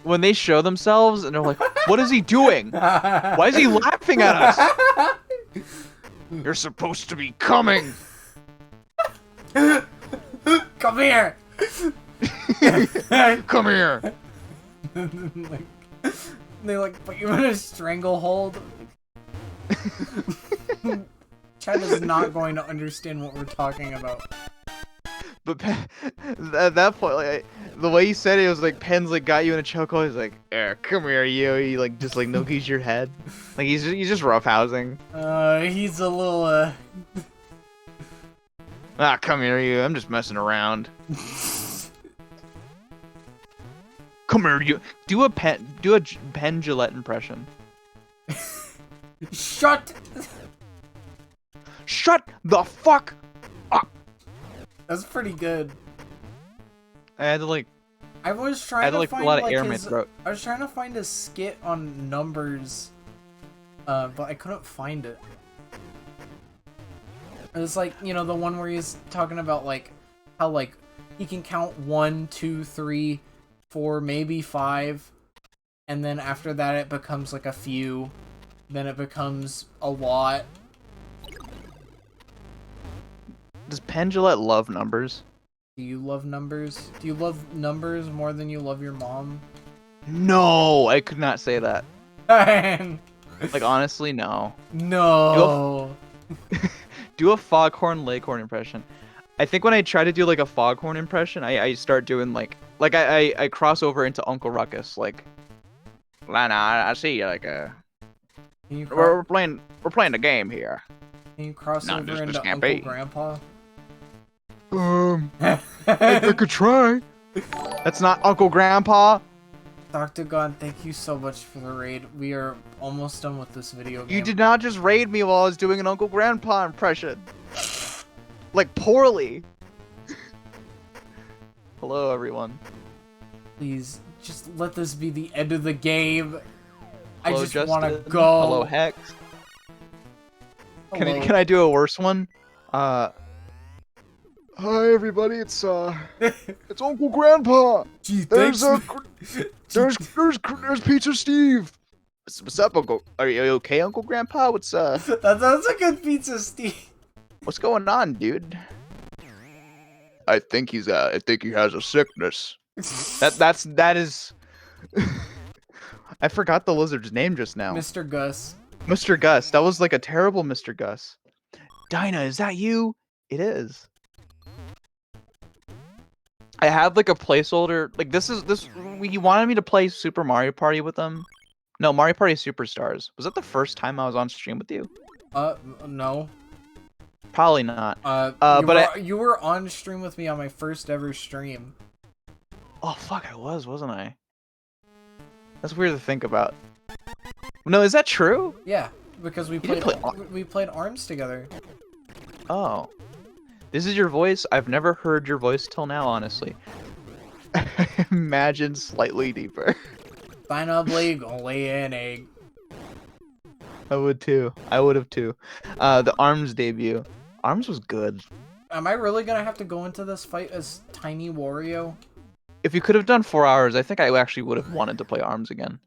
when they show themselves and they're like, what is he doing? Why is he laughing at us? You're supposed to be coming. Come here. Come here. They like put you in a stranglehold. Chad is not going to understand what we're talking about. But at that point, like the way he said it was like Pen's like got you in a chokehold. He's like, come here, you. He like just like noogies your head. Like he's just roughhousing. He's a little Come here, you. I'm just messing around. Come here, you. Do a Pen Gillette impression. Shut the fuck up. That's pretty good. I had to like. I was trying to find a lot of like air in my his. throat. I was trying to find a skit on numbers, but I couldn't find it. It was like, you know, the one where he's talking about like how like he can count 1, 2, 3, 4, maybe 5, and then after that it becomes like a few, then it becomes a lot. Does Penn Jillette love numbers? Do you love numbers? Do you love numbers more than you love your mom? No, I could not say that. Like honestly, no. No. Do a Foghorn Leghorn impression. I think when I try to do like a Foghorn impression, I start doing like I cross over into Uncle Ruckus. Like, Lana, I see you. Like, we're playing the game here. Can you cross over this into can't Uncle be. Grandpa? I could try. That's not Uncle Grandpa. Dr. Gon, thank you so much for the raid. We are almost done with this video game. You did not just raid me while I was doing an Uncle Grandpa impression. Like, poorly. Hello, everyone. Please, just let this be the end of the game. Hello, I just Justin. want to go. Hello, Hex. Hello. Can I do a worse one? Hi, everybody. It's Uncle Grandpa. Gee, There's thanks. there's Pizza Steve. What's up, Uncle? Are you okay, Uncle Grandpa? What's That's a good pizza, Steve. what's going on, dude? I think he has a sickness. That is. I forgot the lizard's name just now. Mr. Gus. Mr. Gus. That was like a terrible Mr. Gus. Dinah, is that you? It is. I had like a placeholder. Like this. He wanted me to play Super Mario Party with him. No, Mario Party Superstars. Was that the first time I was on stream with you? No. Probably not. You were on stream with me on my first ever stream. Oh fuck, I wasn't I? That's weird to think about. No, is that true? Yeah, because we played ARMS together. Oh. This is your voice? I've never heard your voice till now, honestly. Imagine slightly deeper. Sign up late, gonna lay an egg. I would too. I would have too. The ARMS debut. ARMS was good. Am I really gonna have to go into this fight as Tiny Wario? If you could have done 4 hours, I think I actually would have wanted to play ARMS again.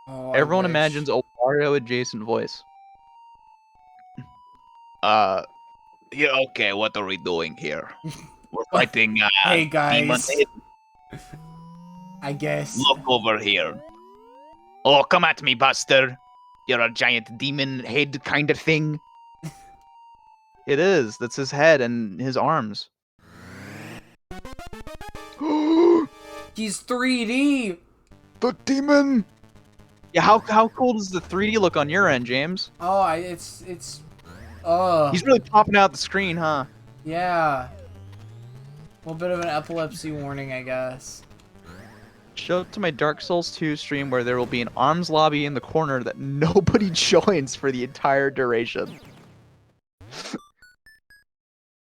Oh, Everyone imagines a Wario adjacent voice. Yeah, okay, what are we doing here? We're fighting, hey guys. demons. I guess. Look over here. Oh, come at me, Buster. You're a giant demon head kind of thing. It is. That's his head and his arms. He's 3D. The demon. Yeah, how cool does the 3D look on your end, James? Oh, it's. He's really popping out the screen, huh? Yeah. A little bit of an epilepsy warning, I guess. Show up to my Dark Souls 2 stream where there will be an ARMS lobby in the corner that nobody joins for the entire duration.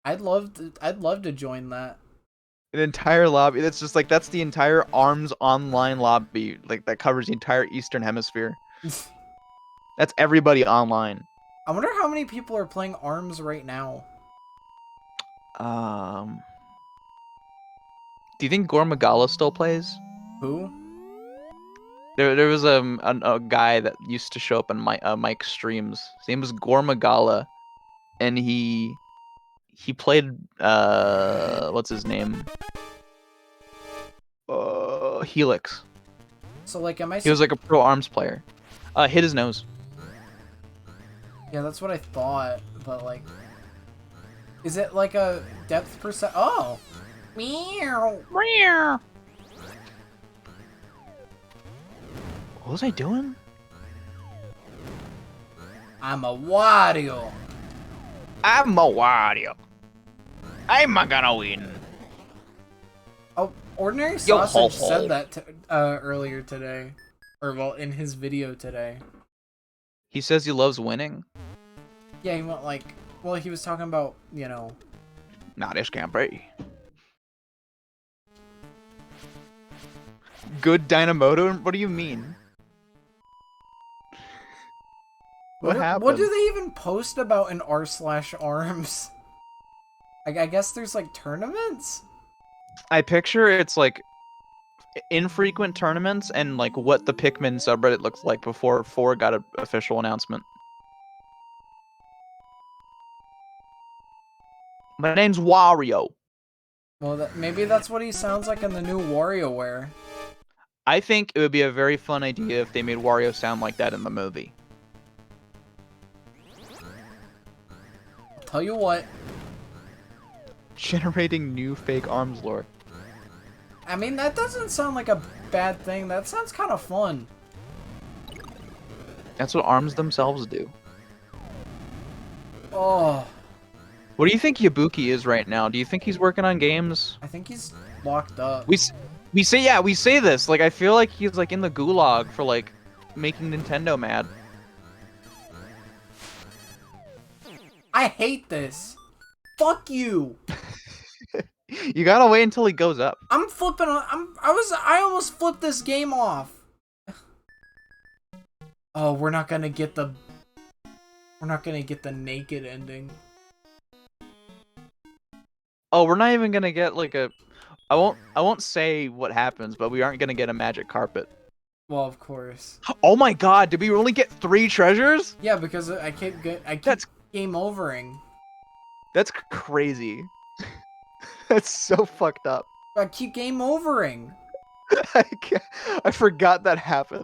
I'd love to join that. An entire lobby. That's just like that's the entire ARMS online lobby, like that covers the entire Eastern Hemisphere. That's everybody online. I wonder how many people are playing ARMS right now. Do you think Gore Magala still plays? Who? There was a guy that used to show up on Mike's streams. His name was Gore Magala, and he played what's his name? Helix. So like, am I? He was like a pro ARMS player. Hit his nose. Yeah, that's what I thought, but like, Is it like a depth percent? Oh! Meow! Meow. What was I doing? I'm a Wario! I'm a Wario. I'm gonna win. Oh, Ordinary Yo, Sausage ho, ho. said that earlier today. Or, well, in his video today. He says he loves winning. Yeah, he went like... Well, he was talking about, you know... Nah, this can't be. Good Dynamoto? What do you mean? What happened? What do they even post about in r/arms? I guess there's like tournaments? I picture it's like infrequent tournaments and like what the Pikmin subreddit looked like before 4 got an official announcement. My name's Wario. Well, maybe that's what he sounds like in the new WarioWare. I think it would be a very fun idea if they made Wario sound like that in the movie. Tell you what. Generating new fake arms lore. I mean, that doesn't sound like a bad thing. That sounds kind of fun. That's what arms themselves do. Oh. What do you think Yabuki is right now? Do you think he's working on games? I think he's locked up. We say this. Like, I feel like he's like in the gulag for like making Nintendo mad. I hate this. Fuck you. You gotta wait until he goes up. I'm flipping on. I almost flipped this game off. Oh, we're not gonna get the naked ending. Oh, we're not even gonna get like a. I won't say what happens, but we aren't gonna get a magic carpet. Well, of course. Oh my god! Did we only get 3 treasures? Yeah, because I keep That's game overing. That's crazy. That's so fucked up. I keep game overing. I forgot that happened.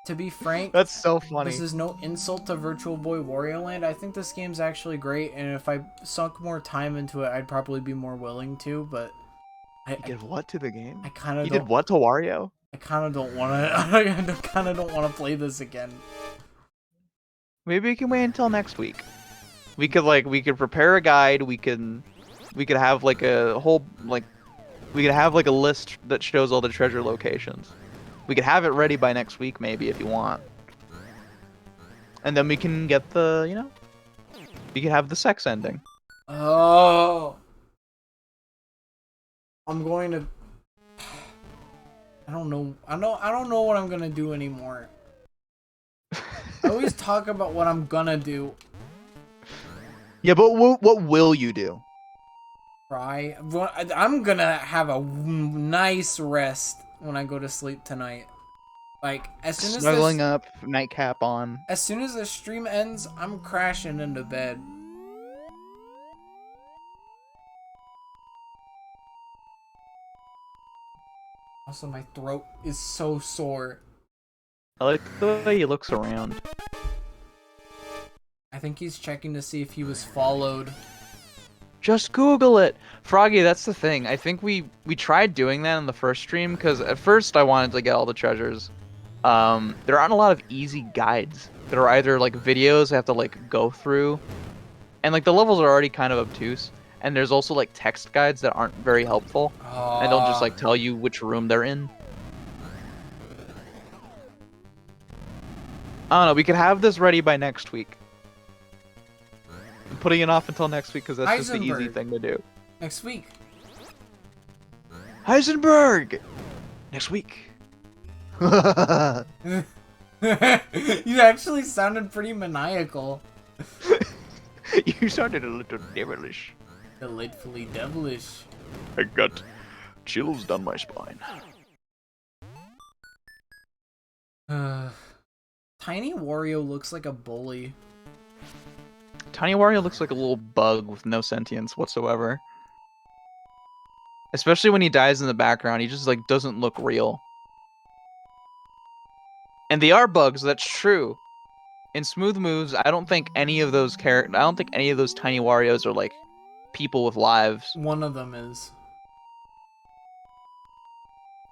To be frank, That's so funny. this is no insult to Virtual Boy Wario Land. I think this game's actually great, and if I sunk more time into it, I'd probably be more willing to. But You did what to the game? I kind of You did what to Wario? I kind of don't want to. I kind of don't want to play this again. Maybe we can wait until next week. We could prepare a guide. We could have like a whole we could have like a list that shows all the treasure locations. We could have it ready by next week, maybe, if you want. And then we can get the, we could have the sex ending. Oh, I'm going to. I don't know. I don't know what I'm gonna do anymore. I always talk about what I'm gonna do. Yeah, but what will you do? Cry. I'm gonna have a nice rest when I go to sleep tonight. Like, as soon as Snuggling up, nightcap on. As soon as the stream ends, I'm crashing into bed. Also, my throat is so sore. I like the way he looks around. I think he's checking to see if he was followed. Just Google it! Froggy, that's the thing. I think we tried doing that in the first stream, because at first I wanted to get all the treasures. There aren't a lot of easy guides. There are either, like, videos I have to, like, go through. And, like, the levels are already kind of obtuse. And there's also, like, text guides that aren't very helpful. And don't just, like, tell you which room they're in. I don't know, we could have this ready by next week. I'm putting it off until next week because that's just the easy thing to do. Next week. Heisenberg! Next week. You actually sounded pretty maniacal. You sounded a little devilish. Delightfully devilish. I got chills down my spine. Tiny Wario looks like a bully. Tiny Wario looks like a little bug with no sentience whatsoever. Especially when he dies in the background, he just like doesn't look real. And they are bugs, that's true. In Smooth Moves, I don't think any of those tiny Warios are like people with lives. One of them is.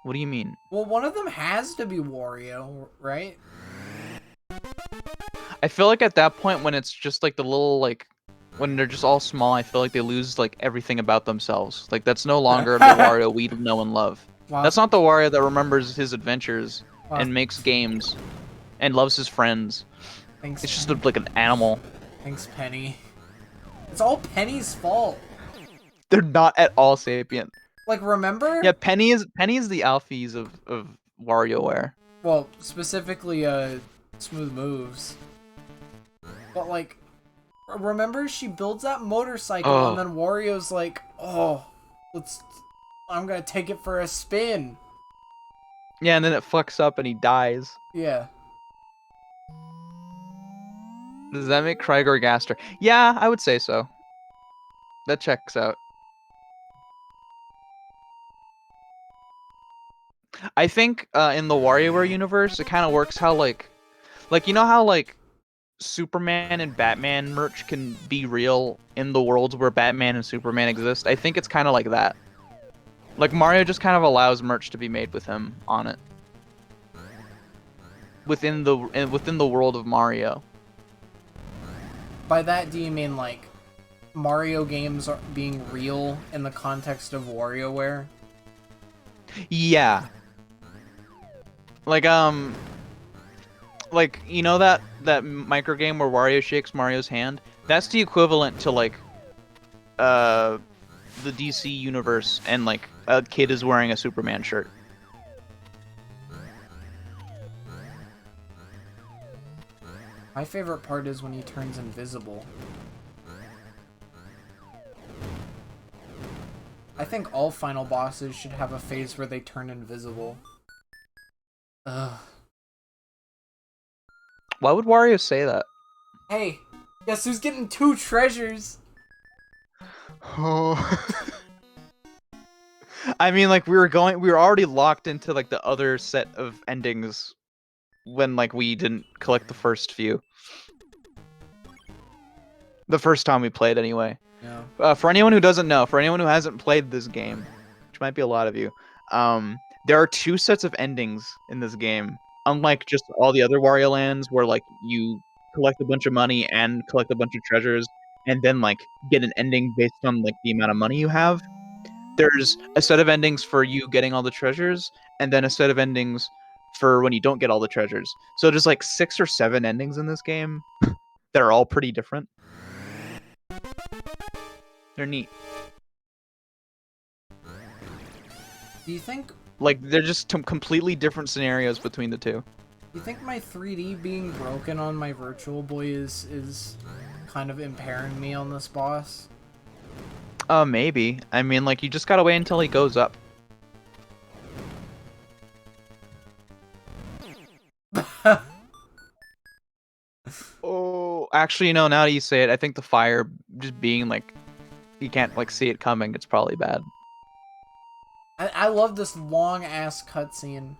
What do you mean? Well, one of them has to be Wario, right? I feel like at that point when it's just like the little like when they're just all small, I feel like they lose like everything about themselves. Like that's no longer the Wario we know and love. Wow. That's not the Wario that remembers his adventures Wow. and makes games and loves his friends. Thanks, It's just Penny. like an animal. Thanks, Penny. It's all Penny's fault. They're not at all sapient. Like, remember? Yeah, Penny is the Alphys of WarioWare. Well, specifically, Smooth Moves. But, like, remember she builds that motorcycle and then Wario's like, oh, I'm gonna take it for a spin. Yeah, and then it fucks up and he dies. Yeah. Does that make Crygor Gaster? Yeah, I would say so. That checks out. I think in the WarioWare universe, it kind of works how like you know how like Superman and Batman merch can be real in the worlds where Batman and Superman exist. I think it's kind of like that. Like Mario just kind of allows merch to be made with him on it within the world of Mario. By that, do you mean, like, Mario games are being real in the context of WarioWare? Yeah. Like you know that micro game where Wario shakes Mario's hand? That's the equivalent to like the DC universe and like a kid is wearing a Superman shirt. My favorite part is when he turns invisible. I think all final bosses should have a phase where they turn invisible. Ugh. Why would Wario say that? Hey, guess who's getting 2 treasures? Oh. I mean, like we were already locked into like the other set of endings when like we didn't collect the first few. The first time we played, anyway. Yeah. For anyone who doesn't know, for anyone who hasn't played this game, which might be a lot of you, there are 2 sets of endings in this game. Unlike just all the other Wario lands, where like you collect a bunch of money and collect a bunch of treasures, and then like get an ending based on like the amount of money you have. There's a set of endings for you getting all the treasures, and then a set of endings for when you don't get all the treasures. So there's like 6 or 7 endings in this game that are all pretty different. They're neat. Do you think... Like, they're just completely different scenarios between the two. Do you think my 3D being broken on my Virtual Boy is kind of impairing me on this boss? Maybe. I mean, like, you just gotta wait until he goes up. Oh, actually, no, now that you say it, I think the fire just being, like, you can't, like, see it coming, it's probably bad. I love this long-ass cutscene.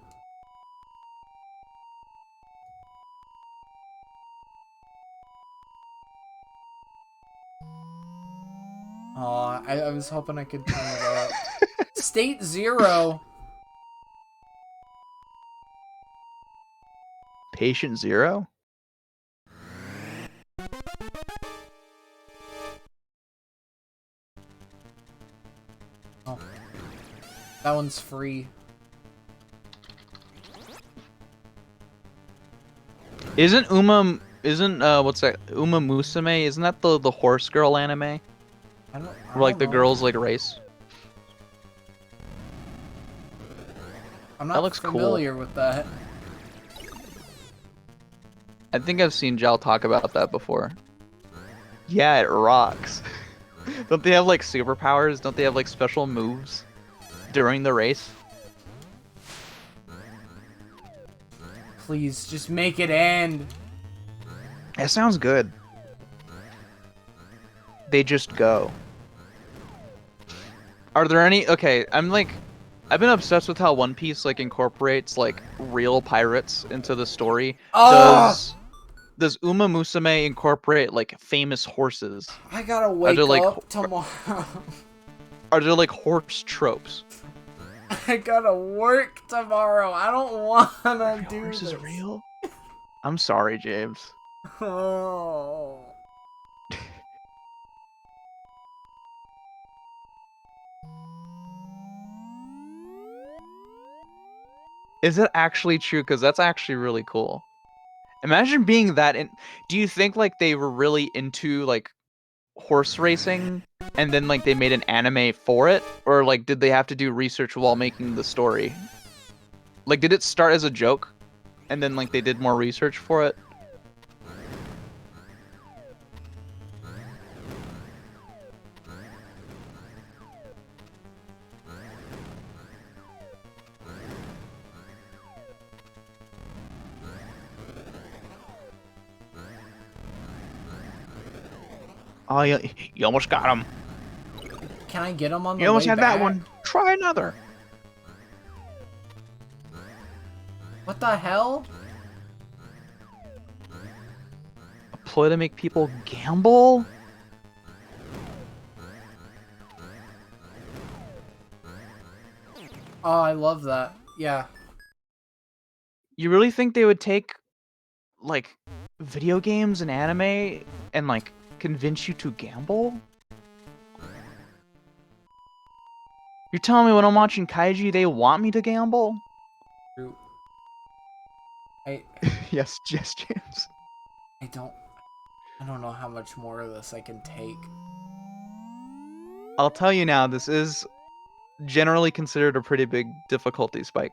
Aw, I was hoping I could turn it up. State 0! Patient Zero? Oh. That one's free. Isn't what's that? Uma Musume? Isn't that the horse girl anime? I don't Where like the know. girls like race? I'm not That looks cool. familiar with that. I think I've seen Jal talk about that before. Yeah, it rocks. Don't they have like superpowers? Don't they have like special moves during the race? Please, just make it end. That sounds good. They just go. Are there any... Okay, I've been obsessed with how One Piece like incorporates like real pirates into the story. Oh! does Uma Musume incorporate like famous horses? I gotta Are there wake like up tomorrow. are there like horse tropes? I gotta work tomorrow. I don't wanna do Horse this. is real? I'm sorry, James. Oh. Is it actually true? Because that's actually really cool. Imagine being that in. Do you think like they were really into like horse racing and then like they made an anime for it? Or like did they have to do research while making the story? Like did it start as a joke and then like they did more research for it? Oh, you almost got him. Can I get him on the You almost way had back? that one. Try another. What the hell? A ploy to make people gamble? Oh, I love that. Yeah. You really think they would take like video games and anime and like convince you to gamble? You're telling me when I'm watching Kaiji they want me to gamble? True. I Yes, James. I don't know how much more of this I can take. I'll tell you now, this is generally considered a pretty big difficulty spike.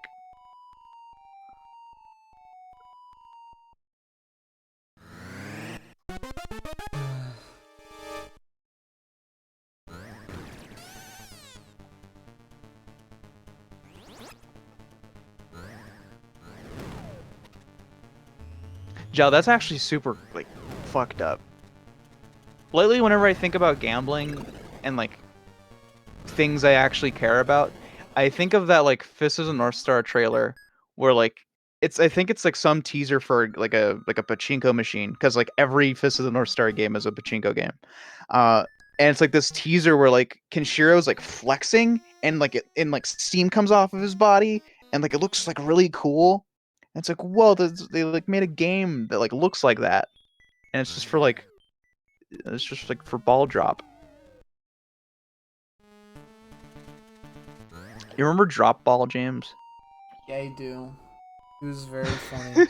Joe, that's actually super like fucked up. Lately, whenever I think about gambling and like things I actually care about, I think of that like Fist of the North Star trailer where like I think it's like some teaser for like a pachinko machine because like every Fist of the North Star game is a pachinko game. Uh and it's like this teaser where like Kenshiro's like flexing and like like steam comes off of his body and like it looks like really cool. And it's like, whoa, they like made a game that like looks like that. And it's just like for ball drop. You remember Drop Ball, James? Yeah, I do. It was very funny.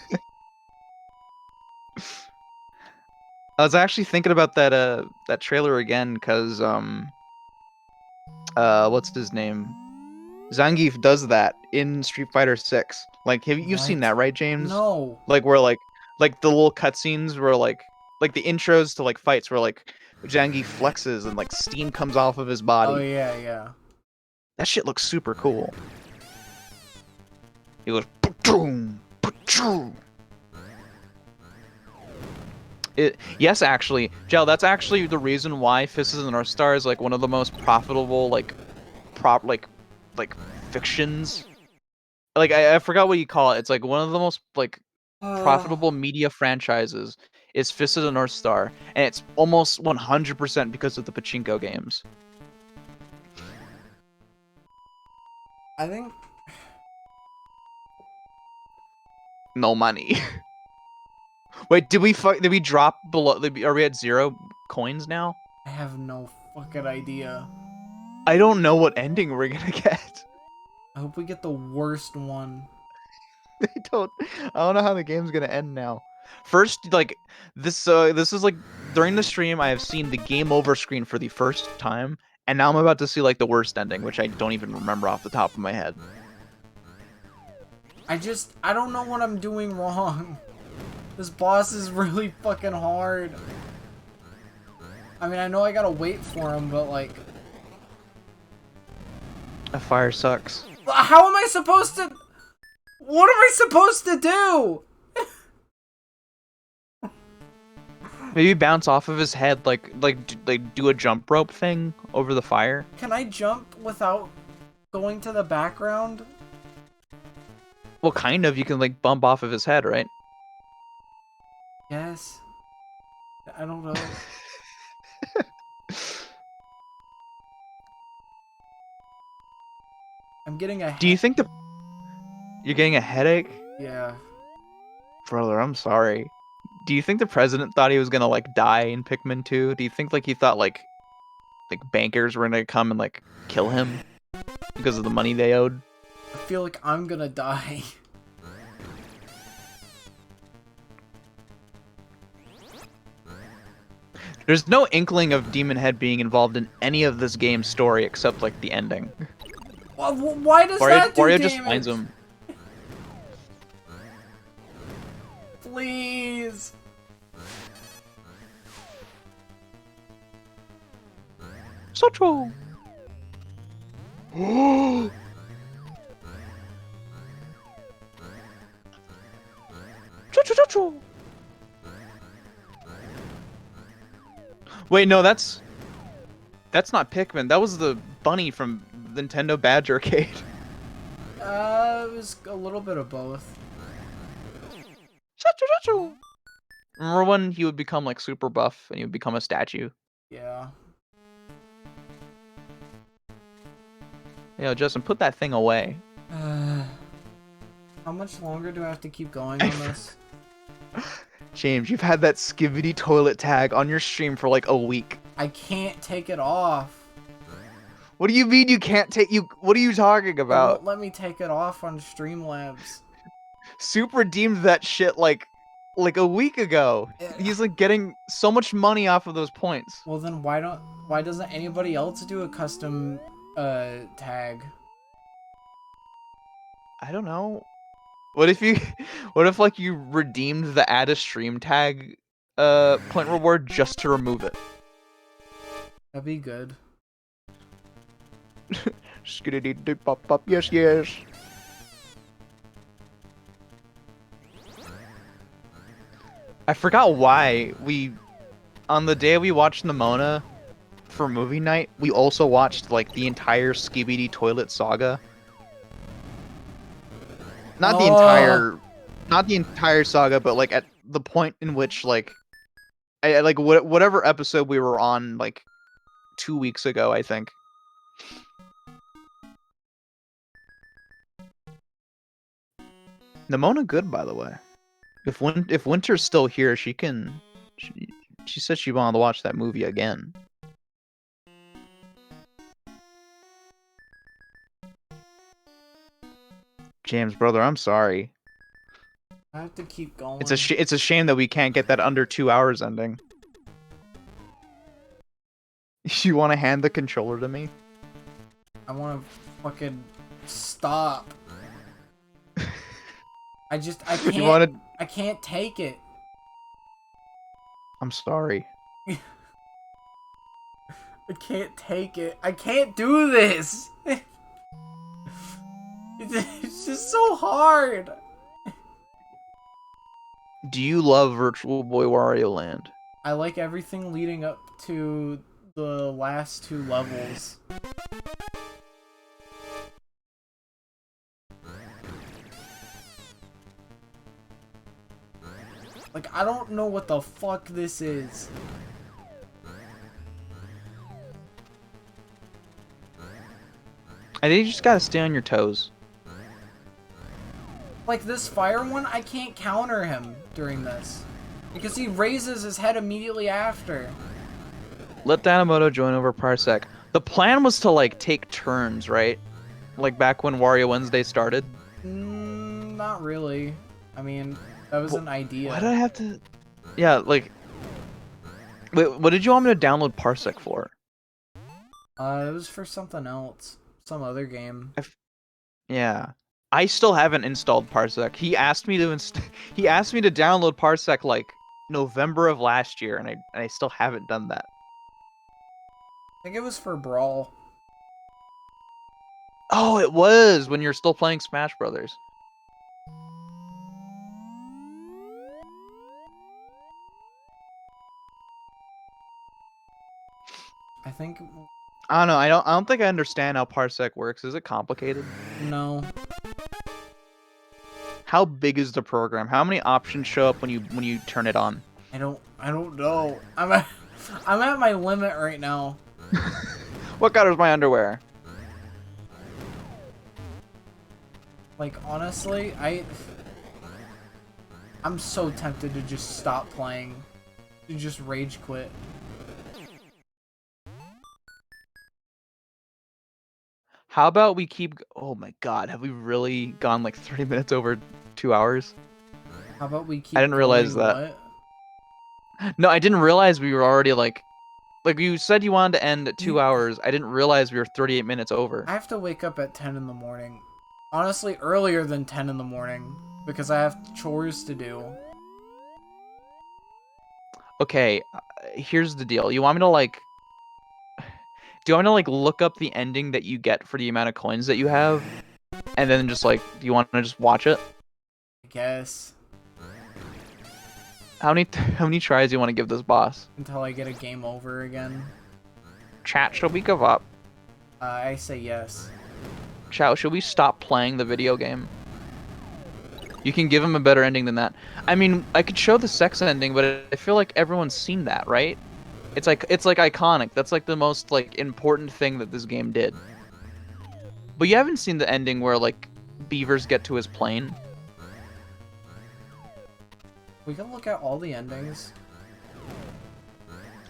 I was actually thinking about that trailer again because what's his name? Zangief does that in Street Fighter 6. Like have you seen What? that, right, James? No. Like where like the little cutscenes where like the intros to like fights where like Zangief flexes and like steam comes off of his Oh body. yeah, yeah. That shit looks super cool. He goes boom, boom. Yes, actually, Jel, that's actually the reason why Fist of the North Star is like one of the most profitable like fictions. Like I forgot what you call it. It's like one of the most like profitable media franchises is Fist of the North Star, and it's almost 100% because of the pachinko games. I think No money. Wait, did we drop below? Are we at 0 coins now? I have no fucking idea. I don't know what ending we're gonna get. I hope we get the worst one. I don't know how the game's gonna end now. First, like this is like during the stream I have seen the game over screen for the first time, and now I'm about to see like the worst ending, which I don't even remember off the top of my head. I don't know what I'm doing wrong. This boss is really fucking hard. I mean, I know I gotta wait for him, but like... A fire sucks. How am I supposed to... What am I supposed to do? Maybe bounce off of his head, like do a jump rope thing over the fire. Can I jump without going to the background? Well, kind of. You can like bump off of his head, right? Yes. I don't know. I'm getting a Do you head. think you're getting a headache? Yeah. Brother, I'm sorry. Do you think the president thought he was gonna like die in Pikmin 2? Do you think like he thought like bankers were gonna come and like kill him because of the money they owed? I feel like I'm gonna die. There's no inkling of Demon Head being involved in any of this game's story except like the ending. Well, why does that do Wario just finds damage? him. Please. So true. Wait, no, that's not Pikmin. That was the bunny from Nintendo Badge Arcade. It was a little bit of both. Remember when he would become like super buff and he would become a statue? Yeah. Yo, Justin, put that thing away. How much longer do I have to keep going on this? James, you've had that skivvy toilet tag on your stream for like a week. I can't take it off. What do you mean you can't take you? What are you talking It about? won't let me take it off on Streamlabs. Super redeemed that shit like a week ago. He's like getting so much money off of those points. Well then why doesn't anybody else do a custom tag? I don't know. What if you what if like you redeemed the add a stream tag point reward just to remove it? That'd be good. Skiddy pop pop, yes yes. I forgot why we on the day we watched Nimona for movie night, we also watched like the entire Skibidi Toilet Saga. Not the entire saga, but like at the point in which like like whatever episode we were on like 2 weeks ago, I think. Nimona good, by the way. If Winter's still here, she said she wanted to watch that movie again. James, brother, I'm sorry. I have to keep going. It's a shame that we can't get that under 2 hours ending. You want to hand the controller to me? I want to fucking stop. I can't. I can't take it. I'm sorry. I can't take it. I can't do this. It's just so hard. Do you love Virtual Boy Wario Land? I like everything leading up to the last 2 levels. Like, I don't know what the fuck this is. I think you just gotta stay on your toes. Like, this fire one, I can't counter him during this. Because he raises his head immediately after. Let Danamoto join over Parsec. The plan was to, like, take turns, right? Like, back when Wario Wednesday started? Not really. I mean, that was an idea. Why did I have to... Yeah, like... Wait, what did you want me to download Parsec for? It was for something else. Some other game. Yeah. I still haven't installed Parsec. He asked me to download Parsec like November of last year, and I still haven't done that. I think it was for Brawl. Oh, it was when you're still playing Smash Brothers. I think... I don't know. I don't think I understand how Parsec works. Is it complicated? No. How big is the program? How many options show up when you turn it on? I don't know. I'm at my limit right now. What color is my underwear? Like honestly, I'm so tempted to just stop playing. To just rage quit. How about we keep... Oh my god, have we really gone like 30 minutes over 2 hours? How about we I keep didn't realize going that. what? No, I didn't realize we were already like you said you wanted to end at 2 hours. I didn't realize we were 38 minutes over. I have to wake up at 10 in the morning. Honestly, earlier than 10 in the morning because I have chores to do. Okay, here's the deal. You want me to like... Do you want me to like look up the ending that you get for the amount of coins that you have? And then just like, do you want to just watch it? I guess. How many tries do you want to give this boss? Until I get a game over again. Chat, should we give up? I say yes. Chat, should we stop playing the video game? You can give him a better ending than that. I mean, I could show the sex ending, but I feel like everyone's seen that, right? It's like iconic. That's like the most like important thing that this game did. But you haven't seen the ending where like beavers get to his plane. We can look at all the endings.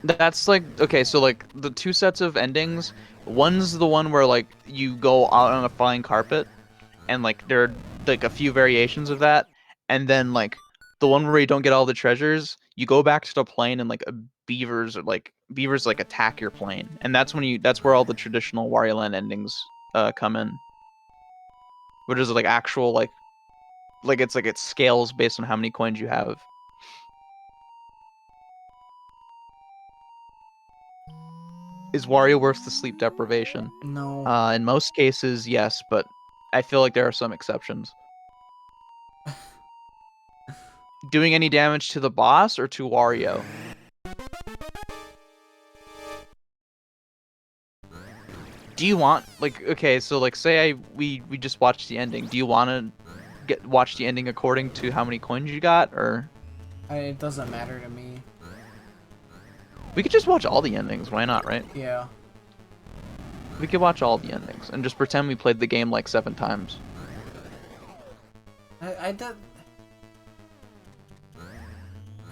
That's like, okay, so like the two sets of endings, one's the one where like you go out on a flying carpet and like there are like a few variations of that, and then like the one where you don't get all the treasures, you go back to the plane and like beavers like attack your plane. And that's where all the traditional Wario Land endings come in. Which is like actual like it's like it scales based on how many coins you have. Is Wario worth the sleep deprivation? No. In most cases, yes, but I feel like there are some exceptions. Doing any damage to the boss or to Wario? Do you want like okay, so like say we just watched the ending. Do you want to watch the ending according to how many coins you got, or It doesn't matter to me. we could just watch all the endings? Why not, right? Yeah. We could watch all the endings and just pretend we played the game like 7 times. I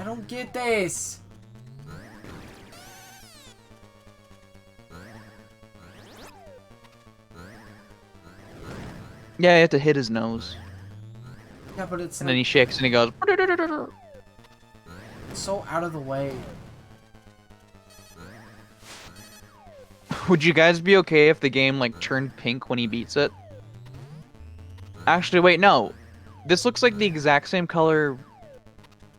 don't get this. Yeah, you have to hit his nose. Yeah, but it's And like, then he shakes and he goes. so out of the way. Would you guys be okay if the game like turned pink when he beats it? Actually, wait, no. This looks like the exact same color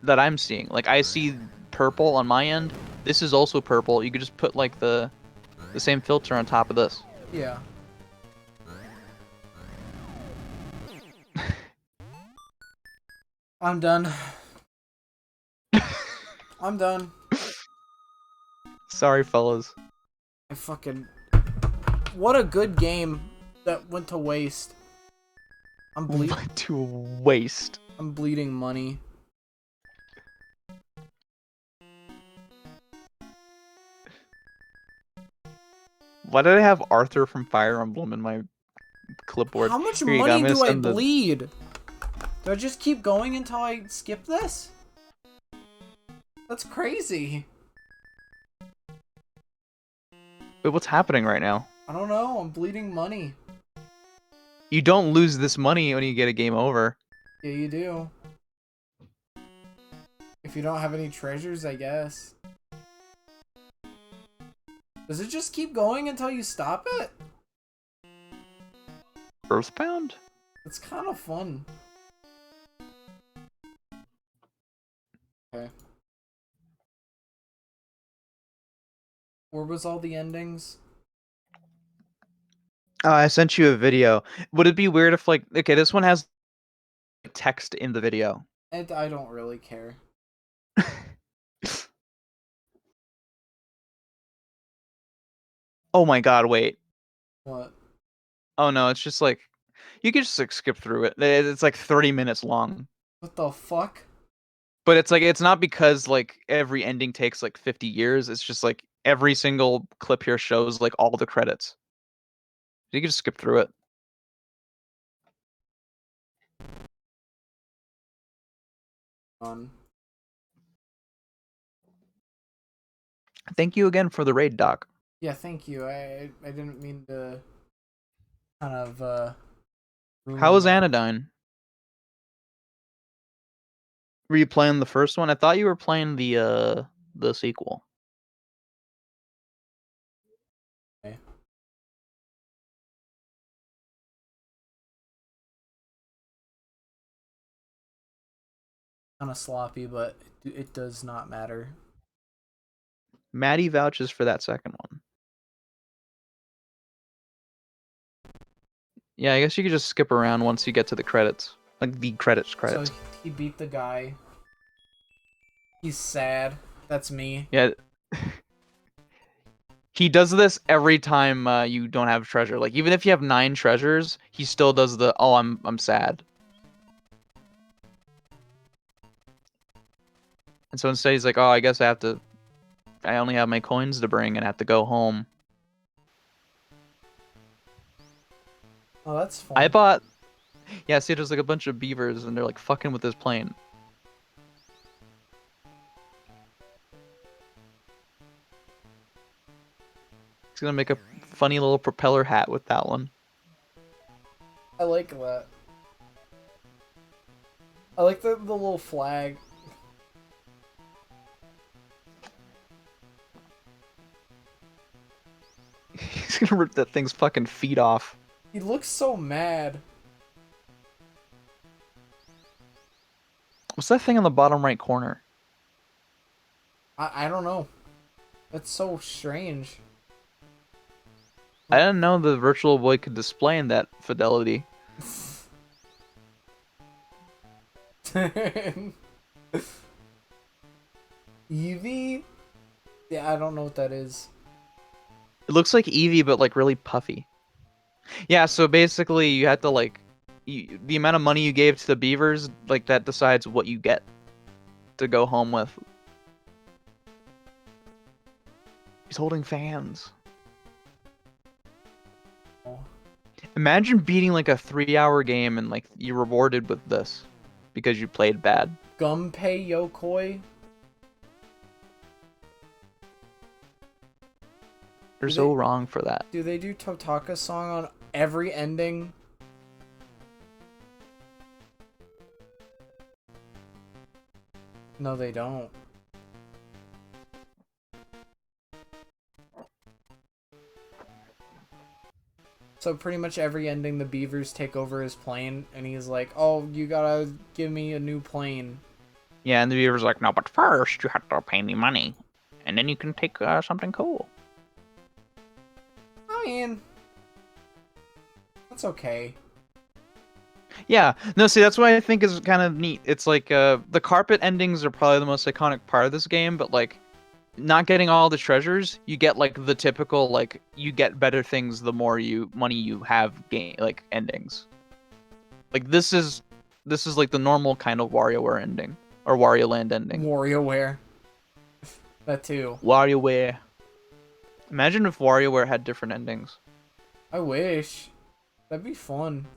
that I'm seeing. Like I see purple on my end. This is also purple. You could just put like the same filter on top of this. Yeah. I'm done. I'm done. Sorry, fellas. I fucking... What a good game that went to waste. I'm bleeding. To waste. I'm bleeding money. Why did I have Arthur from Fire Emblem in my clipboard? How much Here you go, I'm money gonna do I send the- bleed? Do I just keep going until I skip this? That's crazy. Wait, what's happening right now? I don't know. I'm bleeding money. You don't lose this money when you get a game over. Yeah, you do. If you don't have any treasures, I guess. Does it just keep going until you stop it? Earthbound? It's kind of fun. Okay. Where was all the endings? I sent you a video. Would it be weird if like okay, this one has text in the video. And I don't really care. Oh my god, wait. What? Oh no, it's just like You can just like skip through it. It's like 30 minutes long. What the fuck? But it's like it's not because like every ending takes like 50 years. It's just like every single clip here shows like all the credits. You can just skip through it. On. Thank you again for the raid, Doc. Yeah, thank you. I didn't mean to kind of How ruin was that. Anodyne? Were you playing the first one? I thought you were playing the sequel. Okay. Kind of sloppy, but it does not matter. Maddie vouches for that second one. Yeah, I guess you could just skip around once you get to the credits. Like the credits. So he beat the guy. He's sad. That's me. Yeah. He does this every time you don't have treasure. Like even if you have 9 treasures, he still does the oh I'm sad. And so instead he's like, oh I guess I only have my coins to bring and have to go home. Oh, that's fun. I bought yeah, see there's like a bunch of beavers and they're like fucking with this plane. He's gonna make a funny little propeller hat with that one. I like that. I like the little flag. He's gonna rip that thing's fucking feet off. He looks so mad. What's that thing on the bottom right corner? I don't know. That's so strange. I didn't know the Virtual Boy could display in that fidelity. Eevee? Yeah, I don't know what that is. It looks like Eevee, but like really puffy. Yeah, so basically you have to like, the amount of money you gave to the beavers, like that decides what you get to go home with. He's holding fans. Oh. Imagine beating like a 3-hour game and like you're rewarded with this because you played bad. Gunpei Yokoi? They're so wrong for that. Do they do Totaka's song on every ending? No, they don't. So pretty much every ending, the beavers take over his plane, and he's like, "Oh, you gotta give me a new plane." Yeah, and the beaver's like, no, but first you have to pay me money, and then you can take something cool. I mean, that's okay. Yeah, no, see, that's what I think is kind of neat. It's like the carpet endings are probably the most iconic part of this game, but like not getting all the treasures, you get like the typical like you get better things the more money you have game like endings. Like this is like the normal kind of WarioWare ending or Wario Land ending. WarioWare. That too. WarioWare. Imagine if WarioWare had different endings. I wish. That'd be fun.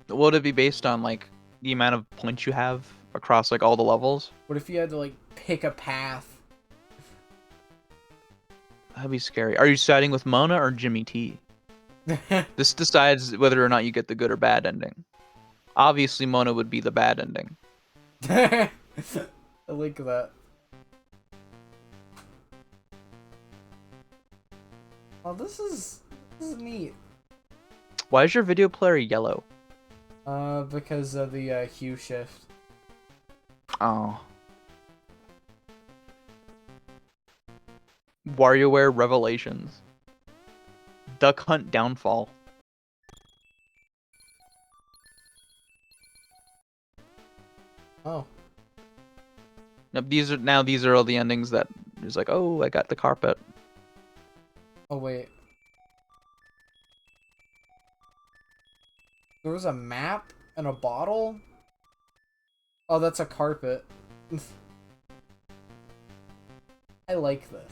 What would it be based on? Like the amount of points you have across like all the levels? What if you had to like pick a path? That'd be scary. Are you siding with Mona or Jimmy T? This decides whether or not you get the good or bad ending. Obviously, Mona would be the bad ending. I like that. Oh, this is neat. Why is your video player yellow? Because of the hue shift. Oh. WarioWare Revelations. Duck Hunt Downfall. Oh. Nope, these are all the endings that is like, oh, I got the carpet. Oh wait. There was a map and a bottle? Oh, that's a carpet. I like this.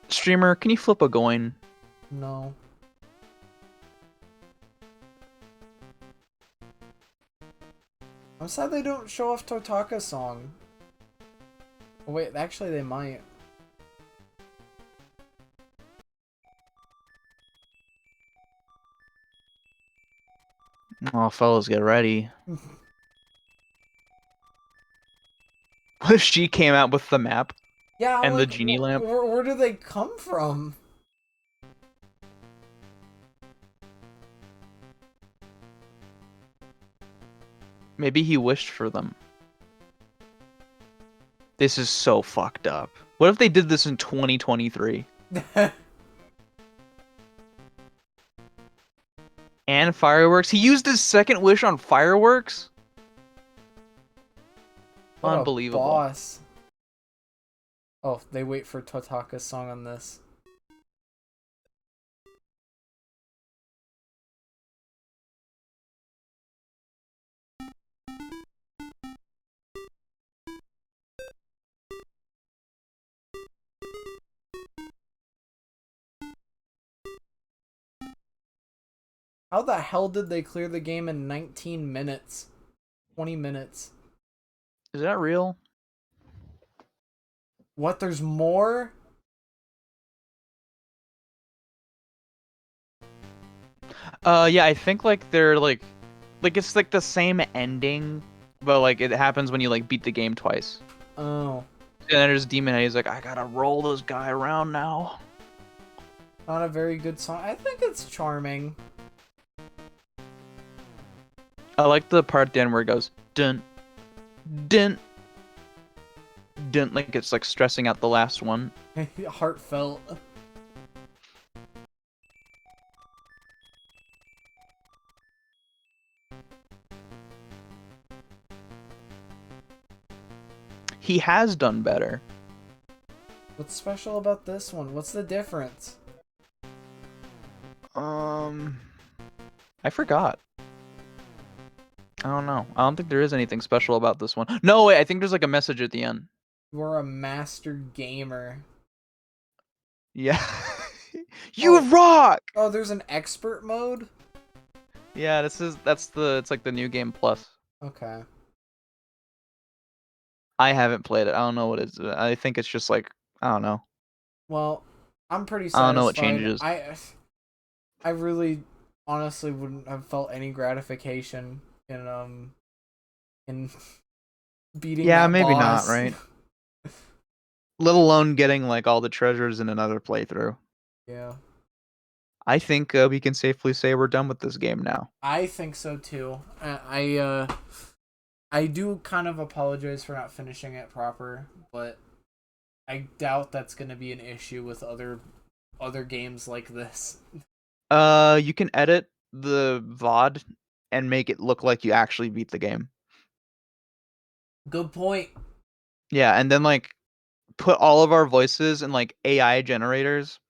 Streamer, can you flip a coin? No. I'm sad they don't show off Totaka's song. Oh, wait, actually they might. Oh, fellas, get ready. What if she came out with the map? Yeah, And like, the genie lamp? where do they come from? Maybe he wished for them. This is so fucked up. What if they did this in 2023? And fireworks? He used his second wish on fireworks? What Unbelievable. a boss. Oh, they wait for Totaka's song on this. How the hell did they clear the game in 19 minutes? 20 minutes. Is that real? What, there's more? Yeah, I think like they're like it's like the same ending, but like it happens when you like beat the game twice. Oh. And then there's Demon Head, he's like, I gotta roll this guy around now. Not a very good song. I think it's charming. I like the part at the end where it goes dun dun dun, like it's like stressing out the last one. Heartfelt. He has done better. What's special about this one? What's the difference? I forgot. I don't know. I don't think there is anything special about this one. No, wait, I think there's like a message at the end. You're a master gamer. Yeah. You rock! Oh, there's an expert mode? Yeah, it's like the new game plus. Okay. I haven't played it. I don't know what it's. I think it's just like, I don't know. Well, I'm pretty I don't know what satisfied. changes. I really honestly wouldn't have felt any gratification in beating Yeah, that maybe boss. not, right? Let alone getting like all the treasures in another playthrough. Yeah. I think we can safely say we're done with this game now. I think so too. I do kind of apologize for not finishing it proper, but I doubt that's going to be an issue with other games like this. You can edit the VOD and make it look like you actually beat the game. Good point. Yeah, and then like put all of our voices in like AI generators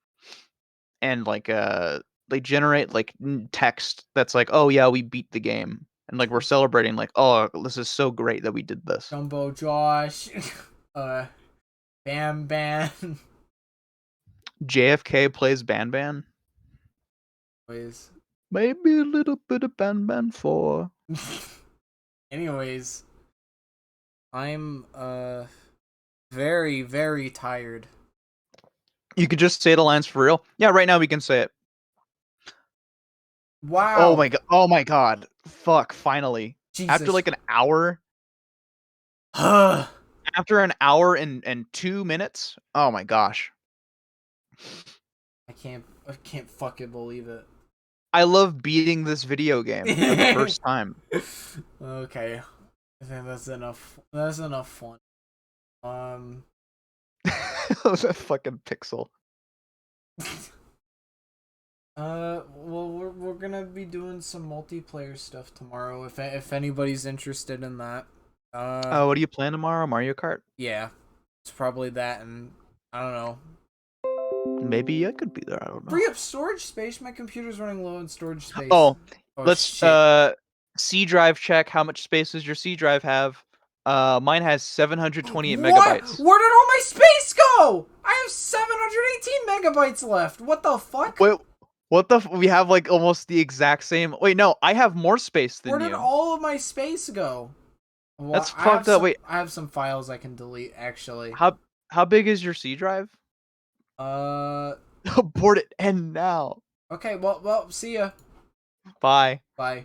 and like they generate like text that's like, oh yeah, we beat the game, and like we're celebrating like, oh, this is so great that we did this. Jumbo Josh, Bam Bam. JFK plays Ban Ban. Anyways. Maybe a little bit of Ban Ban 4. Anyways, I'm very, very tired. You could just say the lines for real. Yeah, right now we can say it. Wow. Oh my god. Oh my god. Fuck, finally. Jesus. After like an hour. After an hour and 2 minutes. Oh my gosh. I can't fucking believe it. I love beating this video game for the first time. Okay. I think that's enough. That's enough fun. That was a fucking pixel. Well, we're gonna be doing some multiplayer stuff tomorrow. If anybody's interested in that. What do you plan tomorrow? Mario Kart? Yeah, it's probably that, and I don't know. Maybe I could be there. I don't know. Free up storage space. My computer's running low on storage space. Oh, Oh let's shit. C drive check. How much space does your C drive have? Mine has 728 What? megabytes. Where did all my space go? I have 718 megabytes left. What the fuck? Wait, what the? We have like almost the exact same. Wait, no, I have more space than Where you. did all of my space go? Well, That's fucked up. Wait, I have some files I can delete actually. how big is your C drive? Uh. Abort it end now. Okay. Well. See ya. Bye. Bye.